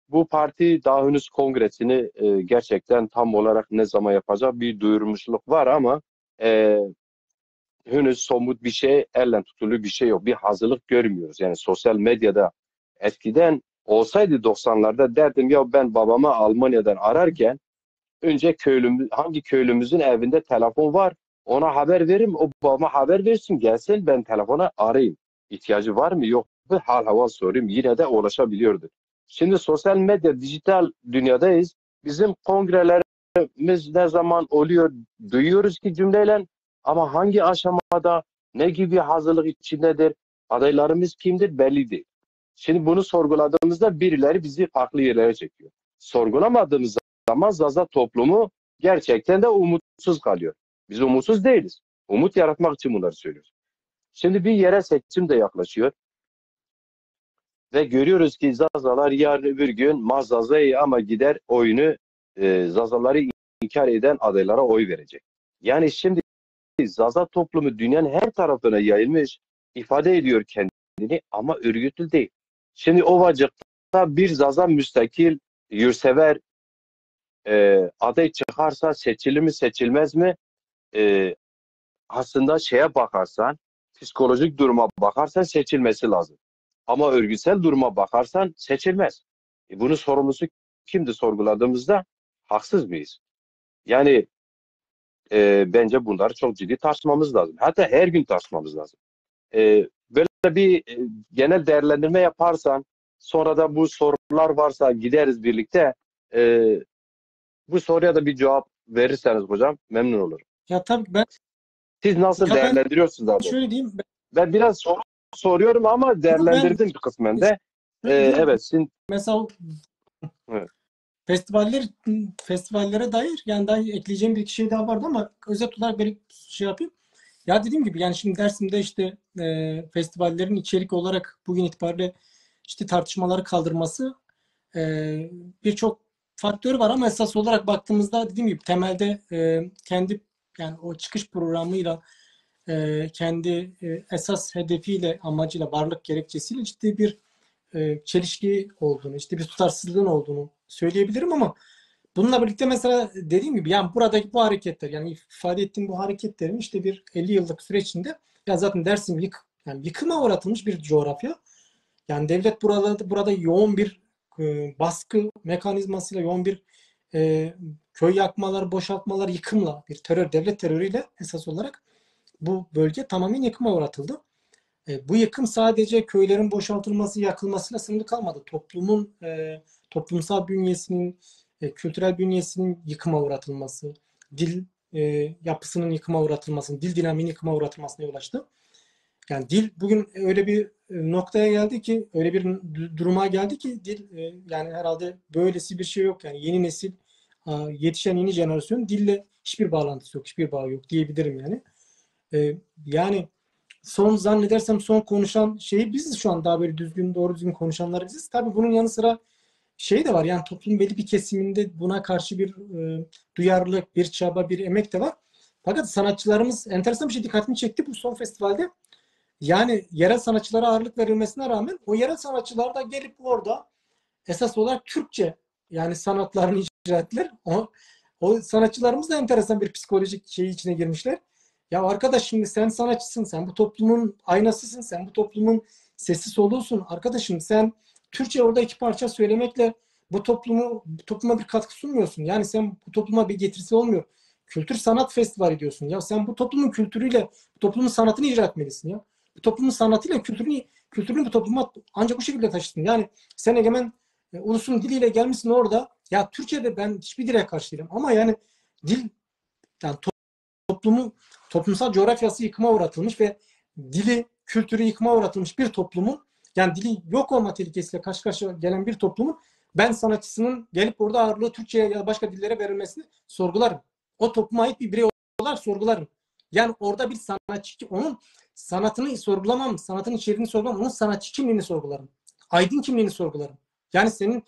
bu parti daha henüz kongresini gerçekten tam olarak ne zaman yapacak bir duyurmuşluk var ama henüz somut bir şey, elle tutulur bir şey yok. Bir hazırlık görmüyoruz. Yani sosyal medyada eskiden olsaydı 90'larda derdim ya ben babamı Almanya'dan ararken önce hangi köylümüzün evinde telefon var ona haber veririm. O babama haber versin gelsin ben telefona arayayım. İhtiyacı var mı yok mu hal hava sorayım yine de ulaşabiliyordu. Şimdi sosyal medya dijital dünyadayız. Bizim kongrelerimiz ne zaman oluyor duyuyoruz ki cümleyle ama hangi aşamada ne gibi hazırlık içindedir adaylarımız kimdir belli değil. Şimdi bunu sorguladığımızda birileri bizi farklı yerlere çekiyor. Sorgulamadığımız zaman Zaza toplumu gerçekten de umutsuz kalıyor. Biz umutsuz değiliz. Umut yaratmak için bunları söylüyoruz. Şimdi bir yere seçim de yaklaşıyor. Ve görüyoruz ki Zazalar yarın öbür gün Mazaza'yı ama gider oyunu Zazaları inkar eden adaylara oy verecek. Yani şimdi Zaza toplumu dünyanın her tarafına yayılmış, ifade ediyor kendini ama örgütlü değil. Şimdi Ovacık'ta bir Zaza müstakil, yurtsever aday çıkarsa seçilir mi seçilmez mi? Aslında şeye bakarsan, psikolojik duruma bakarsan seçilmesi lazım. Ama örgütsel duruma bakarsan seçilmez. Bunun sorumlusu kimdi sorguladığımızda haksız mıyız? Yani bence bunları çok ciddi tartışmamız lazım. Hatta her gün tartışmamız lazım. Böyle bir genel değerlendirme yaparsan, sonra da bu sorular varsa gideriz birlikte. Bu soruya da bir cevap verirseniz hocam memnun olurum. Ya tabii ben Siz nasıl değerlendiriyorsunuz abi? şöyle diyeyim. Ben biraz soru soruyorum ama değerlendirdim kısmen de. Evet, şimdi Mesela evet. festivallere dair yani daha ekleyeceğim bir iki şey daha vardı ama özet olarak bir şey yapayım. Ya dediğim gibi yani şimdi Dersim'de işte festivallerin içerik olarak bugün itibariyle işte tartışmaları kaldırması birçok faktörü var ama esas olarak baktığımızda dediğim gibi temelde kendi yani o çıkış programıyla kendi esas hedefiyle, amacıyla, varlık gerekçesiyle ciddi bir çelişki olduğunu, işte bir tutarsızlığın olduğunu söyleyebilirim ama bununla birlikte mesela dediğim gibi yani buradaki bu hareketler yani ifade ettiğim bu hareketlerin işte bir 50 yıllık süreçinde ya zaten Dersim yani yıkıma uğratılmış bir coğrafya. Yani devlet burada yoğun bir baskı mekanizmasıyla yoğun bir köy yakmalar, boşaltmalar, yıkımla bir devlet terörüyle esas olarak bu bölge tamamen yıkıma uğratıldı. Bu yıkım sadece köylerin boşaltılması, yakılmasıyla sınırlı kalmadı. Toplumsal bünyesinin, kültürel bünyesinin yıkıma uğratılması, dil yapısının yıkıma uğratılması, dil dinamiğinin yıkıma uğratılmasına yol açtı. Yani dil bugün öyle bir noktaya geldi ki, öyle bir duruma geldi ki dil yani herhalde böylesi bir şey yok. Yani yeni nesil, yetişen yeni jenerasyon dille hiçbir bağlantısı yok, hiçbir bağı yok diyebilirim yani. Yani zannedersem son konuşan şeyi biziz şu an daha böyle düzgün doğru düzgün konuşanlar biziz. Tabii bunun yanı sıra şey de var yani toplumun belli bir kesiminde buna karşı bir duyarlılık, bir çaba, bir emek de var. Fakat sanatçılarımız enteresan bir şey dikkatimi çekti bu son festivalde. Yani yerel sanatçılara ağırlık verilmesine rağmen o yerel sanatçılar da gelip orada esas olarak Türkçe yani sanatlarını icra ettiler. O sanatçılarımız da enteresan bir psikolojik şeyi içine girmişler. Ya arkadaş şimdi sen sanatçısın, sen bu toplumun aynasısın, sen bu toplumun sesi soluğusun. Arkadaşım sen Türkçe orada iki parça söylemekle topluma bir katkı sunmuyorsun. Yani sen bu topluma bir getirisi olmuyor. Kültür sanat festivali diyorsun. Ya sen bu toplumun kültürüyle, bu toplumun sanatını icra etmelisin ya. Bu toplumun sanatıyla kültürünü bu topluma ancak bu şekilde taşırsın. Yani sen egemen ulusun diliyle gelmişsin orada. Ya Türkçe'de ben hiçbir dile karşı değilim. Ama yani dil yani toplumsal coğrafyası yıkıma uğratılmış ve dili, kültürü yıkıma uğratılmış bir toplumun yani dili yok olma tehlikesiyle karşı karşıya gelen bir toplumun ben sanatçısının gelip orada ağırlığı Türkçe'ye ya da başka dillere verilmesini sorgularım. O topluma ait bir birey olarak sorgularım. Yani orada bir sanatçı, onun sanatını sorgulamam, sanatın içeriğini sorgulamam, onun sanatçı kimliğini sorgularım. Aydın kimliğini sorgularım. Yani senin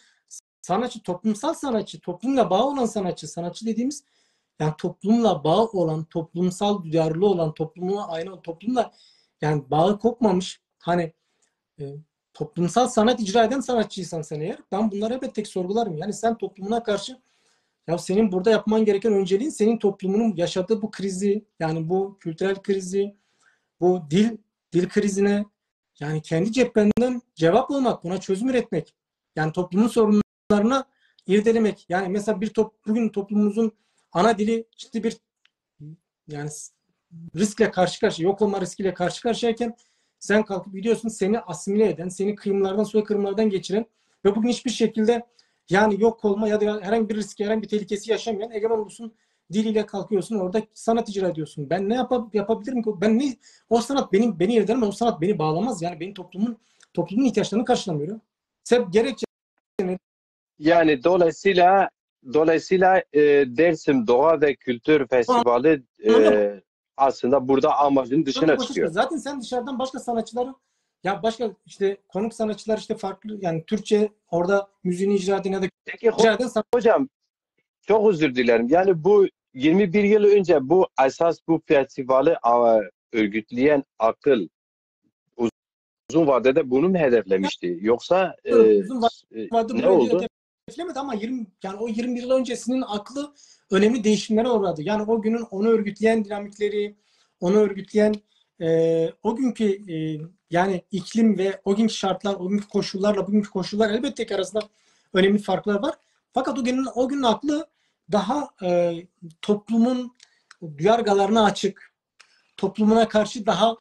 sanatçı, toplumsal sanatçı, toplumla bağ olan sanatçı dediğimiz yani toplumla bağ olan, toplumsal duyarlı olan, toplumla aynı toplumla yani bağı kopmamış hani toplumsal sanat icra eden sanatçıysan sen eğer ben bunları elbette tek sorgularım. Yani sen toplumuna karşı ya senin burada yapman gereken önceliğin senin toplumunun yaşadığı bu krizi yani bu kültürel krizi, bu dil krizine yani kendi cephenden cevap bulmak, buna çözüm üretmek. Yani toplumun sorunlarına irdelemek. Yani mesela bugün toplumumuzun ana dili ciddi bir yani riskle karşı karşıya, yok olma riskiyle karşı karşıyayken sen kalkıp gidiyorsun seni asimile eden, seni kıyımlardan, soykırımlardan geçiren ve bugün hiçbir şekilde yani yok olma ya da herhangi bir riski, herhangi bir tehlikesi yaşamayan egemen ulusun diliyle kalkıyorsun orada sanat icra ediyorsun. Ben ne yapabilirim ki? O sanat beni irdelemez, o sanat beni bağlamaz. Yani benim toplumun ihtiyaçlarını karşılamıyor. Sebep gerekçe Yani dolayısıyla Dersim Doğa ve Kültür Festivali aslında burada amacın dışına çıkıyor. Zaten sen dışarıdan başka sanatçıları ya başka işte konuk sanatçılar işte farklı yani Türkçe orada müziğini icra eden ya da Peki icra eden hocam çok özür dilerim. Yani bu 21 yıl önce bu esas bu festivali örgütleyen akıl uzun vadede bunu mu hedeflemişti? Yoksa Uzun vadede ne bunu oldu? hedeflemedi ama yani o 21 yıl öncesinin aklı önemli değişimlere uğradı. Yani o günün onu örgütleyen dinamikleri, onu örgütleyen o günkü yani iklim ve o günkü şartlar, o günkü koşullarla bugünkü koşullar elbette ki arasında önemli farklar var. Fakat o günün aklı daha toplumun duyargalarına açık, toplumuna karşı daha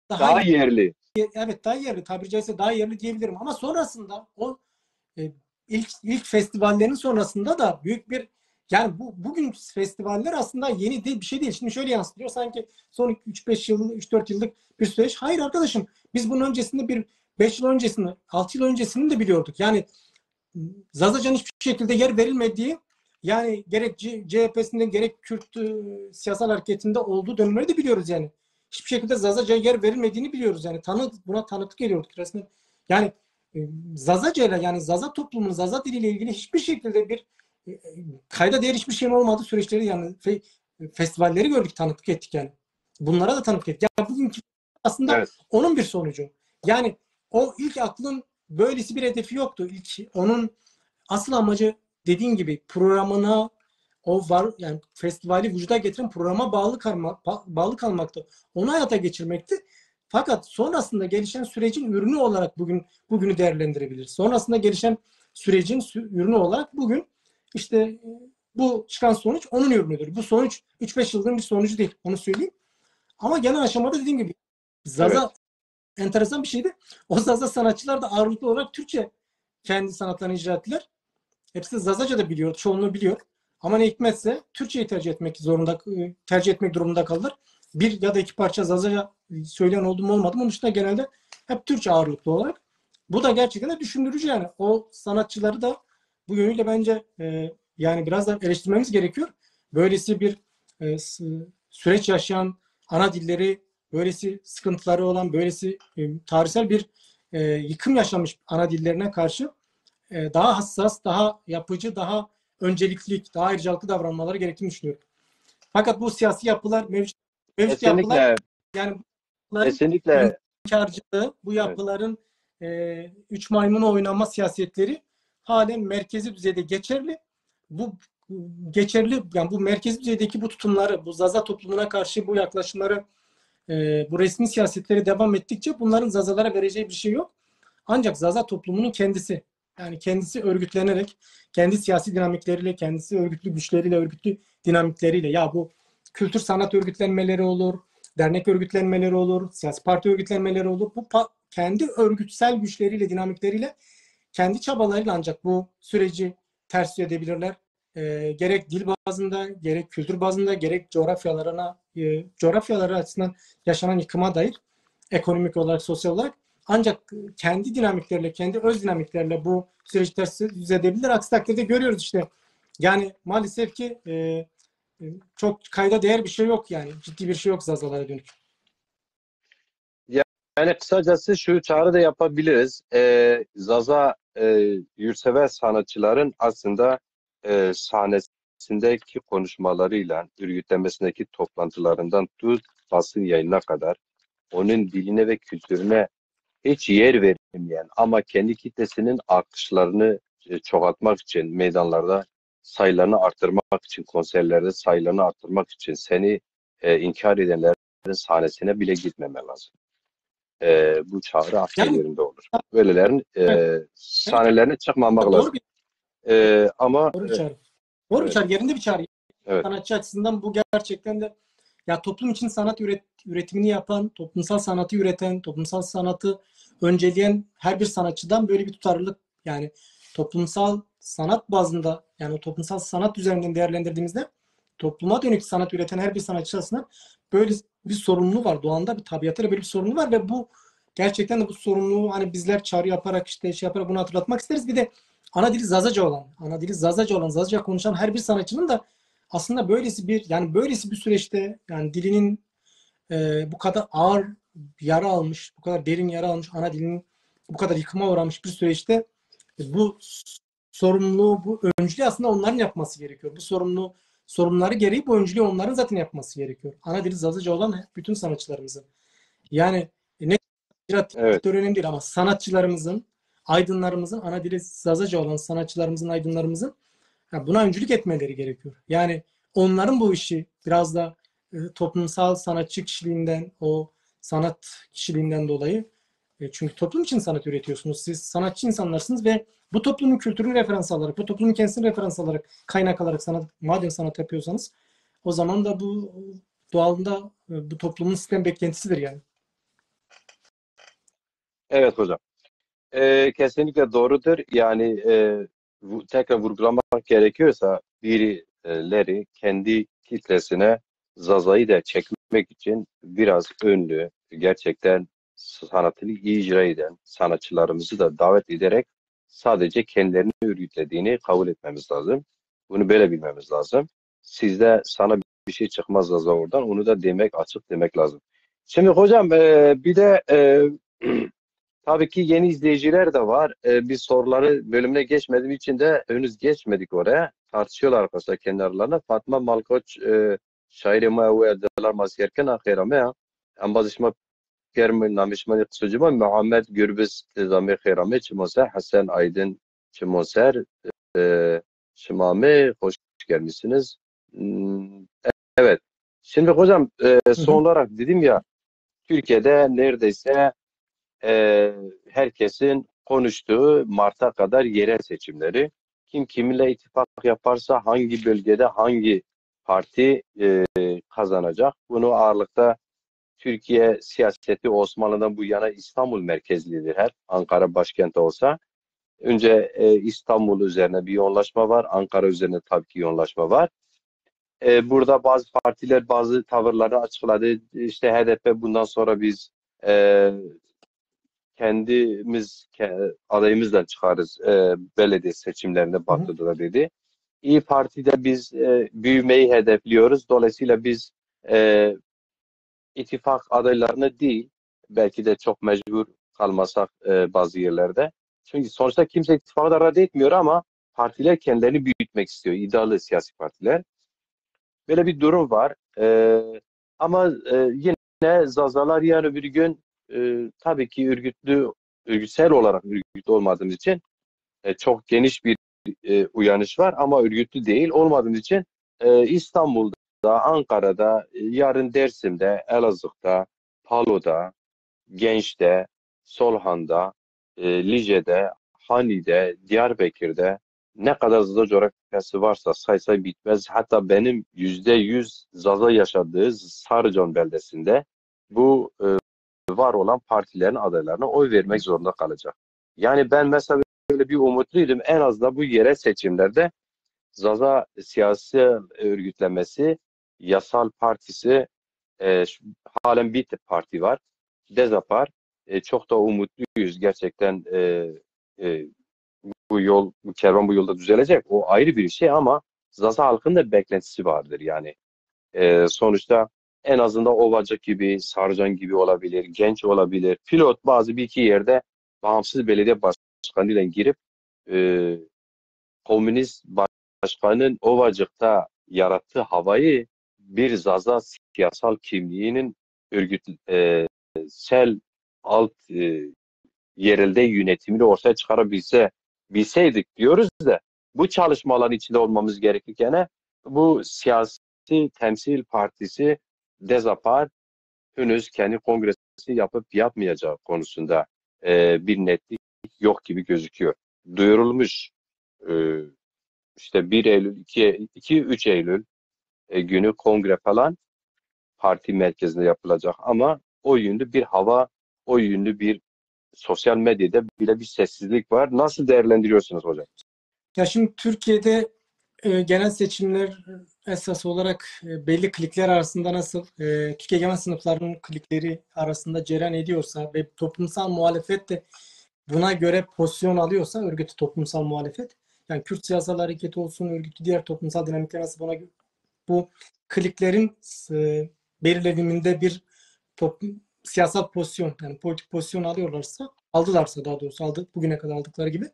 Daha yerli. evet daha yerli, tabiri caizse daha yerli diyebilirim. Ama sonrasında o e, ilk festivallerin sonrasında da büyük bir yani bugün festivaller aslında yeni değil bir şey değil. Şimdi şöyle yansıtıyor sanki son 3-5 yıl 3-4 yıllık bir süreç. Hayır arkadaşım biz bunun öncesinde bir 5 yıl öncesini 6 yıl öncesini de biliyorduk. Yani Zazacan'ın hiçbir şekilde yer verilmediği yani gerek CHP'sinde gerek Kürt siyasal hareketinde olduğu dönemleri de biliyoruz yani. Hiçbir şekilde Zazaca'ya yer verilmediğini biliyoruz yani. Buna tanıklık ediyorduk resmen. Yani Zazaca'yla yani Zaza toplumunun Zaza diliyle ilgili hiçbir şekilde bir kayda değer hiçbir şeyin olmadığı süreçleri yani festivalleri gördük, tanıklık ettik yani. Bunlara da tanıklık ettik. Yani bugünkü aslında Evet. onun bir sonucu. Yani o ilk aklın böylesi bir hedefi yoktu. Onun asıl amacı dediğin gibi programına o var yani festivali vücuda getiren programa bağlı kalmaktı. Onu hayata geçirmekti. Fakat sonrasında gelişen sürecin ürünü olarak bugünü değerlendirebiliriz. Sonrasında gelişen sürecin ürünü olarak bugün işte bu çıkan sonuç onun ürünüdür. Bu sonuç 3-5 yılın bir sonucu değil. Onu söyleyeyim. Ama genel aşamada dediğim gibi Evet. Zaza enteresan bir şeydi. O Zaza sanatçılar da ağırlıklı olarak Türkçe kendi sanatlarını icra ettiler. Hepsi Zazaca da biliyor, çoğunluğu biliyor. Ama ne hikmetse Türkçeyi tercih etmek durumunda kaldılar. Bir ya da iki parça Zazaca söyleyen oldu mu olmadı mı? Onun dışında genelde hep Türkçe ağırlıklı olarak. Bu da gerçekten de düşündürücü yani. O sanatçıları da bu yönüyle bence yani biraz da eleştirmemiz gerekiyor. Böylesi bir süreç yaşayan ana dilleri, böylesi sıkıntıları olan, böylesi tarihsel bir yıkım yaşamış ana dillerine karşı daha hassas, daha yapıcı, daha öncelikli, daha ayrıcalıklı davranmaları gerektiğini düşünüyorum. Fakat bu siyasi yapılar, mevcut yapılar Kesinlikle. yani bunların Kesinlikle. inkarcılığı, bu Evet. yapıların üç maymunu oynama siyasetleri halen merkezi düzeyde geçerli. Bu geçerli yani bu merkezi düzeydeki bu tutumları, bu Zaza toplumuna karşı bu yaklaşımları, bu resmi siyasetleri devam ettikçe bunların Zazalara vereceği bir şey yok. Ancak Zaza toplumunun kendisi yani kendisi örgütlenerek, kendi siyasi dinamikleriyle, kendisi örgütlü güçleriyle, örgütlü dinamikleriyle ya bu kültür sanat örgütlenmeleri olur, dernek örgütlenmeleri olur, siyasi parti örgütlenmeleri olur. Bu kendi örgütsel güçleriyle, dinamikleriyle, kendi çabalarıyla ancak bu süreci ters edebilirler. Gerek dil bazında, gerek kültür bazında, gerek coğrafyaları açısından yaşanan yıkıma dair ekonomik olarak, sosyal olarak ancak kendi dinamikleriyle, kendi öz dinamiklerle bu süreci ters yüz edebilir. Aksi takdirde görüyoruz işte. Yani maalesef ki çok kayda değer bir şey yok yani. Ciddi bir şey yok Zazalara dönük. Yani kısacası şu çağrı da yapabiliriz. Zaza yurtsever sanatçıların aslında sahnesindeki konuşmalarıyla, örgütlenmesindeki toplantılarından tut basın yayınına kadar onun diline ve kültürüne hiç yer verilmeyen ama kendi kitlesinin alkışlarını çoğaltmak için meydanlarda sayılarını arttırmak için, konserlerde sayılarını arttırmak için seni inkar edenlerin sahnesine bile gitmeme lazım. Bu çağrı akli Yani yerinde olur. Böylelerin evet, evet, sahnelerine çıkmamak doğru lazım. bir, Ama doğru bir çağrı. Doğru bir evet, çağrı, yerinde bir çağrı. evet, Sanatçı açısından bu gerçekten de ya toplum için sanat üretimini yapan, toplumsal sanatı üreten, toplumsal sanatı önceleyen her bir sanatçıdan böyle bir tutarlılık yani toplumsal sanat bazında yani o toplumsal sanat üzerinden değerlendirdiğimizde topluma dönük sanat üreten her bir sanatçı aslında böyle bir sorumluluğu var. Doğanda bir tabiatıyla böyle bir sorumluluğu var ve bu gerçekten de bu sorumluluğu hani bizler çağrı yaparak işte şey yaparak bunu hatırlatmak isteriz. Bir de ana dili Zazaca olan, Zazaca konuşan her bir sanatçının da aslında böylesi bir süreçte yani dilinin bu kadar ağır yara almış, bu kadar derin yara almış ana dilinin bu kadar yıkıma uğramış bir süreçte bu sorumluluğu, bu öncülüğü aslında onların yapması gerekiyor. Bu sorumluları gereği bu öncülüğü onların zaten yapması gerekiyor. Ana dili Zazaca olan bütün sanatçılarımızın. Yani ne Evet. diktör önemli değil ama sanatçılarımızın, aydınlarımızın, ana dili Zazaca olan sanatçılarımızın, aydınlarımızın buna öncülük etmeleri gerekiyor. Yani onların bu işi biraz da toplumsal sanatçı kişiliğinden, o sanat kişiliğinden dolayı çünkü toplum için sanat üretiyorsunuz. Siz sanatçı insanlarsınız ve bu toplumun kültürünü referans alarak, bu toplumun kendisini referans alarak, kaynak alarak madem sanat yapıyorsanız o zaman da bu doğalında bu toplumun sistem beklentisidir yani. Evet hocam. Kesinlikle doğrudur. Yani tekrar vurgulamak gerekiyorsa birileri kendi kitlesine Zaza'yı da çekmek için biraz ünlü, gerçekten sanatını iyi icra eden sanatçılarımızı da davet ederek sadece kendilerini örgütlediğini kabul etmemiz lazım. Bunu böyle bilmemiz lazım. Sizde sana bir şey çıkmaz Zaza oradan. Onu da demek, açık demek lazım. Şimdi hocam bir de tabii ki yeni izleyiciler de var. Biz soruları bölümüne geçmediğim için de henüz geçmedik oraya. Tartışıyorlar arkadaşlar kendi aralarında. Fatma Malkoç şairi ma ve adalar maskerken ahirame ya. Ambazışma kermin namişmani kısacıma Muhammed Gürbüz tezami khirame çimose Hasan Aydın çimoser çimame hoş gelmişsiniz. Hmm, evet. Şimdi hocam son olarak dedim ya Türkiye'de neredeyse herkesin konuştuğu Mart'a kadar yerel seçimleri. Kim kiminle ittifak yaparsa hangi bölgede hangi parti kazanacak. Bunu ağırlıkta Türkiye siyaseti Osmanlı'dan bu yana İstanbul merkezlidir hep. Ankara başkenti olsa. Önce İstanbul üzerine bir yoğunlaşma var. Ankara üzerine tabii ki yoğunlaşma var. Burada bazı partiler bazı tavırları açıkladı. İşte HDP bundan sonra biz e, kendimiz adayımızla çıkarız belediye seçimlerinde Batı'da da dedi. İyi Parti'de biz büyümeyi hedefliyoruz. Dolayısıyla biz e, ittifak adaylarını değil, belki de çok mecbur kalmasak bazı yerlerde. Çünkü sonuçta kimse ittifakı da rad etmiyor ama partiler kendilerini büyütmek istiyor. İddialı siyasi partiler. Böyle bir durum var. Ama yine Zazalar yarın öbür gün tabii ki örgütsel olarak örgütlü olmadığımız için çok geniş bir uyanış var ama örgütlü değil olmadığımız için İstanbul'da, Ankara'da, yarın Dersim'de, Elazığ'da, Palo'da, Genç'te, Solhan'da, Lice'de, Hani'de, Diyarbakır'da ne kadar Zaza coğrafyası varsa say bitmez. Hatta benim %100 Zaza yaşadığı Sarıcan beldesinde bu var olan partilerin adaylarına oy vermek zorunda kalacak. Yani ben mesela böyle bir umutluydum. En az da bu yerel seçimlerde Zaza siyasi örgütlenmesi, yasal partisi halen bir parti var. Dezapar. Çok da umutluyuz gerçekten e, bu kervan bu yolda düzelecek. O ayrı bir şey ama Zaza halkının da beklentisi vardır yani. Sonuçta en azından Ovacık gibi, Sarıcan gibi olabilir, Genç olabilir. Pilot bazı bir iki yerde bağımsız belediye başkanıyla girip e, komünist başkanın Ovacık'ta yarattığı havayı bir Zaza siyasal kimliğinin örgütsel alt yerelde yönetimini ortaya bilseydik diyoruz da bu çalışmaların içinde olmamız gerekirken bu siyasi temsil partisi Dezapar henüz kendi kongresini yapıp yapmayacağı konusunda bir netlik yok gibi gözüküyor. Duyurulmuş e, işte 1 Eylül, 2-3 Eylül günü kongre falan parti merkezinde yapılacak ama o yönlü bir hava, o yönlü bir sosyal medyada bile bir sessizlik var. Nasıl değerlendiriyorsunuz hocam? Ya şimdi Türkiye'de genel seçimler esas olarak belli klikler arasında nasıl Türk egemen sınıflarının klikleri arasında cereyan ediyorsa ve toplumsal muhalefet de buna göre pozisyon alıyorsa örgütü toplumsal muhalefet yani Kürt siyasal hareketi olsun örgütü diğer toplumsal dinamikler nasıl bu kliklerin belirleniminde bir siyasal pozisyon yani politik pozisyon aldılarsa daha doğrusu bugüne kadar aldıkları gibi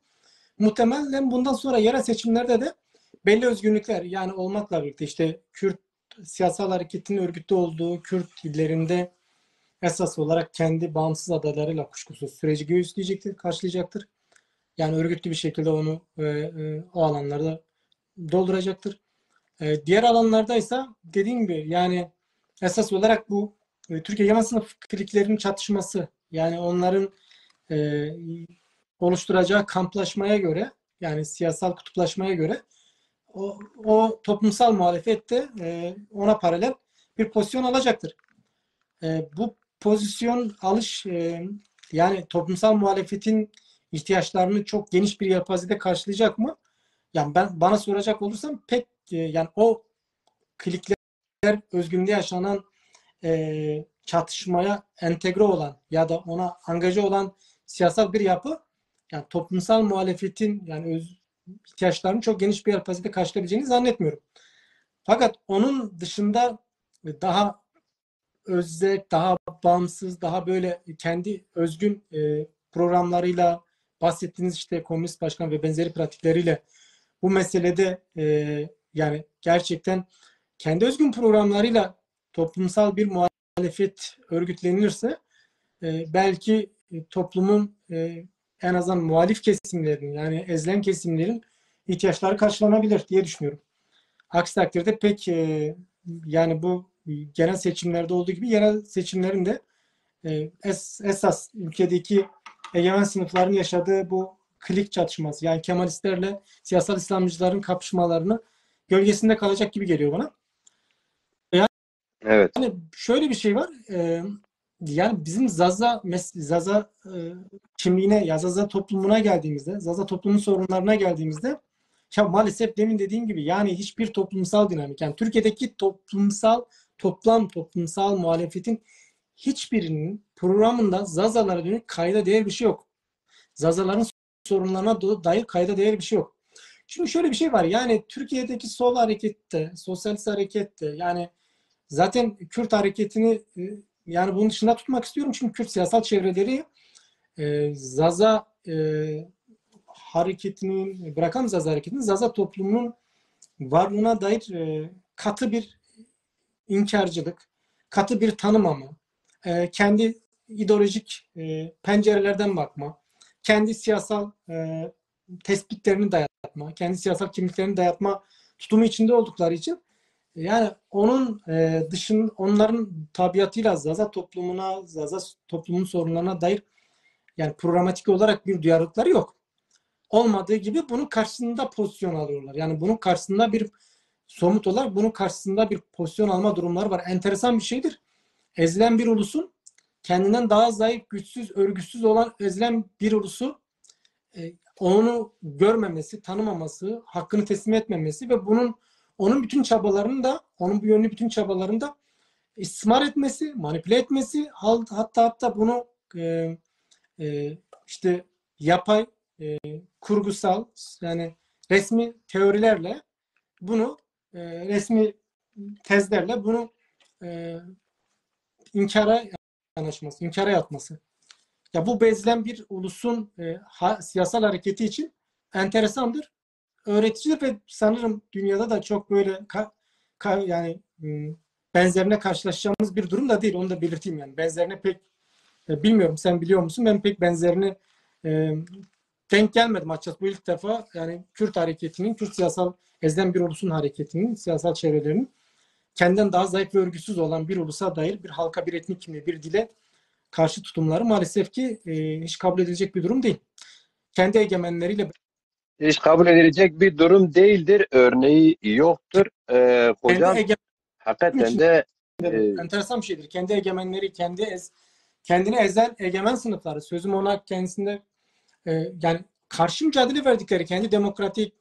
muhtemelen bundan sonra yerel seçimlerde de belli özgünlükler yani olmakla birlikte işte Kürt siyasal hareketinin örgütlü olduğu Kürt illerinde esas olarak kendi bağımsız adaylarıyla kuşkusuz süreci göğüsleyecektir, karşılayacaktır. Yani örgütlü bir şekilde onu o alanlarda dolduracaktır. Diğer alanlarda ise dediğim gibi yani esas olarak bu Türkiye yaman sınıf kliklerinin çatışması yani onların oluşturacağı kamplaşmaya göre yani siyasal kutuplaşmaya göre o toplumsal muhalefet de ona paralel bir pozisyon alacaktır. Bu pozisyon alış yani toplumsal muhalefetin ihtiyaçlarını çok geniş bir yelpazede karşılayacak mı? Yani bana soracak olursam pek yani o klikler özgünlüğe yaşanan çatışmaya entegre olan ya da ona angaje olan siyasal bir yapı yani toplumsal muhalefetin yani ihtiyaçlarını çok geniş bir yelpazede karşılayabileceğini zannetmiyorum. Fakat onun dışında daha özek, daha bağımsız, daha böyle kendi özgün programlarıyla bahsettiğiniz işte komünist başkan ve benzeri pratikleriyle bu meselede yani gerçekten kendi özgün programlarıyla toplumsal bir muhalefet örgütlenirse belki toplumun en azından muhalif kesimlerin yani ezilen kesimlerin ihtiyaçları karşılanabilir diye düşünüyorum. Aksi takdirde pek yani bu genel seçimlerde olduğu gibi yerel seçimlerin de esas ülkedeki egemen sınıfların yaşadığı bu klik çatışması yani Kemalistlerle siyasal İslamcıların kapışmalarını gölgesinde kalacak gibi geliyor bana. Evet. Yani şöyle bir şey var. Yani bizim Zaza kimliğine ya Zaza toplumuna geldiğimizde, Zaza toplumun sorunlarına geldiğimizde ya maalesef demin dediğim gibi yani hiçbir toplumsal dinamik yani Türkiye'deki toplumsal muhalefetin hiçbirinin programında Zazalara dönük kayda değer bir şey yok. Zazaların sorunlarına dair kayda değer bir şey yok. Şimdi şöyle bir şey var. Yani Türkiye'deki sol harekette, sosyalist harekette yani zaten Kürt hareketini yani bunun dışında tutmak istiyorum. Çünkü Kürt siyasal çevreleri Zaza hareketinin, bırakalım Zaza hareketini, Zaza toplumunun varlığına dair katı bir inkarcılık, katı bir tanımama, kendi ideolojik pencerelerden bakma, kendi siyasal tespitlerini dayatma, kendi siyasal kimliklerini dayatma tutumu içinde oldukları için yani onun onların tabiatıyla Zaza toplumuna, Zaza toplumun sorunlarına dair yani programatik olarak bir duyarlılıkları yok. Olmadığı gibi bunun karşısında pozisyon alıyorlar. Yani bunun karşısında bir somut olarak bunun karşısında bir pozisyon alma durumları var. Enteresan bir şeydir. Ezilen bir ulusun kendinden daha zayıf, güçsüz, örgütsüz olan ezilen bir ulusu onu görmemesi, tanımaması, hakkını teslim etmemesi ve onun bütün çabalarını da, onun bu yönlü bütün çabalarını da istismar etmesi, manipüle etmesi, hatta bunu işte yapay, kurgusal, yani resmi teorilerle bunu resmi tezlerle bunu inkara yanaşması, inkara yatması. Ya bu bezilen bir ulusun siyasal hareketi için enteresandır, öğreticidir ve sanırım dünyada da çok böyle yani benzerine karşılaşacağımız bir durum da değil. Onu da belirteyim yani. Benzerine pek bilmiyorum sen biliyor musun? Ben pek benzerini denk gelmedim açıkçası. Bu ilk defa yani Kürt hareketinin, Kürt siyasal ezilen bir ulusun hareketinin, siyasal çevrelerinin kendinden daha zayıf ve örgütsüz olan bir ulusa dair bir halka, bir etnik kimliğe, bir dile karşı tutumları maalesef ki hiç kabul edilecek bir durum değil. Kendi egemenleriyle Hiç kabul edilecek bir durum değildir. Örneği yoktur. Hocam hakikaten için de enteresan bir şeydir. Kendi egemenleri, kendini ezen egemen sınıfları, sözüm ona kendisinde yani karşı mücadele verdikleri kendi demokratik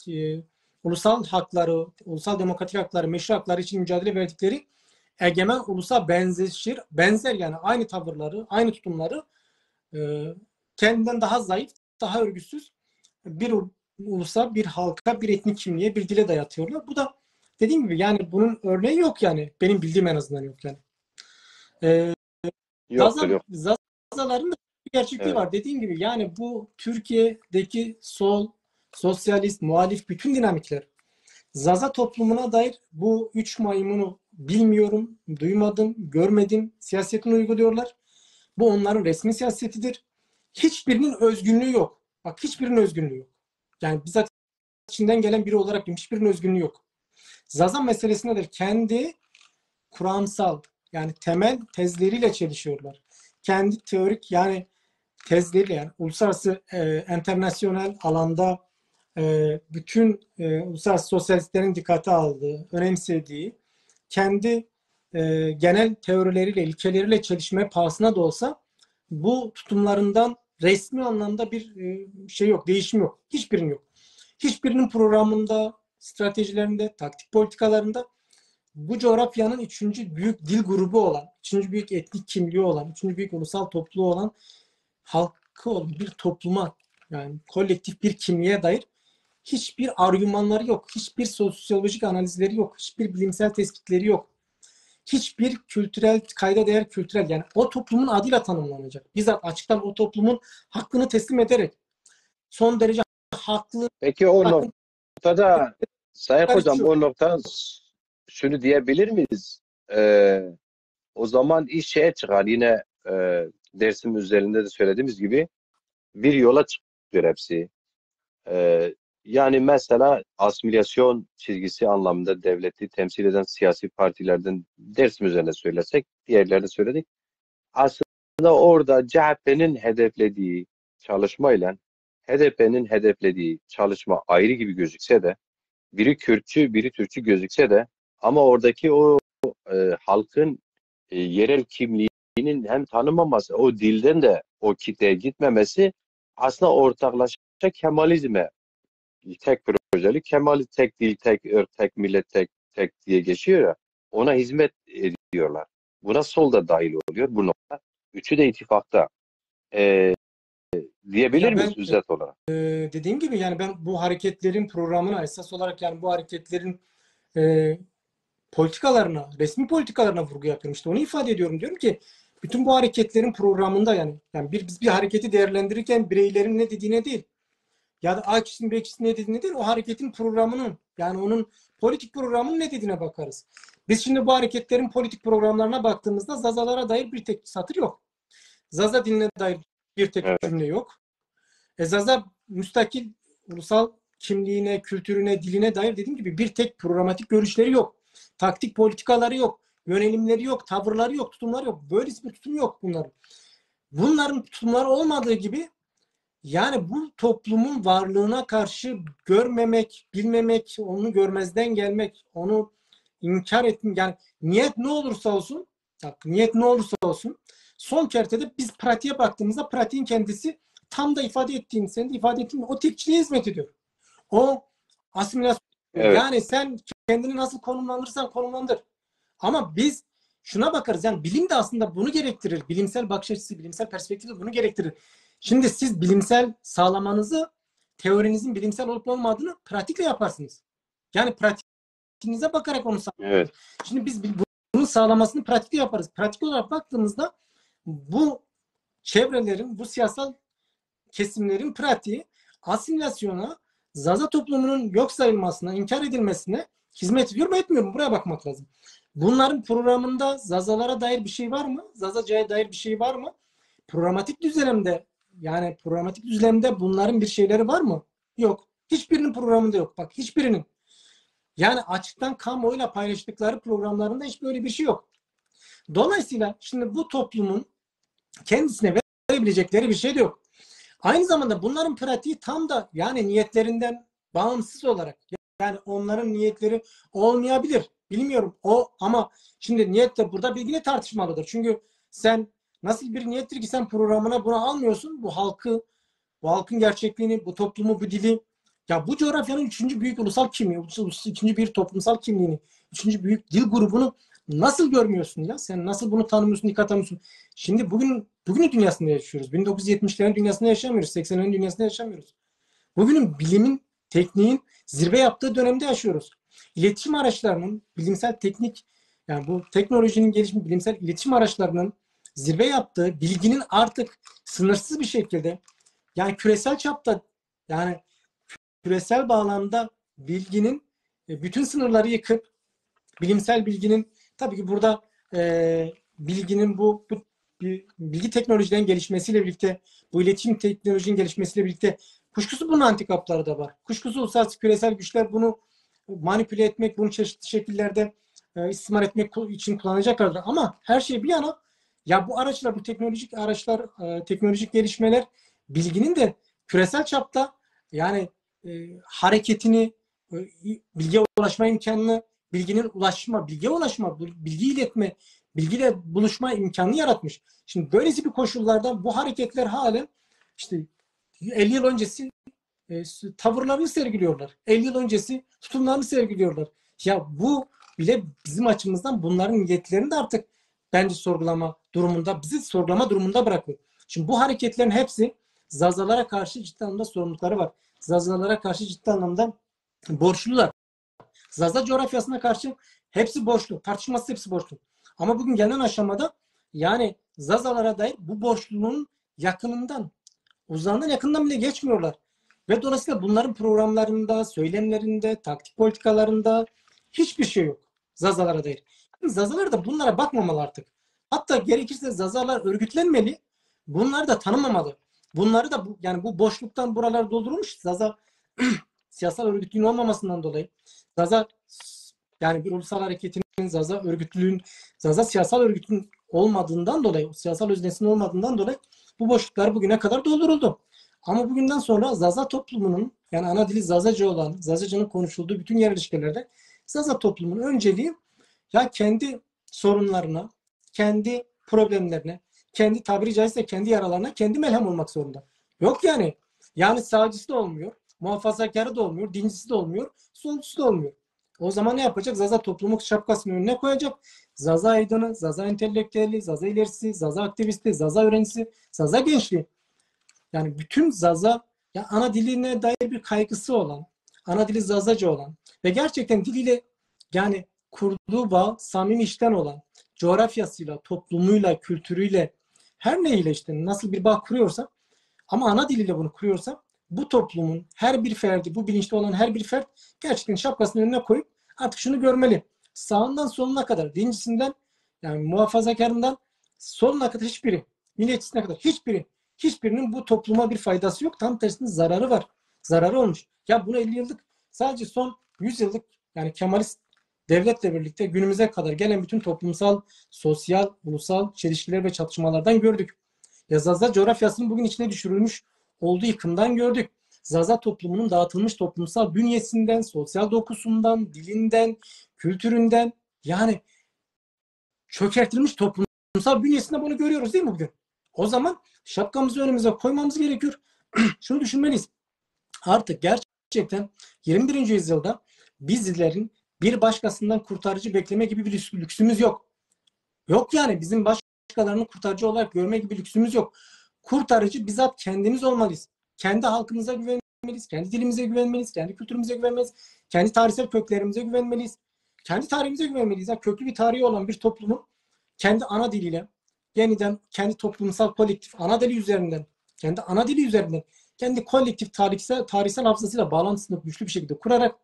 ulusal hakları, ulusal demokratik hakları, meşru hakları için mücadele verdikleri egemen ulusa benzer yani aynı tavırları, aynı tutumları kendinden daha zayıf, daha örgütsüz bir ulusa, bir halka, bir etnik kimliğe, bir dile dayatıyorlar. Bu da dediğim gibi yani bunun örneği yok yani. Benim bildiğim en azından yok yani. yoktur yok. Zazaların da bir gerçekliği Evet. var. Dediğim gibi yani bu Türkiye'deki sol sosyalist, muhalif bütün dinamikler. Zaza toplumuna dair bu üç maymunu bilmiyorum, duymadım, görmedim. Siyasetini uyguluyorlar. Bu onların resmi siyasetidir. Hiçbirinin özgünlüğü yok. Bak hiçbirinin özgünlüğü yok. Yani bizzat içinden gelen biri olarak hiçbirinin özgünlüğü yok. Zaza meselesinde de kendi kuramsal yani temel tezleriyle çelişiyorlar. Kendi teorik yani tezleriyle yani uluslararası internasyonel alanda bütün uluslararası sosyalistlerin dikkate aldığı, önemsediği kendi genel teorileriyle, ilkeleriyle çelişme pahasına da olsa bu tutumlarından resmi anlamda bir şey yok, değişim yok. Hiçbirinin yok. Hiçbirinin programında, stratejilerinde, taktik politikalarında bu coğrafyanın üçüncü büyük dil grubu olan, üçüncü büyük etnik kimliği olan, üçüncü büyük ulusal topluluğu olan halkı olan bir topluma yani kolektif bir kimliğe dair hiçbir argümanları yok. Hiçbir sosyolojik analizleri yok. Hiçbir bilimsel tespitleri yok. Hiçbir kültürel, kayda değer kültürel yani o toplumun adıyla tanımlanacak. Bizzat açıktan o toplumun hakkını teslim ederek son derece haklı. Peki o noktada Sayın Hocam o noktada şunu diyebilir miyiz? O zaman iş şeye çıkar yine dersim üzerinde de söylediğimiz gibi bir yola çıkıyor hepsi. Yani mesela asimilasyon çizgisi anlamında devleti temsil eden siyasi partilerden dersim üzerinde söylersek diğerlerde söyledik. Aslında orada CHP'nin hedeflediği çalışmayla HDP'nin hedeflediği çalışma ayrı gibi gözükse de biri Kürtçü, biri Türkçü gözükse de ama oradaki o halkın yerel kimliğinin hem tanımaması, o dilden de o kitleye gitmemesi aslında ortaklaşa Kemalizme tek projeli, Kemal tek dil, tek ırk, tek millet, tek diye geçiyor ya, ona hizmet ediyorlar. Buna sol da dahil oluyor bu nokta. Üçü de ittifakta. Diyebilir miyiz özet olarak? Dediğim gibi yani ben bu hareketlerin programına esas olarak yani bu hareketlerin politikalarına, resmi politikalarına vurgu yapıyorum. İşte onu ifade ediyorum. Diyorum ki bütün bu hareketlerin programında yani biz bir hareketi değerlendirirken bireylerin ne dediğine değil ya da A kişisinin B kişisinin ne dediğine değil o hareketin programının yani onun politik programının ne dediğine bakarız. Biz şimdi bu hareketlerin politik programlarına baktığımızda Zazalara dair bir tek satır yok. Zaza diline dair bir tek cümle yok. Zaza müstakil ulusal kimliğine, kültürüne, diline dair dediğim gibi bir tek programatik görüşleri yok. Taktik politikaları yok. Yönelimleri yok. Tavırları yok. Tutumları yok. Böylesi bir tutum yok bunların. Bunların tutumları olmadığı gibi yani bu toplumun varlığına karşı görmemek, bilmemek, onu görmezden gelmek, onu inkar etmek yani niyet ne olursa olsun niyet ne olursa olsun son kertede biz pratiğe baktığımızda pratiğin kendisi tam da ifade ettiğin, senin de ifade ettiğin o tekçiliğe hizmet ediyor. O asimilasyon. Evet. Yani sen kendini nasıl konumlandırırsan konumlandır. Ama biz şuna bakarız. Yani bilim de aslında bunu gerektirir. Bilimsel bakış açısı, bilimsel perspektif de bunu gerektirir. Şimdi siz bilimsel sağlamanızı teorinizin bilimsel olup olmadığını pratikle yaparsınız. Yani pratiğinize bakarak onu sağlarsınız. Evet. Şimdi biz bunun sağlamasını pratikle yaparız. Pratik olarak baktığımızda bu çevrelerin, bu siyasal kesimlerin pratiği asimilasyona, Zaza toplumunun yok sayılmasına, inkar edilmesine hizmet ediyor mu etmiyor mu? Buraya bakmak lazım. Bunların programında Zazalara dair bir şey var mı? Zazaca'ya dair bir şey var mı? Programatik düzlemde bunların bir şeyleri var mı? Yok. Hiçbirinin programında yok. Bak hiçbirinin. Yani açıktan kamuoyuyla paylaştıkları programlarında hiç böyle bir şey yok. Dolayısıyla şimdi bu toplumun kendisine verebilecekleri bir şey de yok. Aynı zamanda bunların pratiği tam da yani niyetlerinden bağımsız olarak yani onların niyetleri olmayabilir. Bilmiyorum ama şimdi niyet de burada bilgiyle tartışmalıdır. Çünkü sen nasıl bir niyettir ki sen programına bunu almıyorsun. Bu halkın gerçekliğini, bu toplumu, bu dili ya bu coğrafyanın üçüncü büyük ulusal kimliği, üçüncü bir toplumsal kimliğini, üçüncü büyük dil grubunu nasıl görmüyorsun ya? Sen nasıl bunu tanımıyorsun, dikkat tanımıyorsun? Şimdi bugünün dünyasında yaşıyoruz. 1970'lerin dünyasında yaşamıyoruz. 80'lerin dünyasında yaşamıyoruz. Bugünün bilimin, tekniğin zirve yaptığı dönemde yaşıyoruz. İletişim araçlarının, bilimsel teknik, yani bu teknolojinin gelişimi, bilimsel iletişim araçlarının zirve yaptığı, bilginin artık sınırsız bir şekilde, yani küresel çapta, yani küresel bağlamda bilginin bütün sınırları yıkıp bilimsel bilginin tabii ki burada bilginin bu bilgi teknolojiden gelişmesiyle birlikte, bu iletişim teknolojinin gelişmesiyle birlikte kuşkusuz bunun handikapları da var. Kuşkusuz uluslararası küresel güçler bunu manipüle etmek, bunu çeşitli şekillerde istismar etmek için kullanacaklardır. Ama her şey bir yana, ya bu araçlar, bu teknolojik araçlar, teknolojik gelişmeler bilginin de küresel çapta yani hareketini, bilgiye ulaşma imkanını, bilginin ulaşma, bilgiye ulaşma, bilgi iletme, bilgiyle buluşma imkanını yaratmış. Şimdi böylesi bir koşullarda bu hareketler halen işte 50 yıl öncesi tavırlarını sergiliyorlar. 50 yıl öncesi tutumlarını sergiliyorlar. Ya bu bile bizim açımızdan bunların niyetlerini de artık bence sorgulama durumunda, bizi sorgulama durumunda bırakıyor. Şimdi bu hareketlerin hepsi Zazalara karşı ciddi anlamda sorumlulukları var. Zazalara karşı ciddi anlamda borçlular. Zaza coğrafyasına karşı hepsi borçlu. Tartışmasız hepsi borçlu. Ama bugün gelinen aşamada yani Zazalara dair bu borçluluğun yakınından, uzağından yakından bile geçmiyorlar. Ve dolayısıyla bunların programlarında, söylemlerinde, taktik politikalarında hiçbir şey yok Zazalara dair. Zazalar da bunlara bakmamalı artık. Hatta gerekirse Zazalar örgütlenmeli. Bunları da tanımamalı. Bunları da yani bu boşluktan buralar doldurulmuş. Zaza siyasal örgütlüğün olmamasından dolayı, Zaza yani bir ulusal hareketinin, Zaza örgütlülüğün, Zaza siyasal örgütün olmadığından dolayı, siyasal öznesinin olmadığından dolayı bu boşluklar bugüne kadar dolduruldu. Ama bugünden sonra Zaza toplumunun, yani ana dili Zazaca olan, Zazaca'nın konuşulduğu bütün yer ilişkilerde Zaza toplumunun önceliği ya kendi sorunlarına, kendi problemlerine, kendi tabiri caizse kendi yaralarına kendi melhem olmak zorunda. Yok yani. Yani sağcısı da olmuyor, muhafazakarı da olmuyor, dincisi de olmuyor, solcusu da olmuyor. O zaman ne yapacak? Zaza toplumu şapkasının önüne koyacak. Zaza aydını, Zaza entelektüeli, Zaza ilerisi, Zaza aktivisti, Zaza öğrencisi, Zaza gençliği. Yani bütün Zaza ya ana diline dair bir kaygısı olan, ana dili Zazaca olan ve gerçekten diliyle yani kurduğu bağ samimi işten olan, coğrafyasıyla, toplumuyla, kültürüyle, her neyle işte nasıl bir bağ kuruyorsa ama ana diliyle bunu kuruyorsa bu toplumun her bir ferdi, bu bilinçli olan her bir fert gerçekten şapkasının önüne koyup artık şunu görmeli. Sağından soluna kadar, dincisinden yani muhafazakarından soluna kadar hiçbiri, milliyetçisine kadar hiçbirinin bu topluma bir faydası yok. Tam tersine zararı var. Zararı olmuş. Ya bunu 50 yıllık sadece son 100 yıllık yani Kemalist devletle birlikte günümüze kadar gelen bütün toplumsal, sosyal, ulusal çelişkiler ve çatışmalardan gördük. Ya Zaza coğrafyasının bugün içine düşürülmüş olduğu yıkımdan gördük. Zaza toplumunun dağıtılmış toplumsal bünyesinden, sosyal dokusundan, dilinden, kültüründen yani çökertilmiş toplumsal bünyesinde bunu görüyoruz değil mi bugün? O zaman şapkamızı önümüze koymamız gerekiyor. Şunu düşünmeliyiz. Artık gerçekten 21. yüzyılda bizlerin bir başkasından kurtarıcı bekleme gibi bir lüksümüz yok. Yok yani bizim başkalarını kurtarıcı olarak görme gibi lüksümüz yok. Kurtarıcı bizzat kendimiz olmalıyız. Kendi halkımıza güvenmeliyiz, kendi dilimize güvenmeliyiz, kendi kültürümüze güvenmeliyiz, kendi tarihsel köklerimize güvenmeliyiz. Kendi tarihimize güvenmeliyiz. Yani köklü bir tarihi olan bir toplumun kendi ana diliyle yeniden kendi toplumsal kolektif ana dili üzerinden, kendi ana dili üzerinden, kendi kolektif tarihsel hafızasıyla bağlantısını güçlü bir şekilde kurarak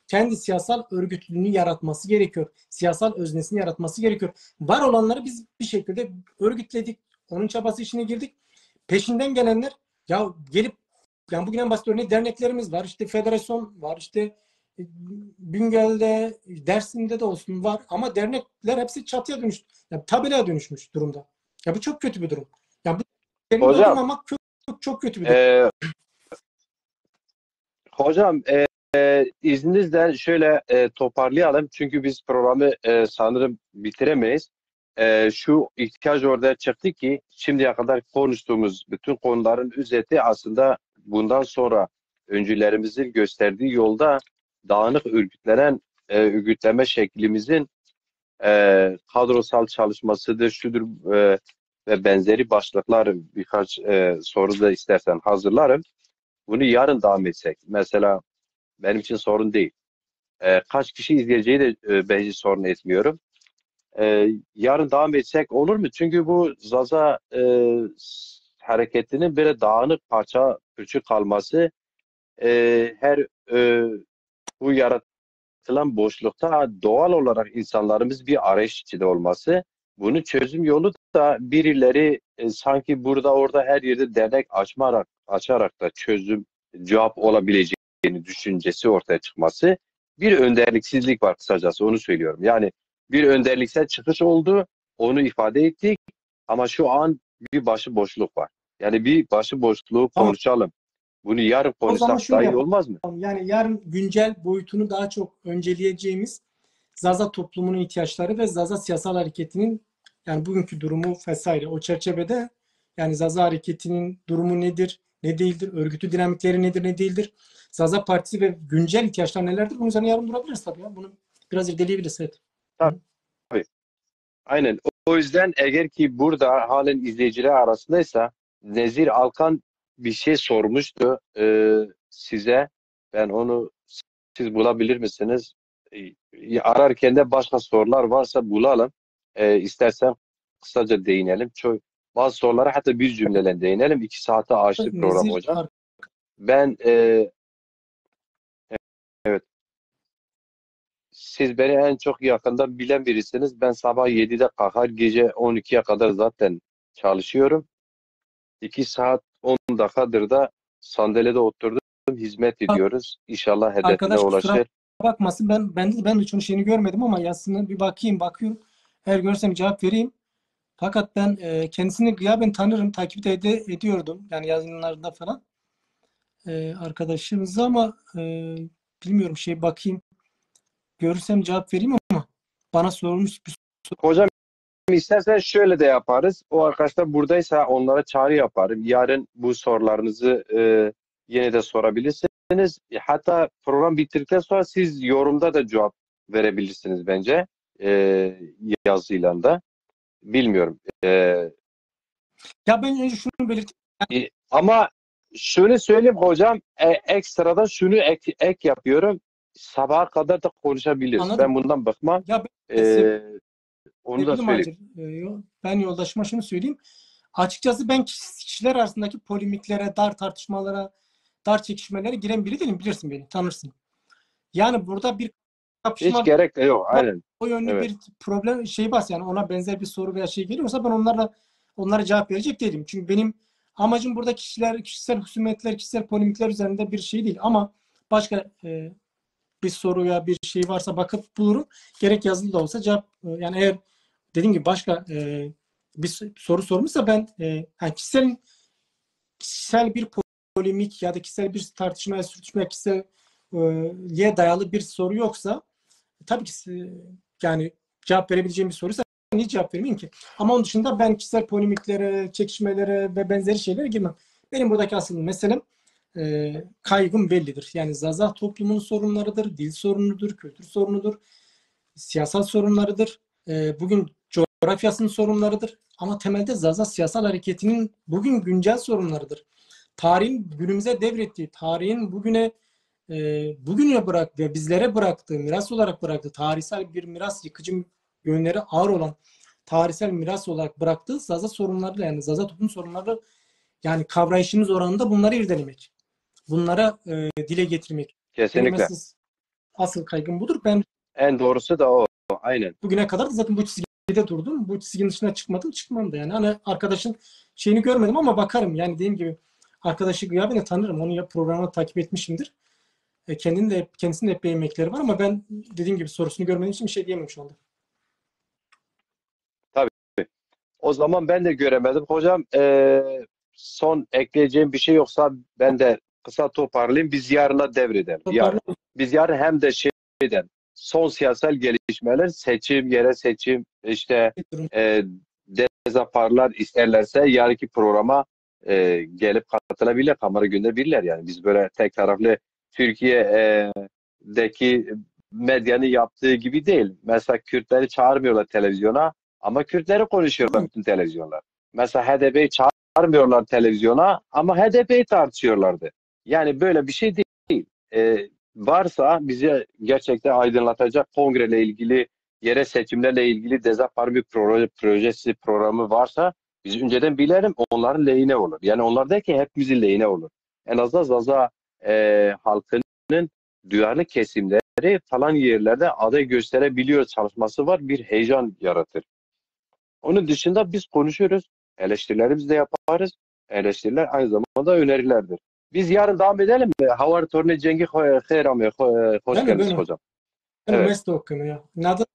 kendi siyasal örgütlülüğünü yaratması gerekiyor. Siyasal öznesini yaratması gerekiyor. Var olanları biz bir şekilde örgütledik. Onun çabası içine girdik. Peşinden gelenler ya gelip yani bugün en basit örneği derneklerimiz var. İşte federasyon var. İşte Bingöl'de, Dersim'de de olsun var. Ama dernekler hepsi çatıya dönüştü. Yani tabelaya dönüşmüş durumda. Ya bu çok kötü bir durum. Ya bu Hocam, çok kötü bir durum. hocam izninizle şöyle toparlayalım. Çünkü biz programı sanırım bitiremeyiz. Şu ihtiyaç ortaya çıktı ki şimdiye kadar konuştuğumuz bütün konuların özeti aslında bundan sonra öncülerimizin gösterdiği yolda dağınık örgütleme şeklimizin kadrosal çalışmasıdır, şudur ve benzeri başlıklar birkaç soru da istersen hazırlarım. Bunu yarın devam etsek. Mesela benim için sorun değil. Kaç kişi izleyeceği de bence sorun etmiyorum. Yarın devam etsek olur mu? Çünkü bu Zaza hareketinin böyle dağınık parça küçük kalması her bu yaratılan boşlukta doğal olarak insanlarımız bir arayış içinde olması. Bunun çözüm yolu da birileri sanki burada orada her yerde dernek açarak da çözüm cevap olabileceğini düşüncesi ortaya çıkması. Bir önderliksizlik var, kısacası onu söylüyorum. Yani bir önderliksel çıkış oldu, onu ifade ettik ama şu an bir başıboşluk var. Yani bir başıboşluğu Tamam. konuşalım. Bunu yarın O zaman konuşsak şöyle daha iyi yapalım. olmaz mı? Yani yarın güncel boyutunu daha çok önceleyeceğimiz Zaza toplumunun ihtiyaçları ve Zaza siyasal hareketinin yani bugünkü durumu vesaire o çerçevede yani Zaza hareketinin durumu nedir, ne değildir, örgütü dinamikleri nedir, ne değildir, Zaza Partisi ve güncel ihtiyaçlar nelerdir? Bunun üzerine yarın durabiliriz tabii ya. Bunu biraz irdeleyebiliriz. Evet. Tabii. Aynen. O yüzden eğer ki burada halen izleyiciler arasındaysa Nezir Alkan bir şey sormuştu size. Ben onu siz bulabilir misiniz? Ararken de başka sorular varsa bulalım. İstersen kısaca değinelim. Bazı sorulara hatta bir cümleyle değinelim. 2 saate aştı program Nezir hocam. Ben evet. Siz beni en çok yakından bilen birisiniz. Ben sabah 7'de kalkar, gece 12'ye kadar zaten çalışıyorum. 2 saat 10 dakikadır da sandalyede oturdum, hizmet ediyoruz. İnşallah hedefine arkadaş kusura ulaşır. bakmasın. Ben de hiç onun şeyini görmedim ama yazısını bir bakıyorum. Eğer görsem cevap vereyim. Fakat ben kendisini gıyaben tanırım, takip de ediyordum. Yani yayınlarda falan arkadaşımızı ama bilmiyorum bakayım. Görürsem cevap vereyim ama bana sorulmuş bir Hocam istersen şöyle de yaparız. O arkadaşlar buradaysa onlara çağrı yaparım. Yarın bu sorularınızı yine de sorabilirsiniz. Hatta program bitirdikten sonra siz yorumda da cevap verebilirsiniz bence. Yazıyla da. Bilmiyorum. Ya ben önce şunu belirteyim. Ama şunu söyleyeyim hocam, ekstradan şunu ek yapıyorum. Sabaha kadar da konuşabiliriz. Anladım. Ben bundan bakmam. Ya ben Onu da sevgili söyleyeyim. Macir, ben yoldaşıma şunu söyleyeyim. Açıkçası ben kişiler arasındaki polemiklere, dar tartışmalara, dar çekişmelere giren biri değilim. Bilirsin beni, tanırsın. Yani burada bir Hiç kapışma gerek de yok. Aynen. o yönlü Evet. bir problem bas yani ona benzer bir soru veya geliyorsa ben onlara cevap verecek değilim. Çünkü benim amacım burada kişisel husumetler, kişisel polemikler üzerinde bir şey değil ama başka bir soru ya bir şey varsa bakıp bulurum. Gerek yazılı da olsa cevap yani eğer dediğim gibi başka bir soru sormuşsa ben yani kişisel bir polemik ya da kişisel bir tartışmaya sürtüşmeye kişisel dayalı bir soru yoksa tabii ki yani cevap verebileceğim bir soruysa niye cevap vermeyeyim ki? Ama onun dışında ben kişisel polemiklere, çekişmelere ve benzeri şeylere girmem. Benim buradaki asıl meselem kaygım bellidir. Yani Zaza toplumunun sorunlarıdır, dil sorunudur, kültür sorunudur, siyasal sorunlarıdır. Bugün coğrafyasının sorunlarıdır. Ama temelde Zaza siyasal hareketinin bugün güncel sorunlarıdır. Tarihin günümüze devrettiği, tarihin bugüne bırak ve bizlere bıraktığı, miras olarak bıraktığı, tarihsel bir miras, yıkıcı yönleri ağır olan tarihsel miras olarak bıraktığı Zaza sorunları yani Zaza toplum sorunları yani kavrayışımız oranında bunları irdelemek. Bunlara dile getirmek. Benim Kesinlikle. asıl kaygım budur. Ben En doğrusu da o. Aynen. bugüne kadar da zaten bu çizgide durdum. Bu çizginin dışına çıkmam da yani. Hani arkadaşın şeyini görmedim ama bakarım. Yani dediğim gibi arkadaşı gıyaben tanırım. Onu programı takip etmişimdir. Kendisinin de hep emekleri var ama ben dediğim gibi sorusunu görmediğim için bir şey diyemem şu anda. Tabii. O zaman ben de göremedim. Hocam son ekleyeceğim bir şey yoksa ben de kısa toparlayayım. Biz yarına devredelim. Yarın. Biz yarın hem de son siyasal gelişmeler, yerel seçim, işte dezaparlar isterlerse yarınki programa gelip katılabilirler, kamera gönderebilirler yani. Biz böyle tek taraflı Türkiye'deki medyanın yaptığı gibi değil. Mesela Kürtleri çağırmıyorlar televizyona ama Kürtleri konuşuyorlar bütün televizyonlar. Mesela HDP'yi çağırmıyorlar televizyona ama HDP'yi tartışıyorlardı. Yani böyle bir şey değil. Varsa bizi gerçekten aydınlatacak kongreyle ilgili, yerel seçimlerle ilgili dezaparmi programı varsa biz önceden bilelim onların lehine olur. Yani onlar der ki hepimizin lehine olur. En azından Zaza halkının duyarlı kesimleri falan yerlerde aday gösterebiliyor çalışması var. Bir heyecan yaratır. Onun dışında biz konuşuyoruz. Eleştirilerimizi de yaparız. Eleştiriler aynı zamanda önerilerdir. Biz yarın devam edelim mi? Havar Torne Cengi Khairam, hoş Bene, geldiniz bene. hocam. Bene, Evet, mesto okeme ya. Nada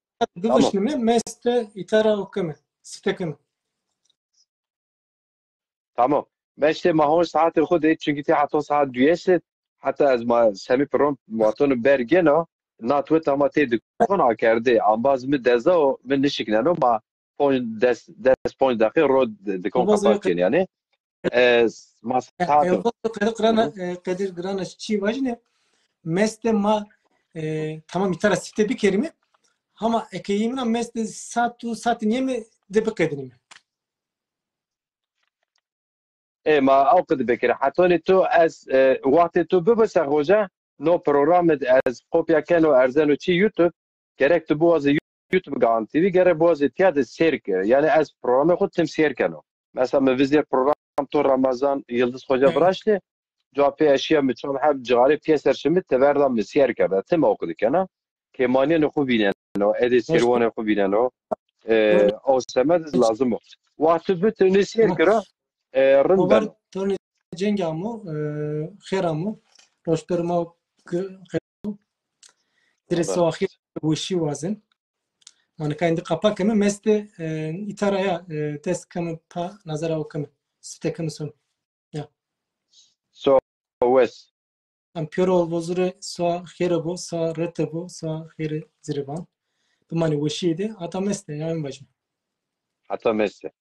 tamam. gıvışnı mestre itara okeme. Stekeme. Tamam. Ben işte mahon saati خود çünkü ti hatta saat düyesi hatta az ma semi prom muatonu bergeno natwe tamate de kona kerde ambaz mi deza o min nişiknano ma pon des pon dakika ro de kon Babaz yok. kapatken yani ma saati Evde kadir grana kadir grana çi vajne. Mesle ma tamam itara site bir kelime. Ama ekeyimna mesle saat niye mi de bir kadrini. ايه ما اوقد بكره حتى تو از وقت تو ببس خوجه نو برنامج از قوبيا كانوا ارزانو تشي يوتيوب gerek tu boğazı YouTube garanti gerek boğazı tiyade serke yani az programı kod tem serkeno mesela me vizir program to Ramazan Yıldız Hoca braştı cevap eşya mı çon hab cigari piyeser şimdi teverdam mı serke ve tem okuduk yana kemaniye ne kubinen o edi sirwane kubinen o semed lazım o vakti bütün serkera Ovar rından torni cengamu kheramu roshperma Direse ahir bu işi vazın. Yani kendi kapak kemi mesle itaraya test kemi pa nazara okemi. Site kemi son. Ya. so wes Ampero vozure so herebo so retebo so here zirvan. Bu mani bu işiydi. Ata mesle yani başım. hatta mesle